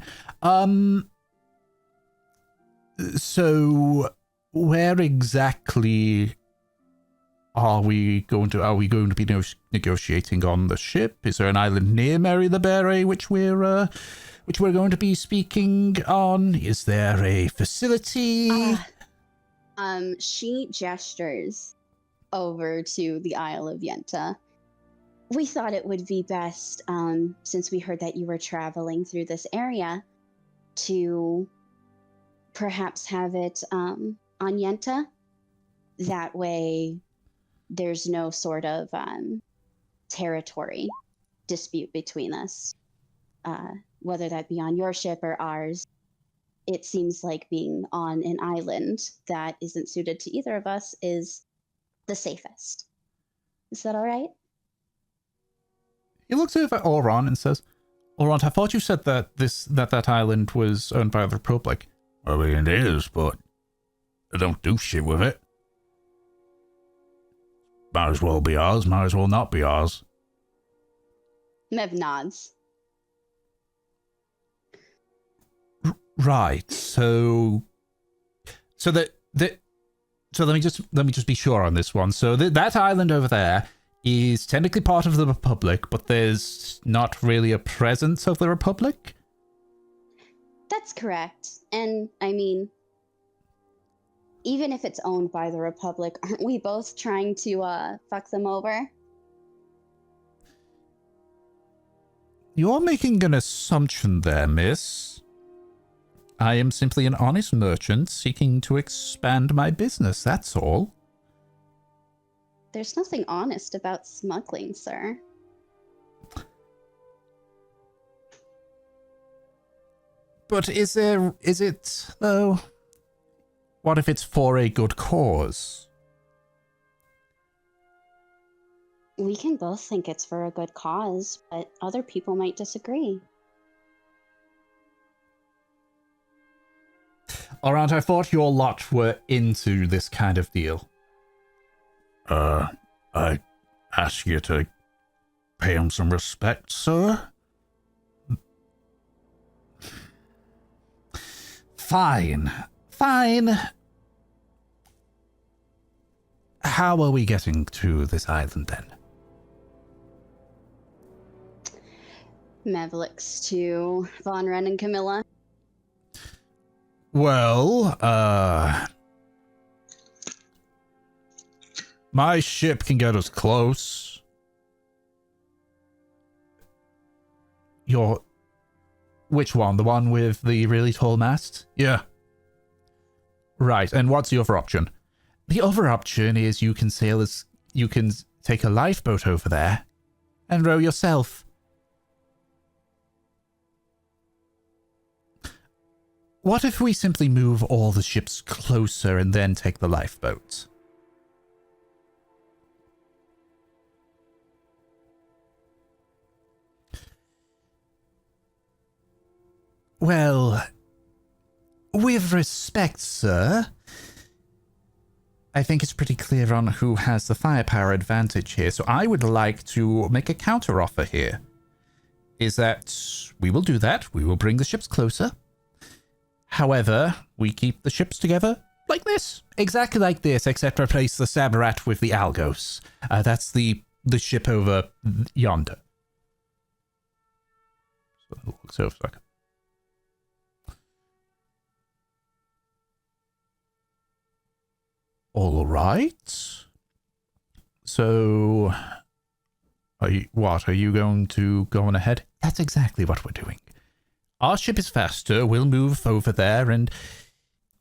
So, where exactly are we going to be negotiating on the ship? Is there an island near Mary the Beret which we're going to be speaking on? Is there a facility? She gestures over to the Isle of Yenta. We thought it would be best, since we heard that you were traveling through this area, to perhaps have it on Yenta. That way, there's no sort of territory dispute between us, whether that be on your ship or ours. It seems like being on an island that isn't suited to either of us is the safest. Is that all right? He looks over at Oron and says, Oron, I thought you said that that island was owned by the Republic. I mean, it is, but I don't do shit with it. Might as well be ours, might as well not be ours. Mev nods. Right, so let me just be sure on this one. So that island over there is technically part of the Republic, but there's not really a presence of the Republic? That's correct. And I mean, even if it's owned by the Republic, aren't we both trying to fuck them over? You're making an assumption there, miss. I am simply an honest merchant seeking to expand my business, that's all. There's nothing honest about smuggling, sir. But is it, though? What if it's for a good cause? We can both think it's for a good cause, but other people might disagree. Alright, I thought your lot were into this kind of deal. I ask you to pay him some respect, sir? Fine. How are we getting to this island, then? Mev looks to Von Ren and Camilla. Well, my ship can get us close. Which one? The one with the really tall mast? Yeah. Right, and what's the other option? The other option is you can take a lifeboat over there and row yourself. What if we simply move all the ships closer and then take the lifeboat? Well, with respect, sir, I think it's pretty clear on who has the firepower advantage here, so I would like to make a counter-offer here. Is that we will do that, we will bring the ships closer. However, we keep the ships together like this. Exactly like this, except replace the Sabarat with the Algos. That's the ship over yonder. So it looks over like. All right. So, are you going to go on ahead? That's exactly what we're doing. Our ship is faster, we'll move over there, and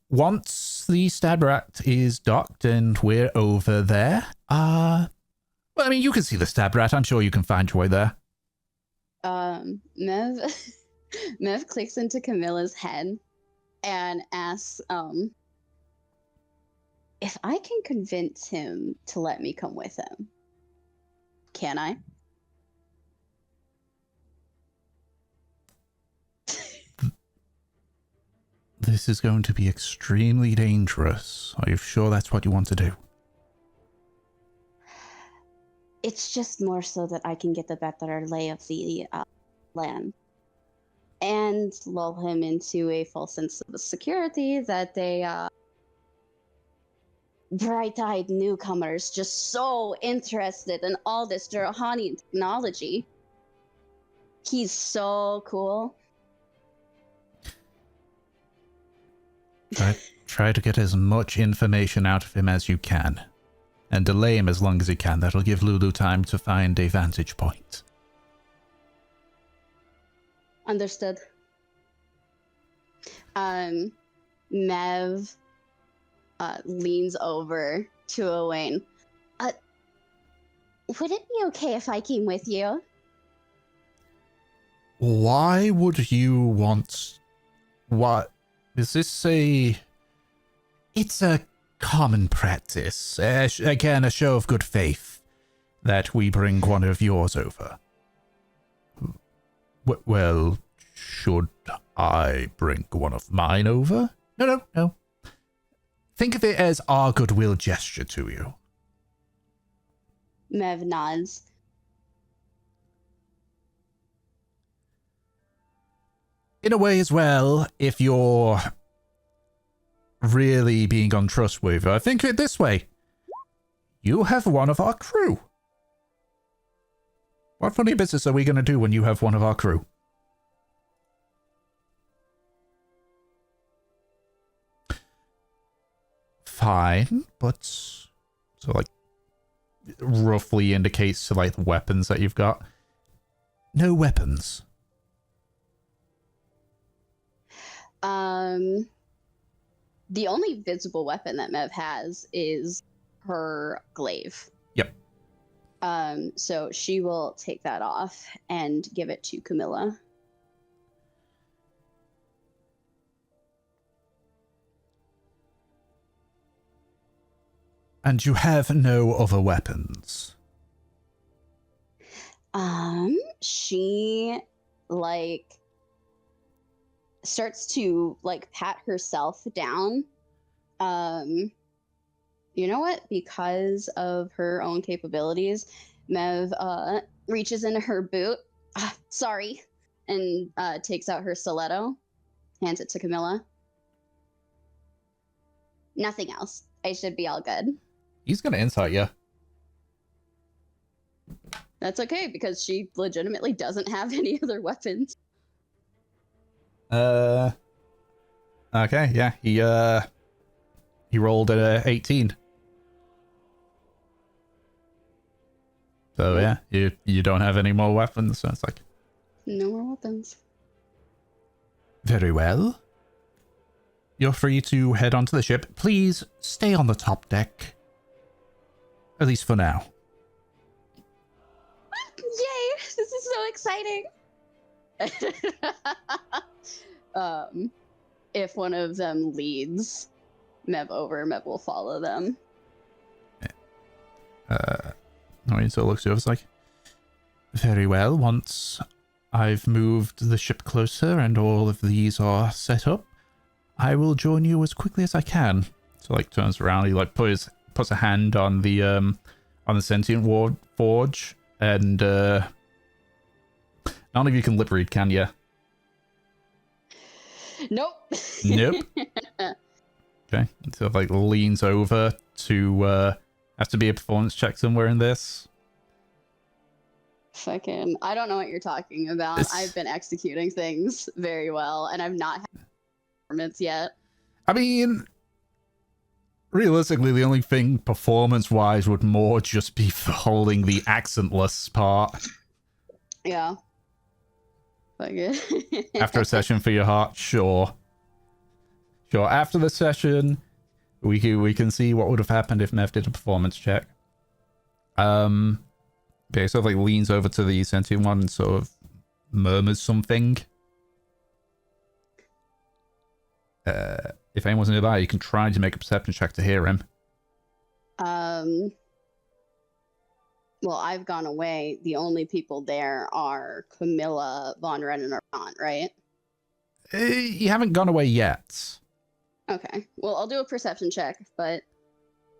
once the Stabrat is docked and we're over there, well, I mean, you can see the Stabrat, I'm sure you can find your way there. Mev Mev clicks into Camilla's head and asks, if I can convince him to let me come with him, can I? This is going to be extremely dangerous. Are you sure that's what you want to do? It's just more so that I can get the better lay of the land and lull him into a false sense of security that they bright-eyed newcomers just so interested in all this Durahanian technology. He's so cool. Try to get as much information out of him as you can. And delay him as long as you can. That'll give Lulu time to find a vantage point. Understood. Mev leans over to Owain. Would it be okay if I came with you? Why would you want... What? Is this a... It's a common practice. Again, a show of good faith that we bring one of yours over. Well, should I bring one of mine over? No. Think of it as our goodwill gesture to you. Mev nods. In a way as well, if you're really being untrustworthy, I think of it this way. You have one of our crew. What funny business are we going to do when you have one of our crew? Fine, but... So, like, roughly indicates to, like, the weapons that you've got. No weapons. The only visible weapon that Mev has is her glaive. Yep. So she will take that off and give it to Camilla. And you have no other weapons? She, like... starts to like pat herself down. You know what? Because of her own capabilities, Mev reaches into her boot. Sorry, and takes out her stiletto, hands it to Camilla. Nothing else. I should be all good. He's gonna insight you. That's okay because she legitimately doesn't have any other weapons. Okay, yeah, he rolled a 18. So yeah, you don't have any more weapons, so it's like... No more weapons. Very well. You're free to head onto the ship. Please stay on the top deck. At least for now. Yay! This is so exciting! If one of them leads Mev over, Mev will follow them. So it looks to us like, very well, once I've moved the ship closer and all of these are set up, I will join you as quickly as I can. So like turns around, he like puts a hand on the sentient ward forge, and none of you can lip read, can you? Nope. Nope. Okay, so like leans over to have to be a performance check somewhere in this. Fucking, I don't know what you're talking about. I've been executing things very well, and I've not had performance yet. I mean, realistically, the only thing performance-wise would more just be for holding the accentless part. Yeah. Fuck it. After a session for your heart, sure. Sure, after the session, we can see what would have happened if Mev did a performance check. Okay, sort of like leans over to the sentient one and sort of murmurs something. If anyone's nearby, you can try to make a perception check to hear him. Well, I've gone away. The only people there are Camilla, Von Ren, and Armand, right? You haven't gone away yet. Okay. Well, I'll do a perception check, but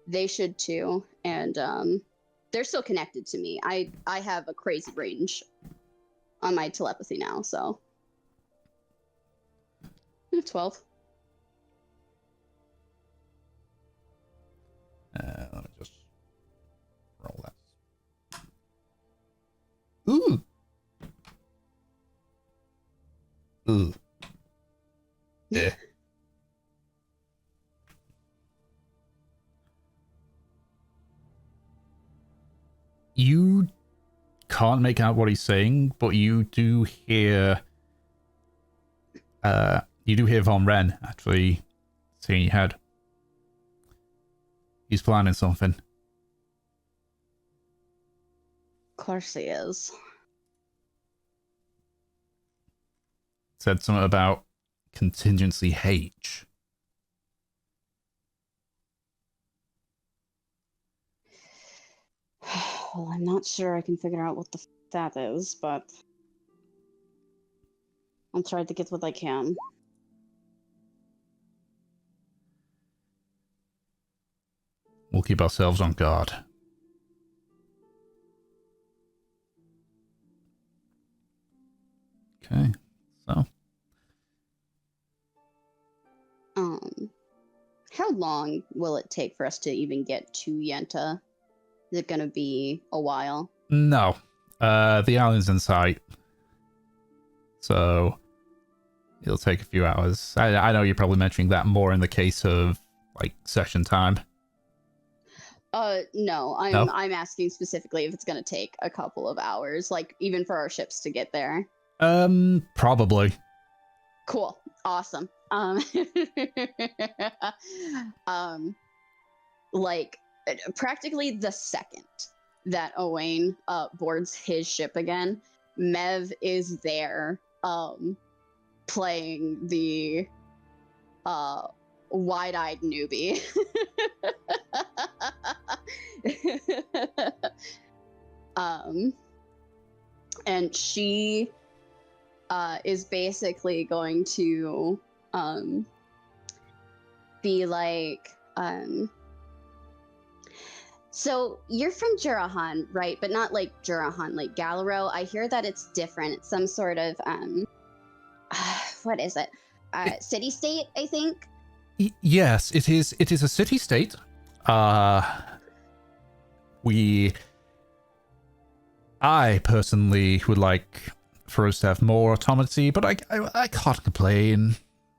they should too. And they're still connected to me. I have a crazy range on my telepathy now, so 12. Let me just roll that. Ooh. Ooh. Yeah. You can't make out what he's saying, but you do hear Von Ren actually saying your head. He's planning something. Of course he is. Said something about contingency H. Well, I'm not sure I can figure out what the that is, but I'll try to get what I can. We'll keep ourselves on guard. Okay, so. How long will it take for us to even get to Yenta? Is it gonna be a while? No. The island's in sight. So it'll take a few hours. I know you're probably mentioning that more in the case of like session time. No, I'm asking specifically if it's gonna take a couple of hours, like even for our ships to get there. Probably. Cool. Awesome. Like practically the second that Owain boards his ship again, Mev is there playing the wide-eyed newbie. And she is basically going to be like, so you're from Jurahan, right? But not like Jurahan, like Gallaro. I hear that it's different. It's some sort of what is it? City-state, I think. Yes, it is. It is a city-state. I personally would like for us to have more autonomy, but I can't complain.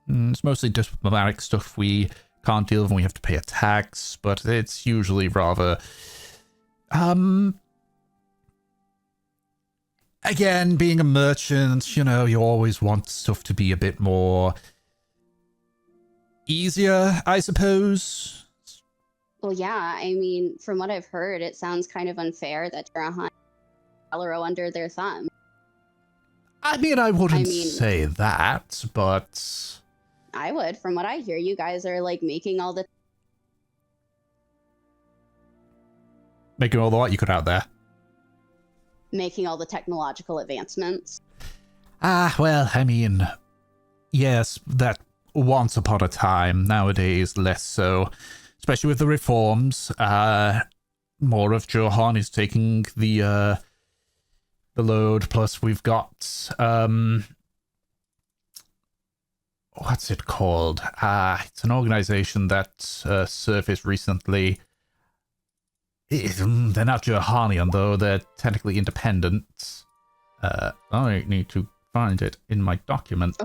It's mostly diplomatic stuff we can't deal with when we have to pay a tax, but it's usually rather again, being a merchant, you know, you always want stuff to be a bit more easier, I suppose. Well, yeah, I mean, from what I've heard, it sounds kind of unfair that Jurahan Gallaro under their thumb. I mean, I wouldn't say that, but I would. From what I hear, you guys are like making all the what you could out there. Making all the technological advancements. Well, I mean, yes, that once upon a time, nowadays less so, especially with the reforms. More of Johan is taking the load, plus we've got what's it called? It's an organization that surfaced recently. They're not Johanian, though. They're technically independent. I need to find it in my document.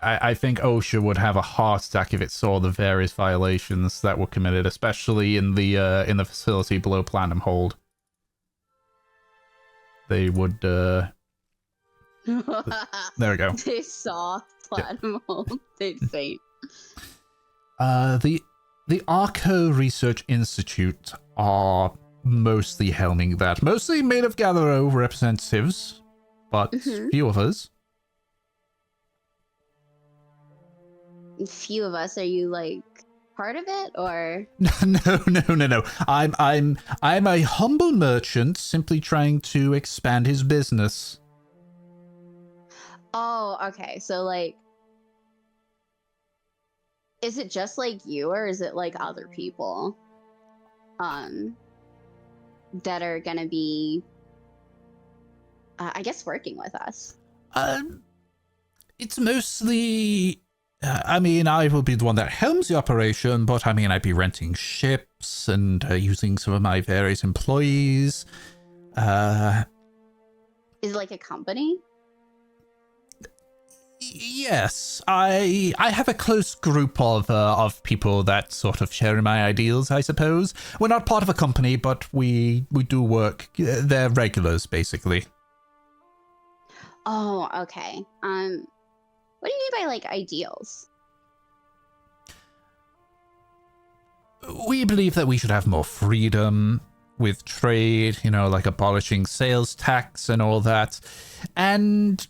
I think OSHA would have a heart attack if it saw the various violations that were committed, especially in the facility below Platinum Hold. They would. There we go. They saw Platinum Hold. They'd faint. The Arco Research Institute are mostly helming that. Mostly made of Gallaro representatives, but few of us. few of us. Are you like part of it, or? No. I'm a humble merchant simply trying to expand his business. Oh, okay. So like, is it just like you, or is it like other people that are gonna be I guess working with us? It's mostly I mean, I will be the one that helms the operation, but I mean, I'd be renting ships and using some of my various employees. Is it like a company? Yes, I have a close group of people that sort of share my ideals, I suppose. We're not part of a company, but we do work. They're regulars, basically. Oh, okay. What do you mean by like ideals? We believe that we should have more freedom with trade, you know, like abolishing sales tax and all that. And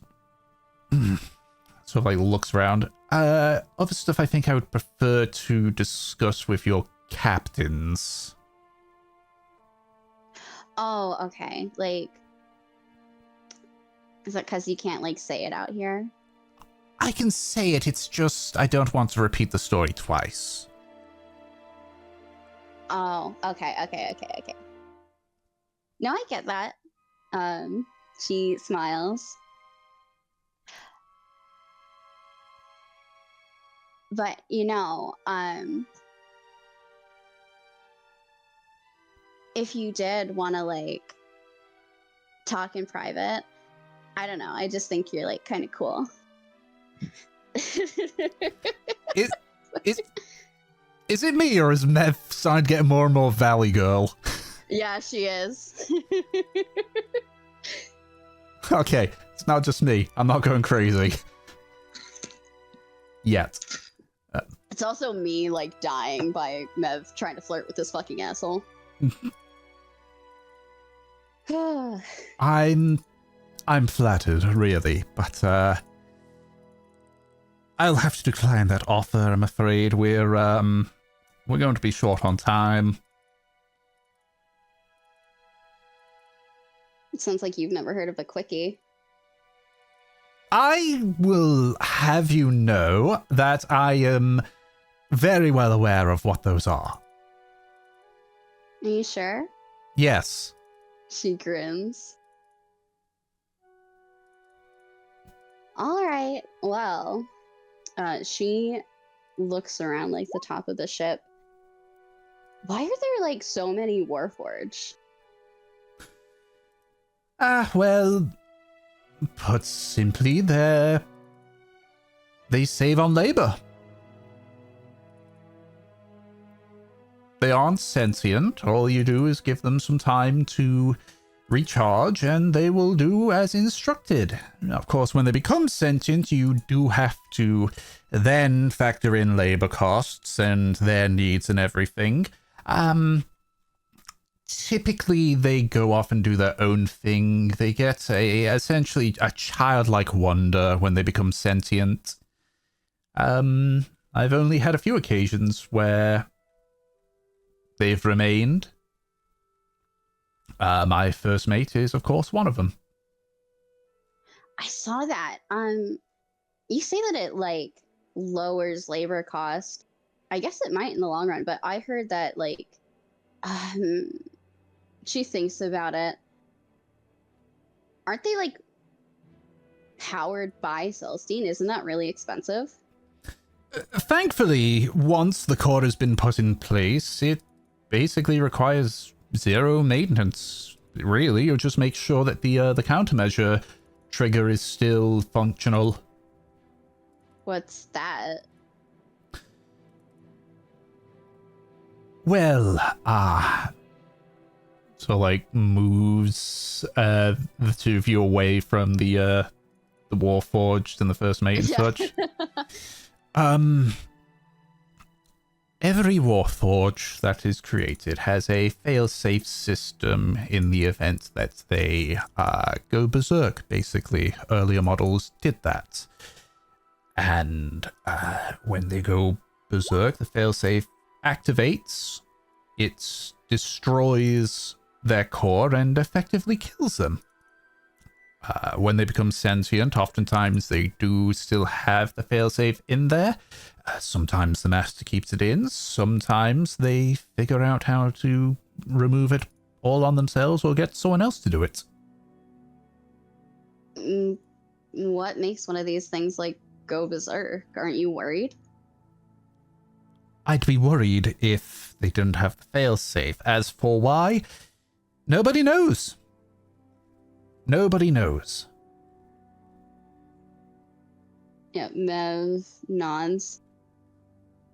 sort of like looks around. Other stuff I think I would prefer to discuss with your captains. Oh, okay. Like, is that because you can't like say it out here? I can say it, it's just I don't want to repeat the story twice. Oh, okay. No, I get that. She smiles. But, you know, if you did want to, like, talk in private, I don't know. I just think you're, like, kind of cool. Is it me, or is Mev starting to get more and more Valley Girl? Yeah, she is. Okay, it's not just me. I'm not going crazy. Yet. It's also me, like, dying by Mev trying to flirt with this fucking asshole. I'm flattered, really, but I'll have to decline that offer, I'm afraid. We're going to be short on time. It sounds like you've never heard of a quickie. I will have you know that I am very well aware of what those are. Are you sure? Yes. She grins. All right, well, she looks around like the top of the ship. Why are there like so many Warforged? Well, put simply, they save on labor. They aren't sentient. All you do is give them some time to recharge, and they will do as instructed. Of course, when they become sentient, you do have to then factor in labor costs and their needs and everything. Typically, they go off and do their own thing. They get essentially a childlike wonder when they become sentient. I've only had a few occasions where they've remained. My first mate is, of course, one of them. I saw that. You say that it like lowers labor cost. I guess it might in the long run, but I heard that like she thinks about it. Aren't they like powered by Celestine? Isn't that really expensive? Thankfully, once the core has been put in place, it basically requires zero maintenance. Really, you just make sure that the countermeasure trigger is still functional. What's that? Well, so like moves the two of you away from the Warforged and the First Mate and such. Every Warforged that is created has a fail-safe system in the event that they go berserk, basically. Earlier models did that. And when they go berserk, the failsafe activates. It destroys their core and effectively kills them. When they become sentient, oftentimes they do still have the failsafe in there. Sometimes the master keeps it in. Sometimes they figure out how to remove it all on themselves or get someone else to do it. What makes one of these things like go berserk? Aren't you worried? I'd be worried if they didn't have the failsafe. As for why, nobody knows. Nobody knows. Yeah, Mev nods.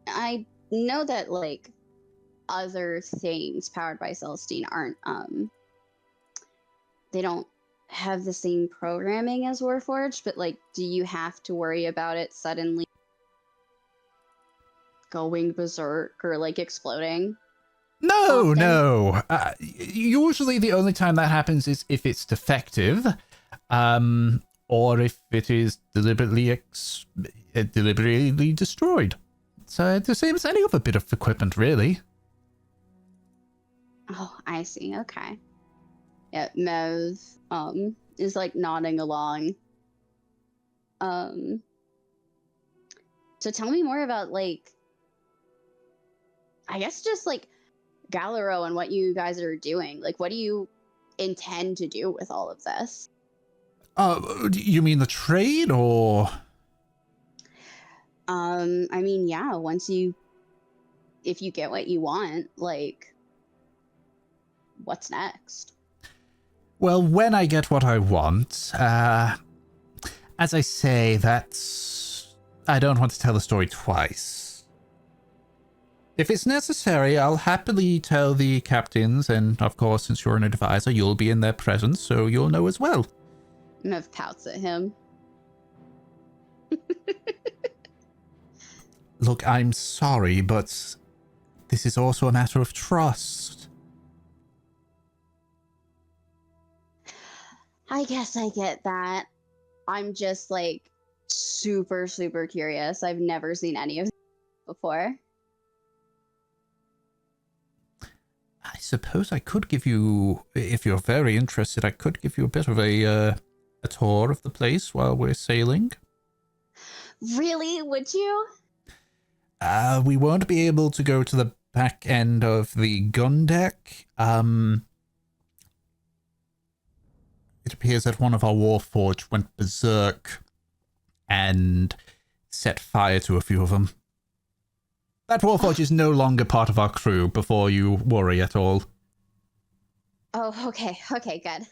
I know that, like, other things powered by Celestine aren't, they don't have the same programming as Warforged, but, like, do you have to worry about it suddenly going berserk or, like, exploding? No, Often? no. Usually the only time that happens is if it's defective, or if it is deliberately destroyed. So the same as any other bit of equipment, really. Oh, I see. Okay. Yeah, Mev is like nodding along. So tell me more about, like, I guess just like Gallaro and what you guys are doing. Like, what do you intend to do with all of this? You mean the trade, or? I mean, yeah, if you get what you want, like, what's next? Well, when I get what I want, as I say, I don't want to tell the story twice. If it's necessary, I'll happily tell the captains, and of course, since you're an advisor, you'll be in their presence, so you'll know as well. Mev pouts at him. Look, I'm sorry, but this is also a matter of trust. I guess I get that. I'm just, like, super, super curious. I've never seen any of this before. I suppose I could give you, if you're very interested, I could give you a bit of a tour of the place while we're sailing. Really? Would you? We won't be able to go to the back end of the gun deck. It appears that one of our Warforged went berserk and set fire to a few of them. That Warforged is no longer part of our crew, before you worry at all. Oh, okay. Okay, good.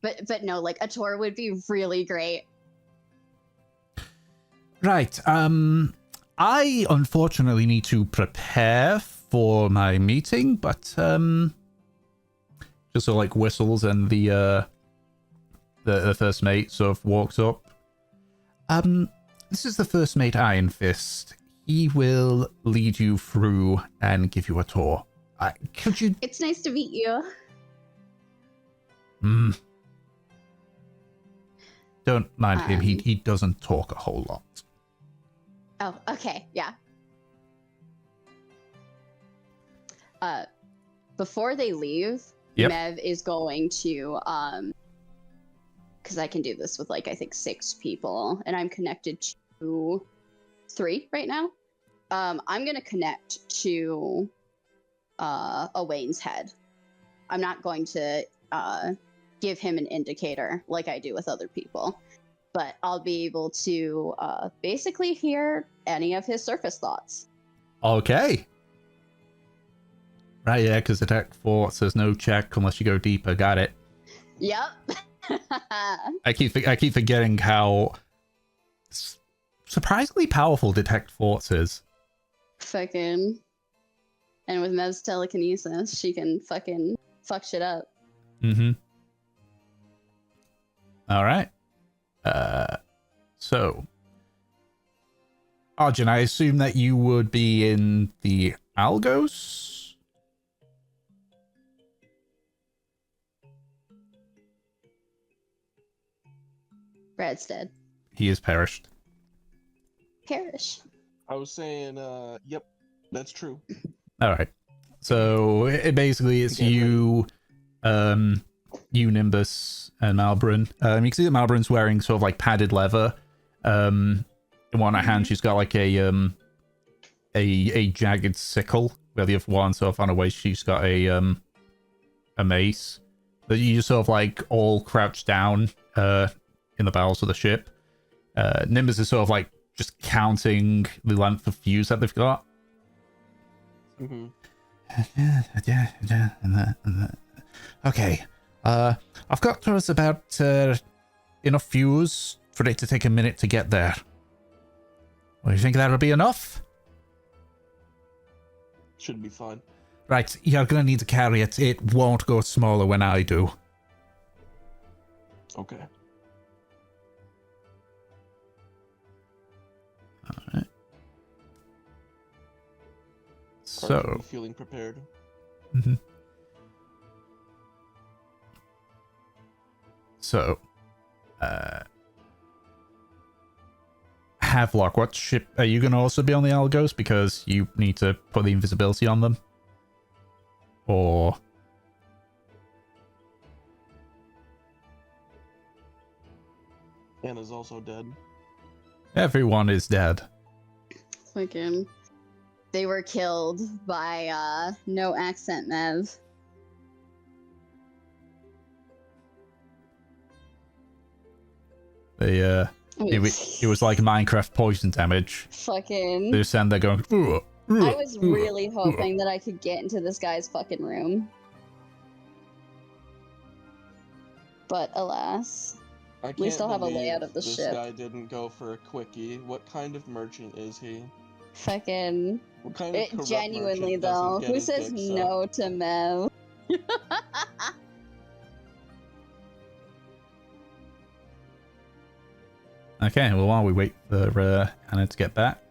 But no, like, a tour would be really great. Right, I unfortunately need to prepare for my meeting, but, just so, like, whistles and the first mate sort of walks up. This is the first mate Iron Fist. He will lead you through and give you a tour. Could you... It's nice to meet you. Don't mind him. He doesn't talk a whole lot. Oh, okay, yeah. Before they leave, Yep. Mev is going to, because I can do this with, like, I think 6 people, and I'm connected to 3 right now. I'm going to connect to Owain's head. I'm not going to give him an indicator like I do with other people, but I'll be able to basically hear any of his surface thoughts. Okay. Right, yeah, because Detect Force, there's no check unless you go deeper. Got it. Yep. I keep forgetting how surprisingly powerful Detect Force is. Fucking. And with Mev's telekinesis, she can fucking fuck shit up. Mm-hmm. All right. So, Arjun, I assume that you would be in the Algos? Brad's dead. He is perished. Parish. I was saying, yep, that's true. All right. So basically, it's Get you, you, Nimbus, and Malbrin. You can see that Malbrin's wearing sort of like padded leather. In one hand, she's got like a jagged sickle. Where the other one, sort of on her waist, she's got a mace. But you just sort of like all crouched down in the bowels of the ship. Nimbus is sort of like just counting the length of fuse that they've got. Mm-hmm. Okay. I've got to us about enough fuse for it to take a minute to get there. Well, you think that'll be enough? Should be fine. Right, you're gonna need to carry it. It won't go smaller when I do. Okay. Alright. So... Are you feeling prepared? Mm-hmm. So, Havelock, what ship are you going to also be on the Algos because you need to put the invisibility on them? Or Anna's also dead. everyone is dead. Fucking. They were killed by no accent Mev. They it was like Minecraft poison damage. Fucking. They stand there going. I was really hoping that I could get into this guy's fucking room. But alas. We still have a layout of the this ship. This guy didn't go for a quickie. What kind of merchant is he? Fucking. What kind of corrupt Genuinely merchant though, doesn't get who his says dick sucked? no to Mev? Okay, well, while we wait for Anna to get back,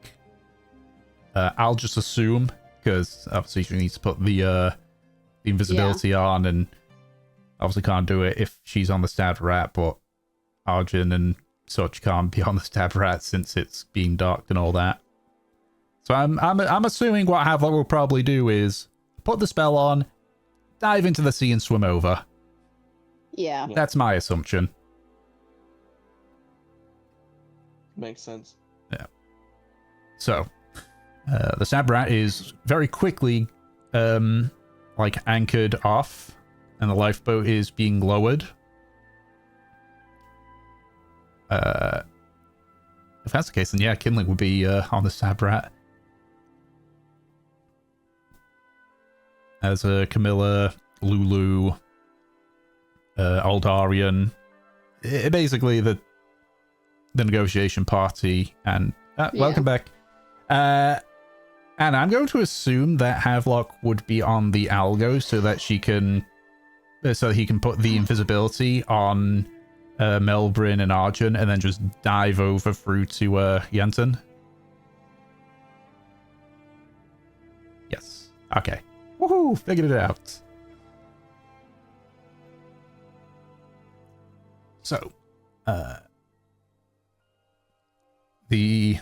I'll just assume, because obviously she needs to put the invisibility on, and obviously can't do it if she's on the stabbed rat, but Arjun and such can't be on the stabbed rat since it's being dark and all that. So I'm assuming what Havelock will probably do is put the spell on, dive into the sea and swim over. Yeah. That's my assumption. Makes sense. Yeah. So, the stabbed rat is very quickly, like anchored off, and the lifeboat is being lowered. If that's the case, then yeah, Kinley would be on the stabbed rat. As Camilla, Lulu, Aldarian, basically the negotiation party, and welcome back. And I'm going to assume that Havelock would be on the Algo so that she can, so that he can put the invisibility on Melbrin and Arjun, and then just dive over through to Yenton. Yes. Okay. Woohoo! Figured it out. So, the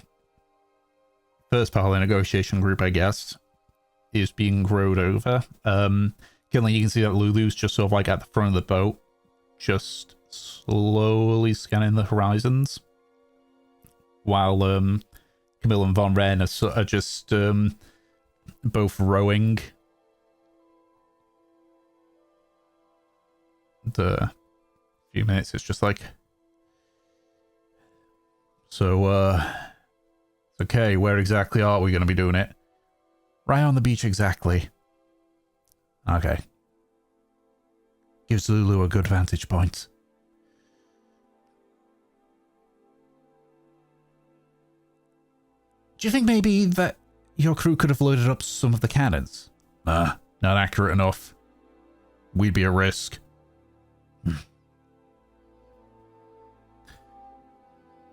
first part of the negotiation group, I guess, is being rowed over. Kinley, you can see that Lulu's just sort of like at the front of the boat, just slowly scanning the horizons, while Camille and Von Ren are just both rowing. The few minutes, it's just like, so okay, where exactly are we going to be doing it? Right on the beach, exactly. Okay. Gives Lulu a good vantage point. Do you think maybe that your crew could have loaded up some of the cannons? Nah, not accurate enough. We'd be a risk.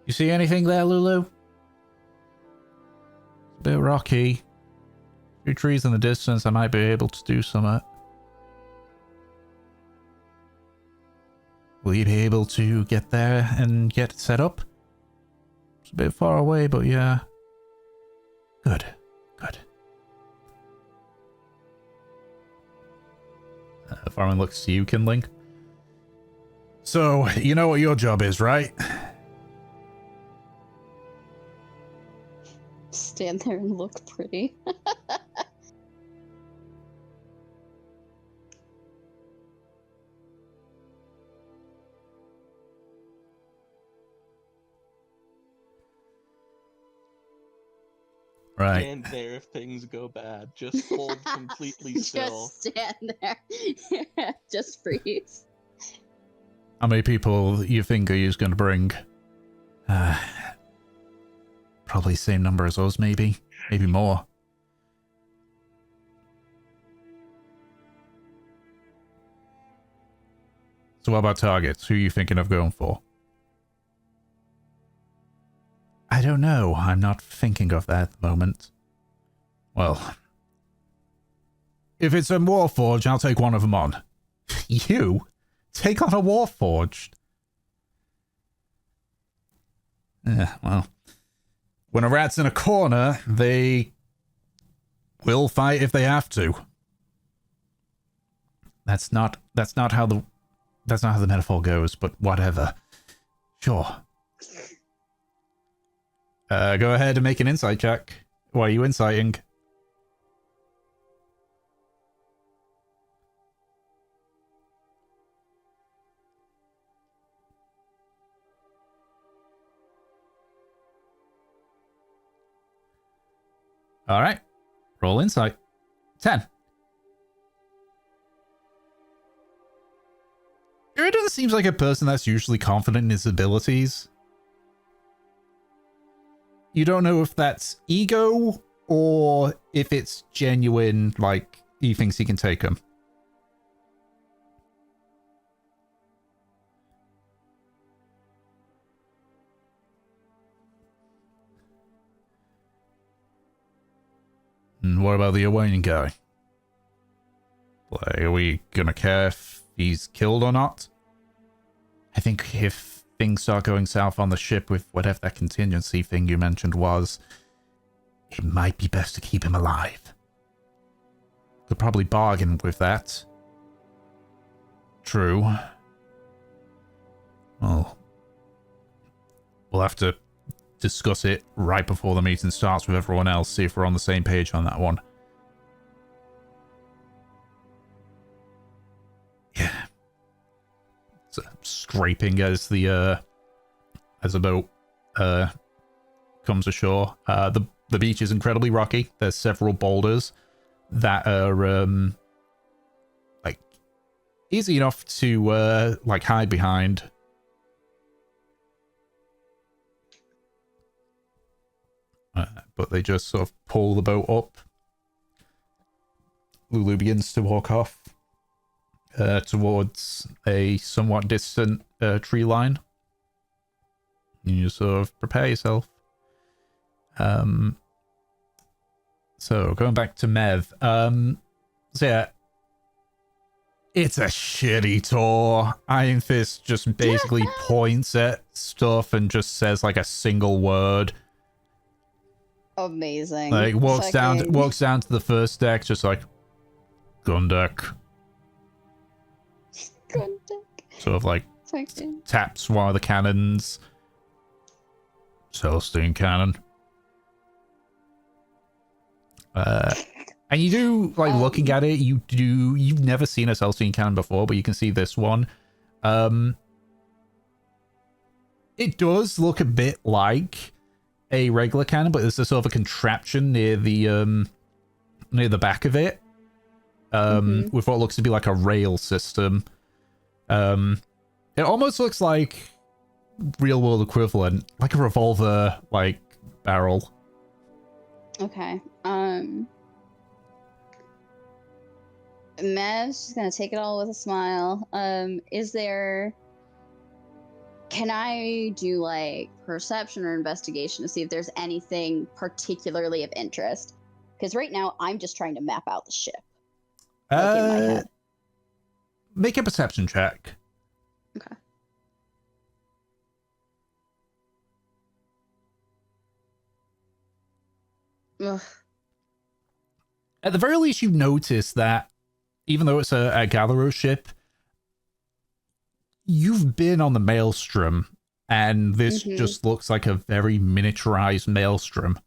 You see anything there, Lulu? It's a bit rocky. A few trees in the distance, I might be able to do something. Will you be able to get there and get set up? It's a bit far away, but yeah, Good. Good. Farman looks to you, Kindling. So, you know what your job is, right? Stand there and look pretty. Right. Stand there if things go bad. Just hold completely still. Just stand there. Just freeze. How many people you think are you going to bring? Probably same number as us, maybe. Maybe more. So what about targets? Who are you thinking of going for? I don't know. I'm not thinking of that at the moment. Well, if it's a Warforged, I'll take one of them on. You? Take on a Warforged? Yeah, well. When a rat's in a corner, they will fight if they have to. That's not how the metaphor goes, but whatever. Sure. Go ahead and make an insight check. What are you inciting? All right. Roll insight. 10. Iridan seems like a person that's usually confident in his abilities. You don't know if that's ego or if it's genuine, like, he thinks he can take him. And what about the Owain guy? Like, are we gonna care if he's killed or not? I think if things start going south on the ship with whatever that contingency thing you mentioned was, it might be best to keep him alive. Could probably bargain with that. True. Well, we'll have to discuss it right before the meeting starts with everyone else, see if we're on the same page on that one. Yeah. So, scraping as the boat comes ashore. The beach is incredibly rocky. There's several boulders that are like easy enough to like hide behind. But they just sort of pull the boat up. Lulu begins to walk off towards a somewhat distant tree line. You sort of prepare yourself. So going back to Mev. So yeah, it's a shitty tour. Iron Fist just basically points at stuff and just says like a single word. Amazing. Like walks down to the first deck, just like gun deck. Gun deck. Sort of like taps one of the cannons. Celestine cannon. And you do like looking at it, you've never seen a Celestine cannon before, but you can see this one. It does look a bit like a regular cannon, but there's a sort of a contraption near the back of it, with what looks to be like a rail system. It almost looks like real world equivalent, like a revolver like barrel. Okay. Mav's just gonna take it all with a smile. Can I do like perception or investigation to see if there's anything particularly of interest? Because right now I'm just trying to map out the ship. Like in my head. Make a perception check. Okay. Ugh. At the very least, you notice that even though it's a Gallaro ship, you've been on the Maelstrom, and this just looks like a very miniaturized Maelstrom.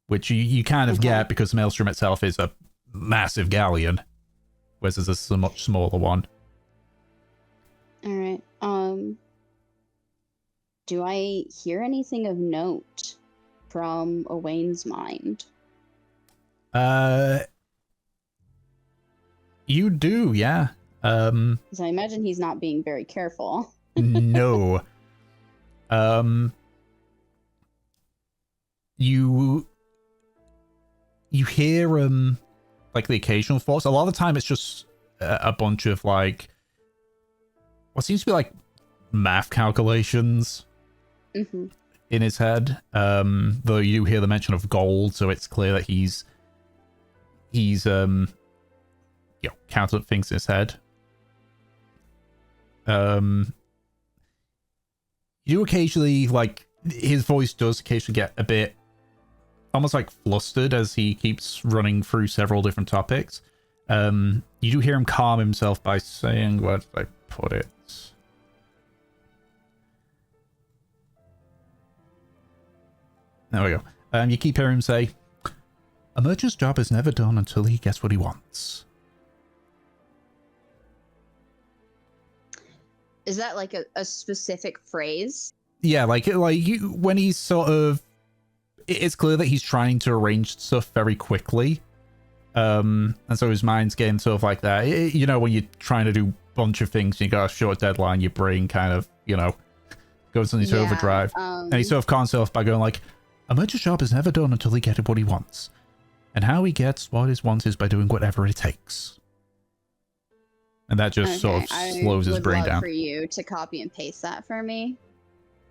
Which you kind of get because the Maelstrom itself is a massive galleon, whereas this is a much smaller one. Alright, do I hear anything of note from Owain's mind? You do, yeah. Because I imagine he's not being very careful. No. You hear like the occasional thoughts. A lot of the time it's just a bunch of like what seems to be like math calculations in his head. Though you hear the mention of gold, so it's clear that he's counting things in his head. You do occasionally, like, his voice does occasionally get a bit almost like flustered as he keeps running through several different topics. You do hear him calm himself by saying, where did I put it? There we go. You keep hearing him say, a merchant's job is never done until he gets what he wants. Is that like a specific phrase? Yeah, when he's sort of, it's clear that he's trying to arrange stuff very quickly. And so his mind's getting sort of like that. When you're trying to do a bunch of things, you got a short deadline, your brain kind of, goes into overdrive. And he sort of calms himself by going like, a merchant's job is never done until he gets what he wants. And how he gets what he wants is by doing whatever it takes. And that just sort of slows his brain down. I would love for you to copy and paste that for me.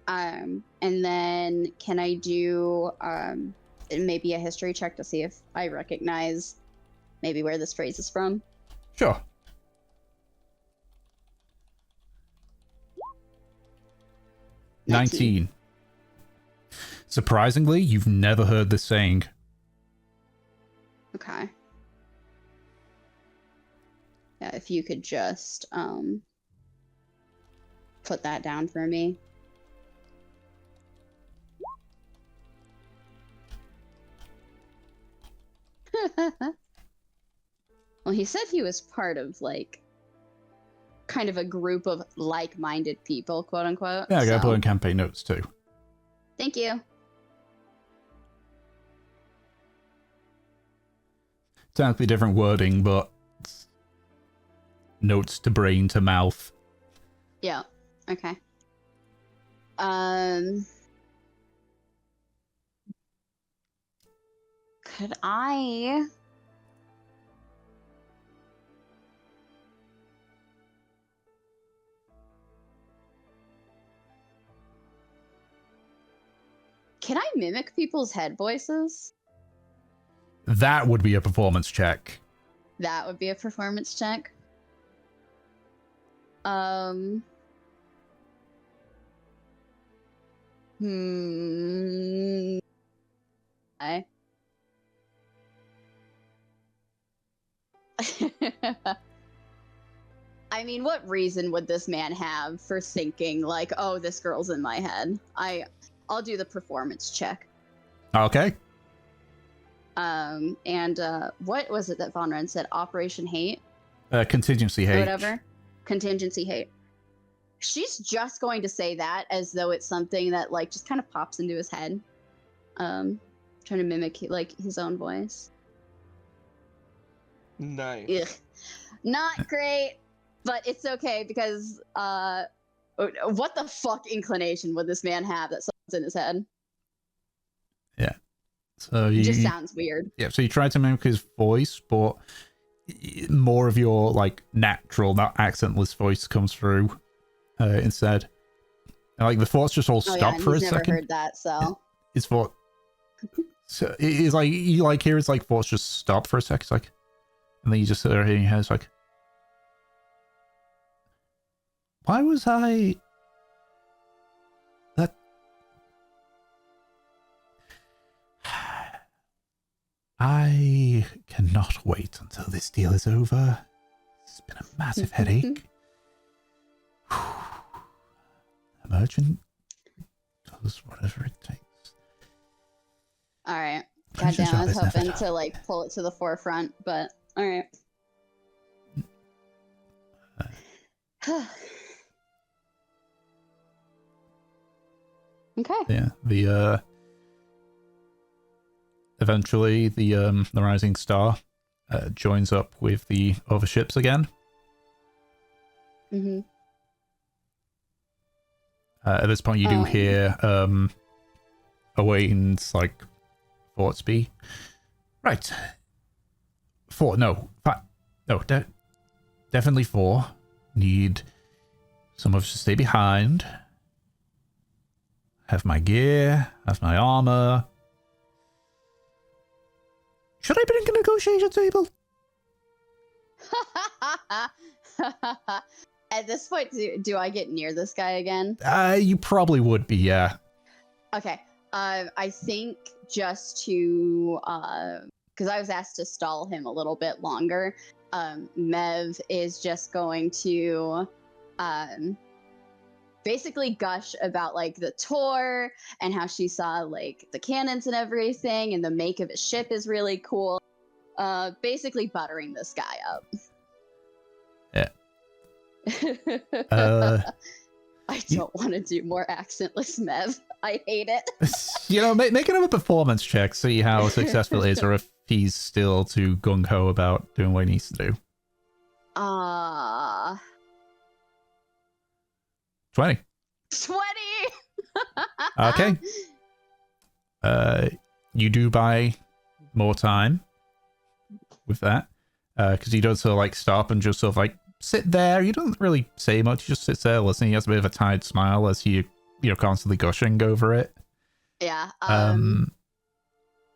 And then can I do maybe a history check to see if I recognize maybe where this phrase is from? Sure. 19. Surprisingly, you've never heard this saying. Okay. Yeah, if you could just put that down for me. Well, he said he was part of like kind of a group of like-minded people, quote unquote. Yeah, I gotta put in campaign notes too. Thank you. Technically different wording, but notes to brain to mouth. Yeah. Okay. Could I? Can I mimic people's head voices? That would be a performance check. That would be a performance check. I I mean, what reason would this man have for thinking like, oh, this girl's in my head? I'll do the performance check. Okay. And what was it that Von Ren said? Operation Hate? Contingency hate. Whatever. Contingency hate. She's just going to say that as though it's something that like just kind of pops into his head. Trying to mimic like his own voice. Nice. Ugh. Not great, but it's okay because what the fuck inclination would this man have that someone's in his head? Yeah. So It just sounds weird. Yeah, so you try to mimic his voice, but more of your like natural, not accentless voice comes through instead. And like the thoughts just all stop for a second. I've never heard that, so His thought. So it's like you like hear his like thoughts just stop for a second, it's like, and then you just sit there in your head, it's like, why was I that? I cannot wait until this deal is over. It's been a massive headache. A merchant does whatever it takes. All right. Prince's Goddamn, I job was is never hoping done. to like pull it to the forefront, but all right. Okay. Yeah, the eventually the Rising Star joins up with the other ships again. Mm-hmm. At this point, you do hear Owain's like thoughts be right. Definitely 4. Need some of us to stay behind. Have my gear, have my armor. Should I bring a negotiation table? At this point, do I get near this guy again? You probably would be, yeah. Okay. I think just to because I was asked to stall him a little bit longer. Mev is just going to basically gush about like the tour and how she saw like the cannons and everything, and the make of his ship is really cool. Basically buttering this guy up. Yeah. I don't want to do more accentless Mev. I hate it. You know, make another performance check, see how successful it is, or if he's still too gung-ho about doing what he needs to do. 20. 20! Okay. You do buy more time with that, because he does sort of like stop and just sort of like sit there. He doesn't really say much. He just sits there listening. He has a bit of a tired smile as he, constantly gushing over it. Yeah.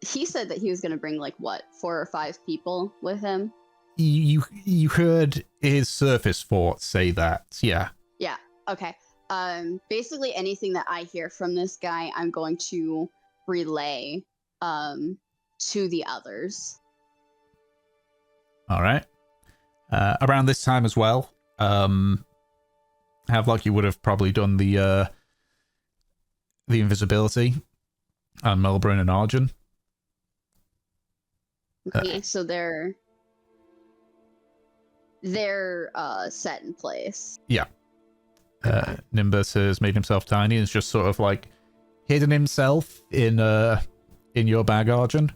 He said that he was going to bring like what, 4 or 5 people with him. You heard his surface thoughts say that. Yeah. Yeah. Okay. Basically anything that I hear from this guy, I'm going to relay to the others. All right. Around this time as well, Havelock, you would have probably done the invisibility on Melbourne and Arjun. Okay, so they're set in place. Yeah. Nimbus has made himself tiny and is just sort of like hidden himself in your bag, Arjun.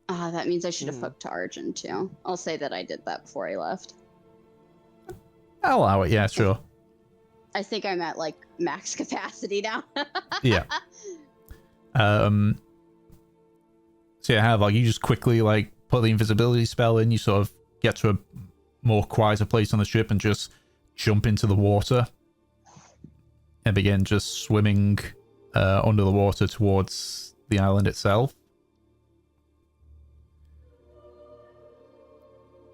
That means I should have hooked to Arjun too. I'll say that I did that before I left. I'll allow it, yeah, sure. I think I'm at like max capacity now. Yeah. So yeah, Havelock, you just quickly like put the invisibility spell in, you sort of get to a more quieter place on the ship and just jump into the water and begin just swimming under the water towards the island itself.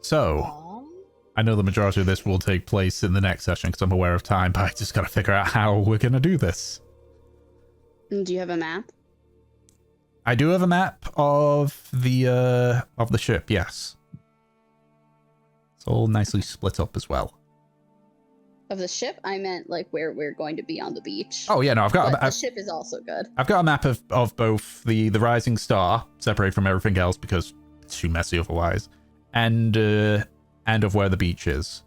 So, I know the majority of this will take place in the next session because I'm aware of time, but I just gotta figure out how we're gonna do this. Do you have a map? I do have a map of the ship, yes. It's all nicely split up as well. Of the ship? I meant like where we're going to be on the beach. Oh yeah, no, the ship is also good. I've got a map of both the Rising Star, separated from everything else because it's too messy otherwise, and of where the beach is.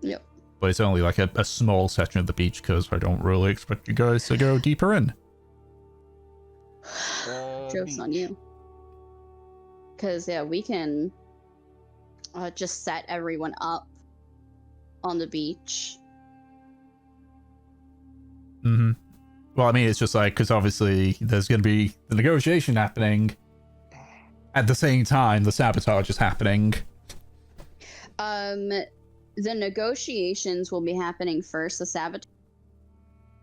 Yep. But it's only like a small section of the beach because I don't really expect you guys to go deeper in. Joke's on you. Because, yeah, we can just set everyone up on the beach. Mm-hmm. Well, I mean, it's just like, because obviously there's going to be the negotiation happening. At the same time, the sabotage is happening. The negotiations will be happening first. The sabotage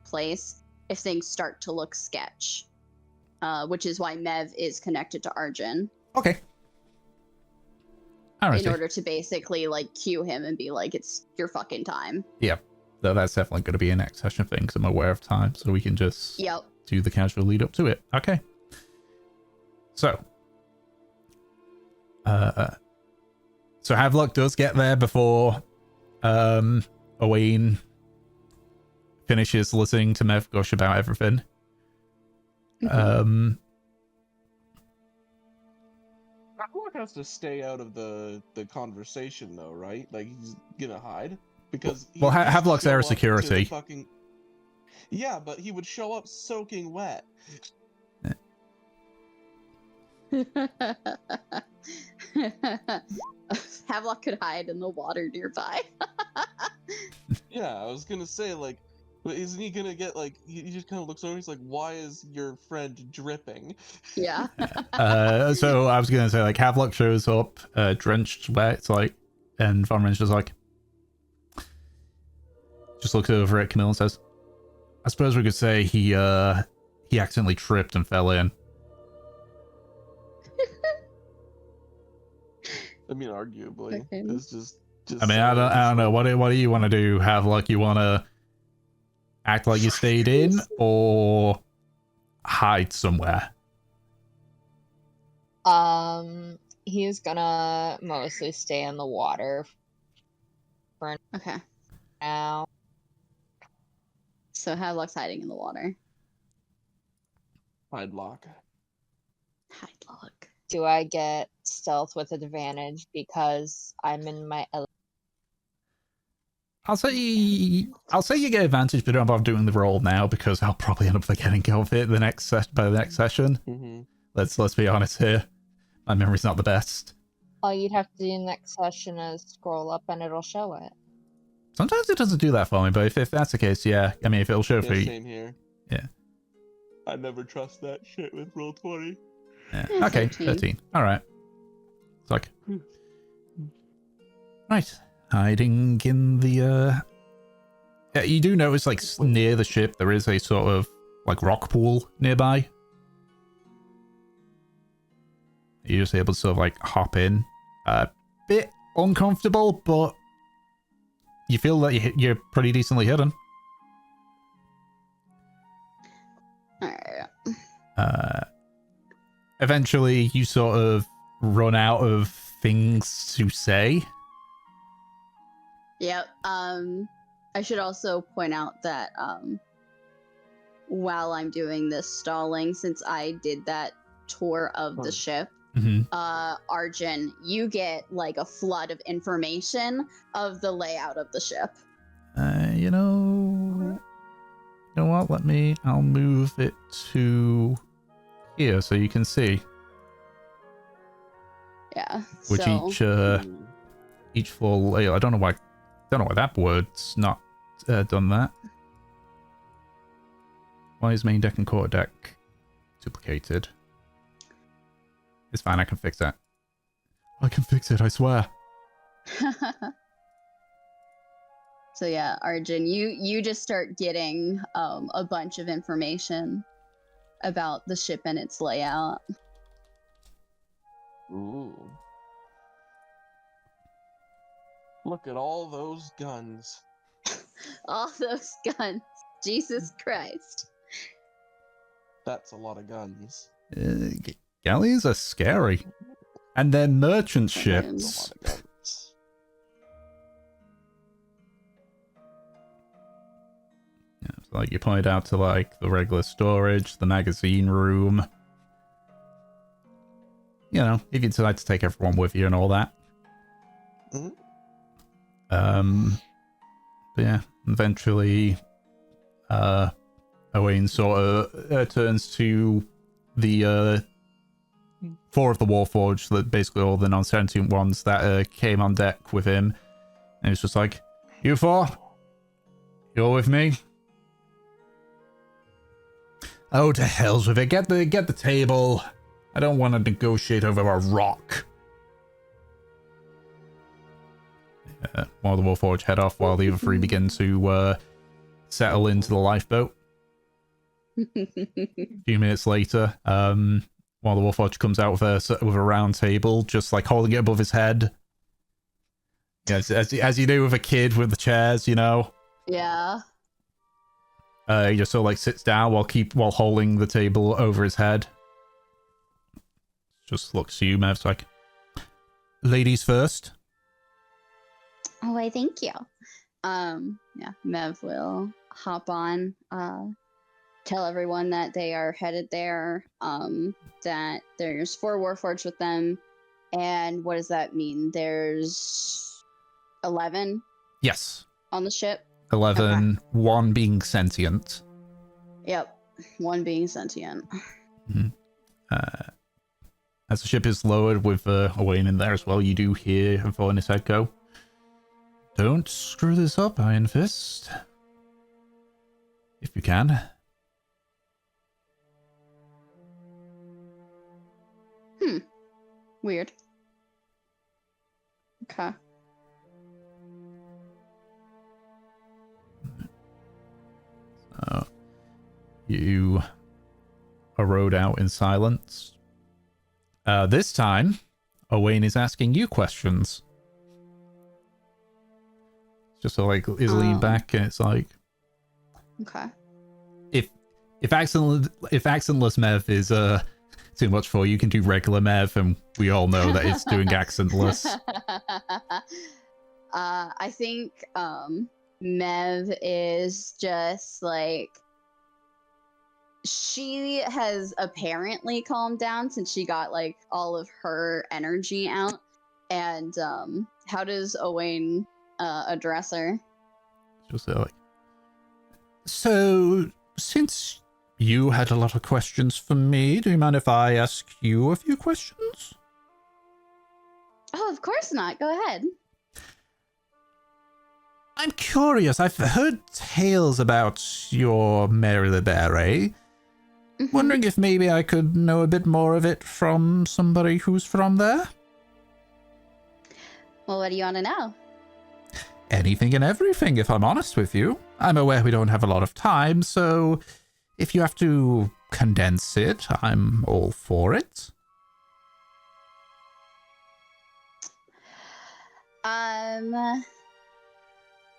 place if things start to look sketch. Which is why Mev is connected to Arjun. Okay. In order to basically, like, cue him and be like, it's your fucking time. Yeah. So that's definitely going to be a next session thing, because I'm aware of time, so we can just do the casual lead up to it. Okay. So, So Havelock does get there before Owain finishes listening to Mev gush about everything. Havelock has to stay out of the conversation though, right? Like he's gonna hide because Well, Havelock's air security. Yeah, but he would show up soaking wet. Havelock could hide in the water nearby. Yeah, I was gonna say, like, but isn't he gonna get, like, he just kind of looks over, he's like, why is your friend dripping? Yeah. So I was gonna say, like, Havelock shows up, drenched wet, like, and Von Wrench just like, just looks over at Camille and says, I suppose we could say he accidentally tripped and fell in. I mean, arguably, Okay. it's just I mean, I don't know. What do you want to do? Have like you want to act like you stayed in, or hide somewhere? He's gonna mostly stay in the water for Okay. now. So Havelock's hiding in the water. Havelock. Havelock. Do I get stealth with advantage because I'm in my I'll say you get advantage, but don't bother doing the roll now because I'll probably end up forgetting of it by the next session. Mm-hmm. Let's be honest here. My memory's not the best. all you'd have to do next session is scroll up and it'll show it. Sometimes it doesn't do that for me, but if that's the case, yeah. I mean, if it'll show for you. Same here. Yeah. I never trust that shit with Roll20. Yeah. Yeah, Okay, 13. 13. All right. It's like, right, hiding in the. Yeah, you do notice, like near the ship, there is a sort of like rock pool nearby. You're just able to sort of like hop in. A bit uncomfortable, but you feel that you're pretty decently hidden. Alright. Eventually, you sort of run out of things to say. Yep. I should also point out that while I'm doing this stalling, since I did that tour of the ship, Arjun, you get like a flood of information of the layout of the ship. You know what? I'll move it to here so you can see. Yeah. Which so, each full layer. I don't know why that word's not done that. Why is main deck and quarter deck duplicated? It's fine, I can fix that. I can fix it, I swear. So yeah, Arjun, you just start getting a bunch of information about the ship and its layout. Ooh. Look at all those guns. All those guns. Jesus Christ. That's a lot of guns. Galleys are scary. And they're merchant That's ships. a lot of guns. Yeah, so like you point out to like the regular storage, the magazine room. You know, if you decide to take everyone with you and all that. But yeah, eventually Owain sort of turns to the 4 of the Warforged, that basically all the non-sentient ones that came on deck with him, and it's just like, you 4, you're with me. Oh, to hell's with it! Get the table. I don't want to negotiate over a rock. While the Warforged head off, while the other 3 begin to settle into the lifeboat. A few minutes later, while the Warforged comes out with a round table, just like holding it above his head. Yes, as you do with a kid with the chairs, you know. Yeah. He just sort of like sits down while holding the table over his head. Just looks to you, Mav's like, ladies first. Oh, I thank you. Yeah, Mev will hop on, tell everyone that they are headed there, that there's 4 Warforged with them, and what does that mean? There's 11 Yes. on the ship? 11, okay. 1 being sentient. Yep, 1 being sentient. Mm-hmm. As the ship is lowered with Owain in there as well, you do hear a voice in his head go, "Don't screw this up, Iron Fist. If you can." Weird. Okay. So, you are rowed out in silence. This time, Owain is asking you questions. Just so, like, is lean back and it's like, okay. If accentless Mev is too much for you, can do regular Mev, and we all know that it's doing accentless. I think Mev is just like, she has apparently calmed down since she got like all of her energy out. And how does Owain address her? Just like, so since you had a lot of questions for me, do you mind if I ask you a few questions? Oh, of course not. Go ahead. I'm curious. I've heard tales about your Meribere. Mm-hmm. Wondering if maybe I could know a bit more of it from somebody who's from there? Well, what do you want to know? Anything and everything, if I'm honest with you. I'm aware we don't have a lot of time, so if you have to condense it, I'm all for it.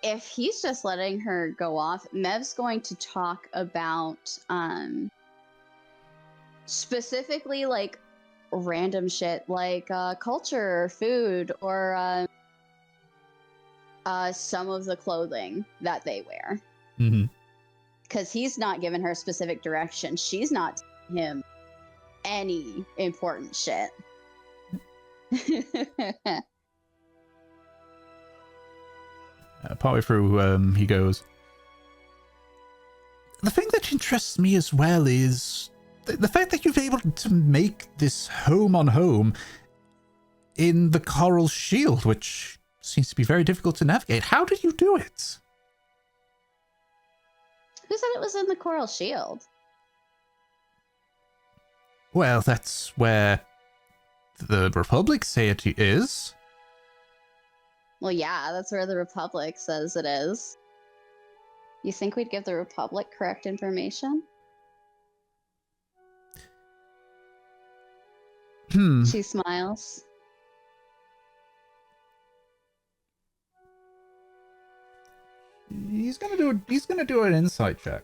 If he's just letting her go off, Mev's going to talk about specifically like random shit like culture or food or some of the clothing that they wear. Mm-hmm. Because he's not giving her specific direction. She's not telling him any important shit. Partway through, he goes, the thing that interests me as well is the fact that you've been able to make this home on home in the Coral Shield, which seems to be very difficult to navigate. How did you do it? Who said it was in the Coral Shield? Well, that's where the Republic say it is. Well, yeah, that's where the Republic says it is. You think we'd give the Republic correct information? She smiles. He's gonna do an insight check.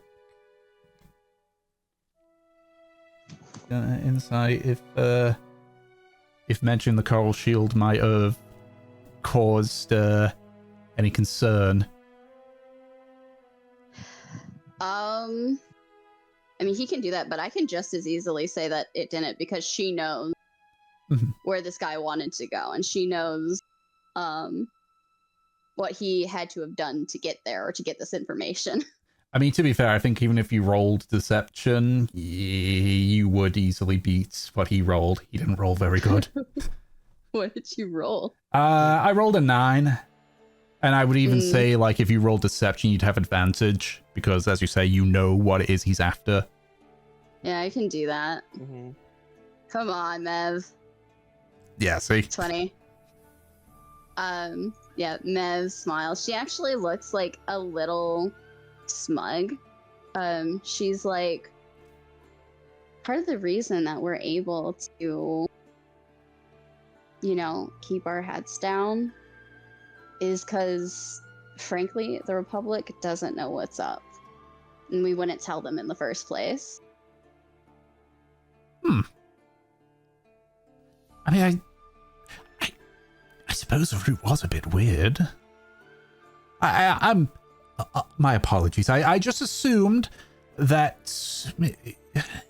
Insight if mentioning the Coral Shield might have caused any concern. I mean, he can do that, but I can just as easily say that it didn't, because she knows where this guy wanted to go, and she knows what he had to have done to get there or to get this information. I mean, to be fair, I think even if you rolled deception, you would easily beat what he rolled. He didn't roll very good. What did you roll? I rolled a 9. And I would even say, like, if you roll deception, you'd have advantage. Because, as you say, you know what it is he's after. Yeah, I can do that. Mm-hmm. Come on, Mev. Yeah, see? 20. Yeah, Mev smiles. She actually looks, like, a little smug. She's like, part of the reason that we're able to, you know, keep our heads down is because, frankly, the Republic doesn't know what's up. And we wouldn't tell them in the first place. I mean, suppose the route was a bit weird. I'm my apologies. I just assumed that,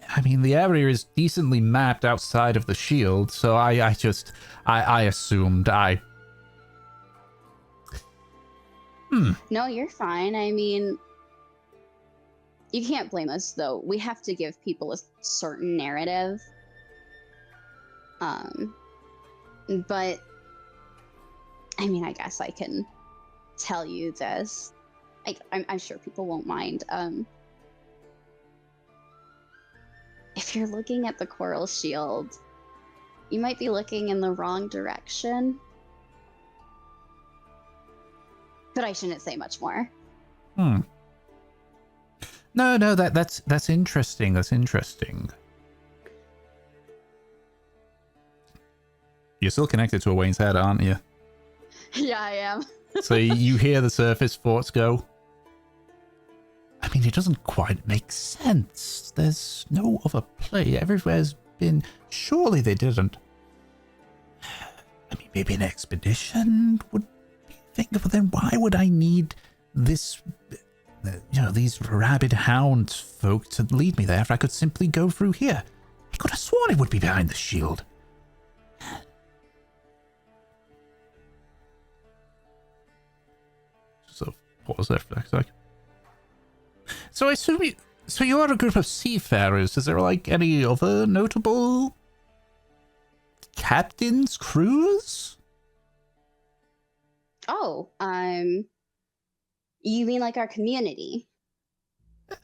I mean, the area is decently mapped outside of the shield, so I assumed No, you're fine. I mean, you can't blame us, though. We have to give people a certain narrative. But, I mean, I guess I can tell you this. I'm sure people won't mind. If you're looking at the coral shield, you might be looking in the wrong direction. But I shouldn't say much more. No, that's interesting. That's interesting. You're still connected to a Wayne's Head, aren't you? Yeah, I am. So you hear the surface forts go. I mean, it doesn't quite make sense. There's no other play. Everywhere's been... Surely they didn't. I mean, maybe an expedition would be thinking, but then why would I need this... these rabid hound folk to lead me there if I could simply go through here? I could have sworn it would be behind the shield. So, pause there for a second. So I assume you are a group of seafarers. Is there like any other notable captains, crews? Oh, you mean like our community?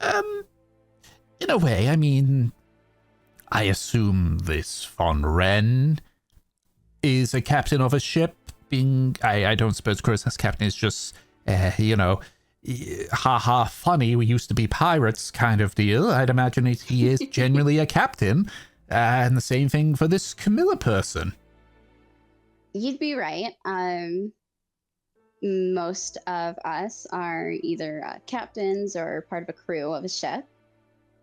In a way, I mean, I assume this Von Wren is a captain of a ship. I don't suppose Christmas captain is just, haha, funny, we used to be pirates kind of deal. I'd imagine he is genuinely a captain. And the same thing for this Camilla person. You'd be right. Most of us are either captains or part of a crew of a ship.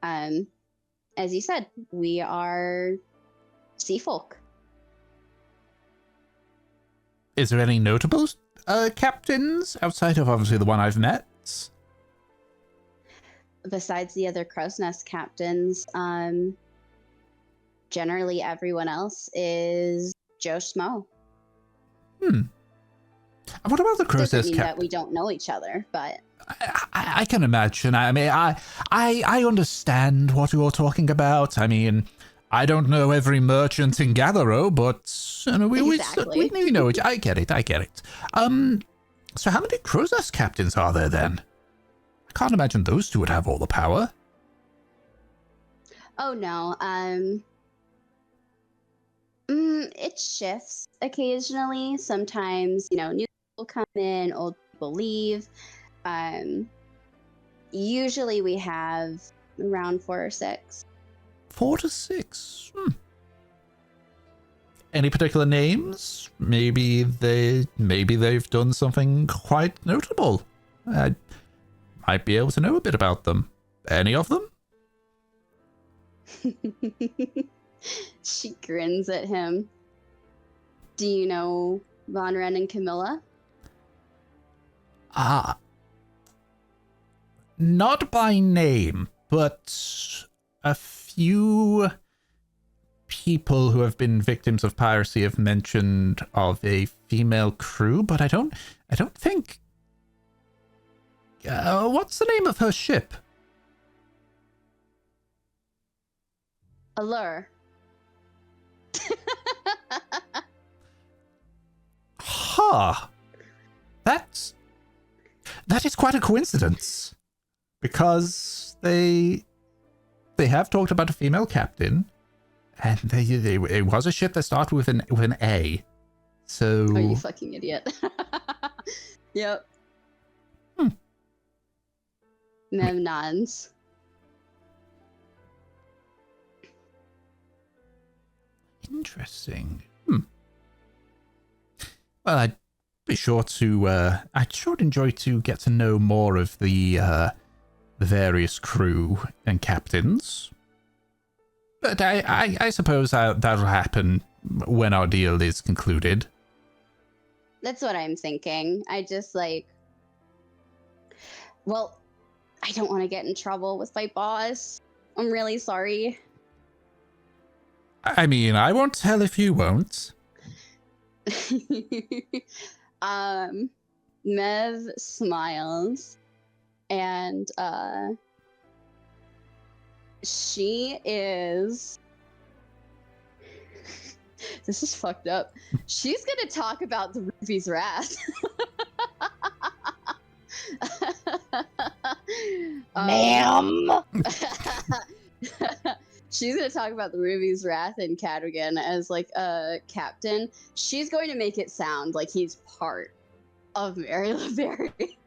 As you said, we are sea folk. Is there any notable captains outside of obviously the one I've met? Besides the other Crow's Nest captains, generally everyone else is Joe Schmo. And what about the Crow's Nest captain? captain? That we don't know each other, but I can imagine. I mean, I understand what you're talking about. I mean, I don't know every merchant in Gallaro, but we know it. I get it. So how many Crow's Nest captains are there then? I can't imagine those two would have all the power. Oh no. It shifts occasionally. Sometimes, new people come in, old people leave. Usually we have around 4 or 6. 4 to 6. Any particular names? Maybe they've done something quite notable. I might be able to know a bit about them. Any of them? She grins at him. Do you know Von Wren and Camilla? Not by name, but a few people who have been victims of piracy have mentioned of a female crew, but I don't think... what's the name of her ship? Allure. Huh. That is quite a coincidence. Because they have talked about a female captain, and it was a ship that started with an A. So. Oh, you fucking idiot. Yep. Memnons. Interesting. Well, I'd be sure to. I'd sure enjoy to get to know more of the various crew and captains. But I suppose that'll happen when our deal is concluded. That's what I'm thinking. I just like, well, I don't want to get in trouble with my boss. I'm really sorry. I mean, I won't tell if you won't. Mev smiles and she is this is fucked up. She's gonna talk about the Ruby's Wrath. Ma'am. She's gonna talk about the Ruby's Wrath and Cadogan as like a captain. She's going to make it sound like he's part of Mary LeBerry.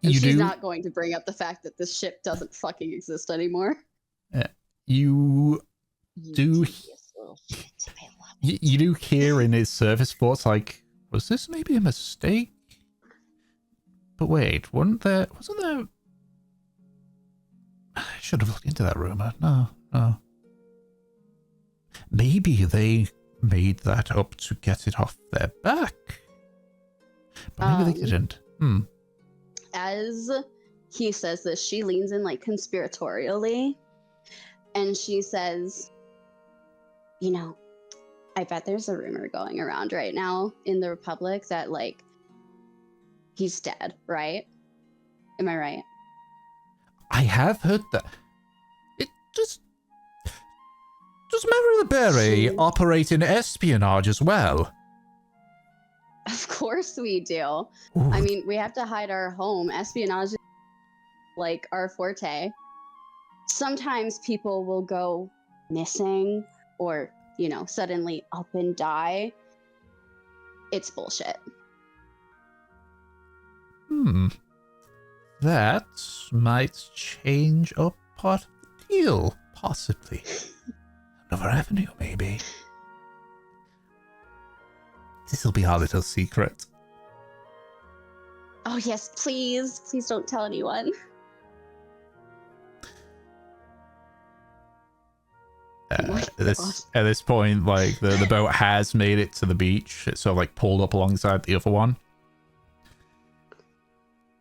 And she's not going to bring up the fact that this ship doesn't fucking exist anymore. You do hear in his service thoughts like, was this maybe a mistake? But wait, wasn't there... I should have looked into that rumor. No. Maybe they made that up to get it off their back. But maybe they didn't. As he says this, she leans in like conspiratorially. And she says, you know, I bet there's a rumor going around right now in the Republic that like he's dead, right? Am I right? I have heard that. It just Mary LeBerry operate in espionage as well? Of course we do. Ooh. I mean, we have to hide our home. Espionage is like our forte. Sometimes people will go missing or, you know, suddenly up and die. It's bullshit. That might change up part of the deal, possibly. Another avenue, maybe. This'll be our little secret. Oh yes, please. Please don't tell anyone. At this point, like, the boat has made it to the beach. It's sort of like pulled up alongside the other one.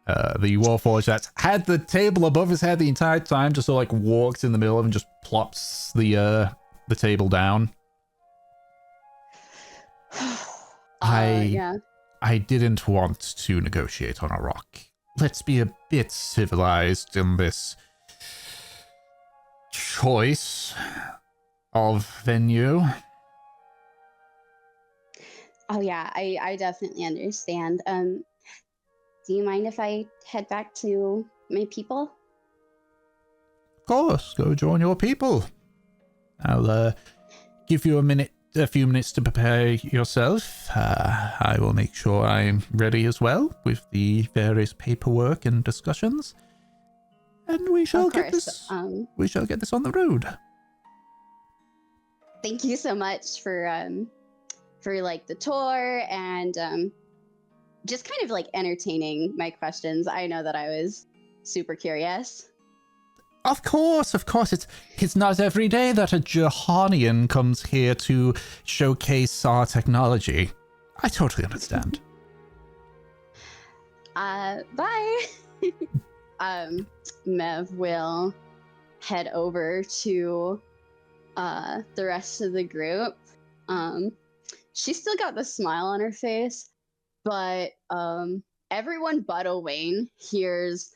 The Warforged that's had the table above his head the entire time just sort of like walks in the middle of him and just plops the table down. I didn't want to negotiate on a rock. Let's be a bit civilized in this choice of venue. Oh yeah, I definitely understand. Do you mind if I head back to my people? Of course, go join your people. I'll give you a few minutes to prepare yourself. I will make sure I'm ready as well with the various paperwork and discussions, and we shall get this. We shall get this on the road. Thank you so much for like the tour and just kind of like entertaining my questions. I know that I was super curious. Of course. It's not every day that a Johanian comes here to showcase our technology. I totally understand. Bye. Mev will head over to the rest of the group. She's still got the smile on her face, but everyone but Owain hears,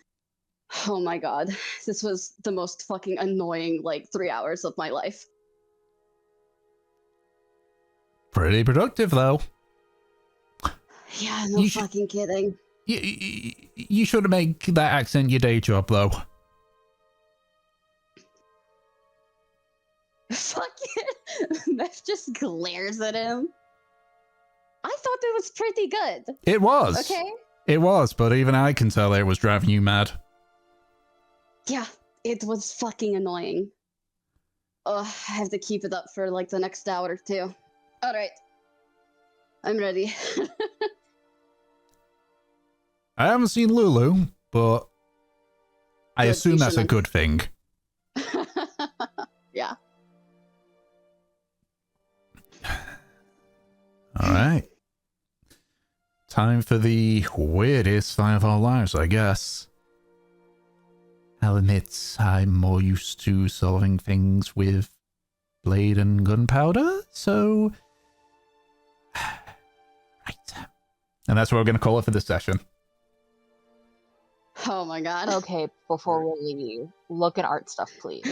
oh my god, this was the most fucking annoying, like, 3 hours of my life. Pretty productive, though. Yeah, no fucking kidding. You should make that accent your day job, though. Fuck it. Mev just glares at him. I thought it was pretty good. It was. Okay? It was, but even I can tell it was driving you mad. Yeah, it was fucking annoying. I have to keep it up for like the next hour or two. Alright. I'm ready. I haven't seen Lulu, but I assume that's a good thing. Yeah. right. Time for the weirdest fight of our lives, I guess. I'll admit I'm more used to solving things with blade and gunpowder, so... Right. And that's what we're going to call it for this session. Oh my god. Okay, before we leave, look at art stuff, please.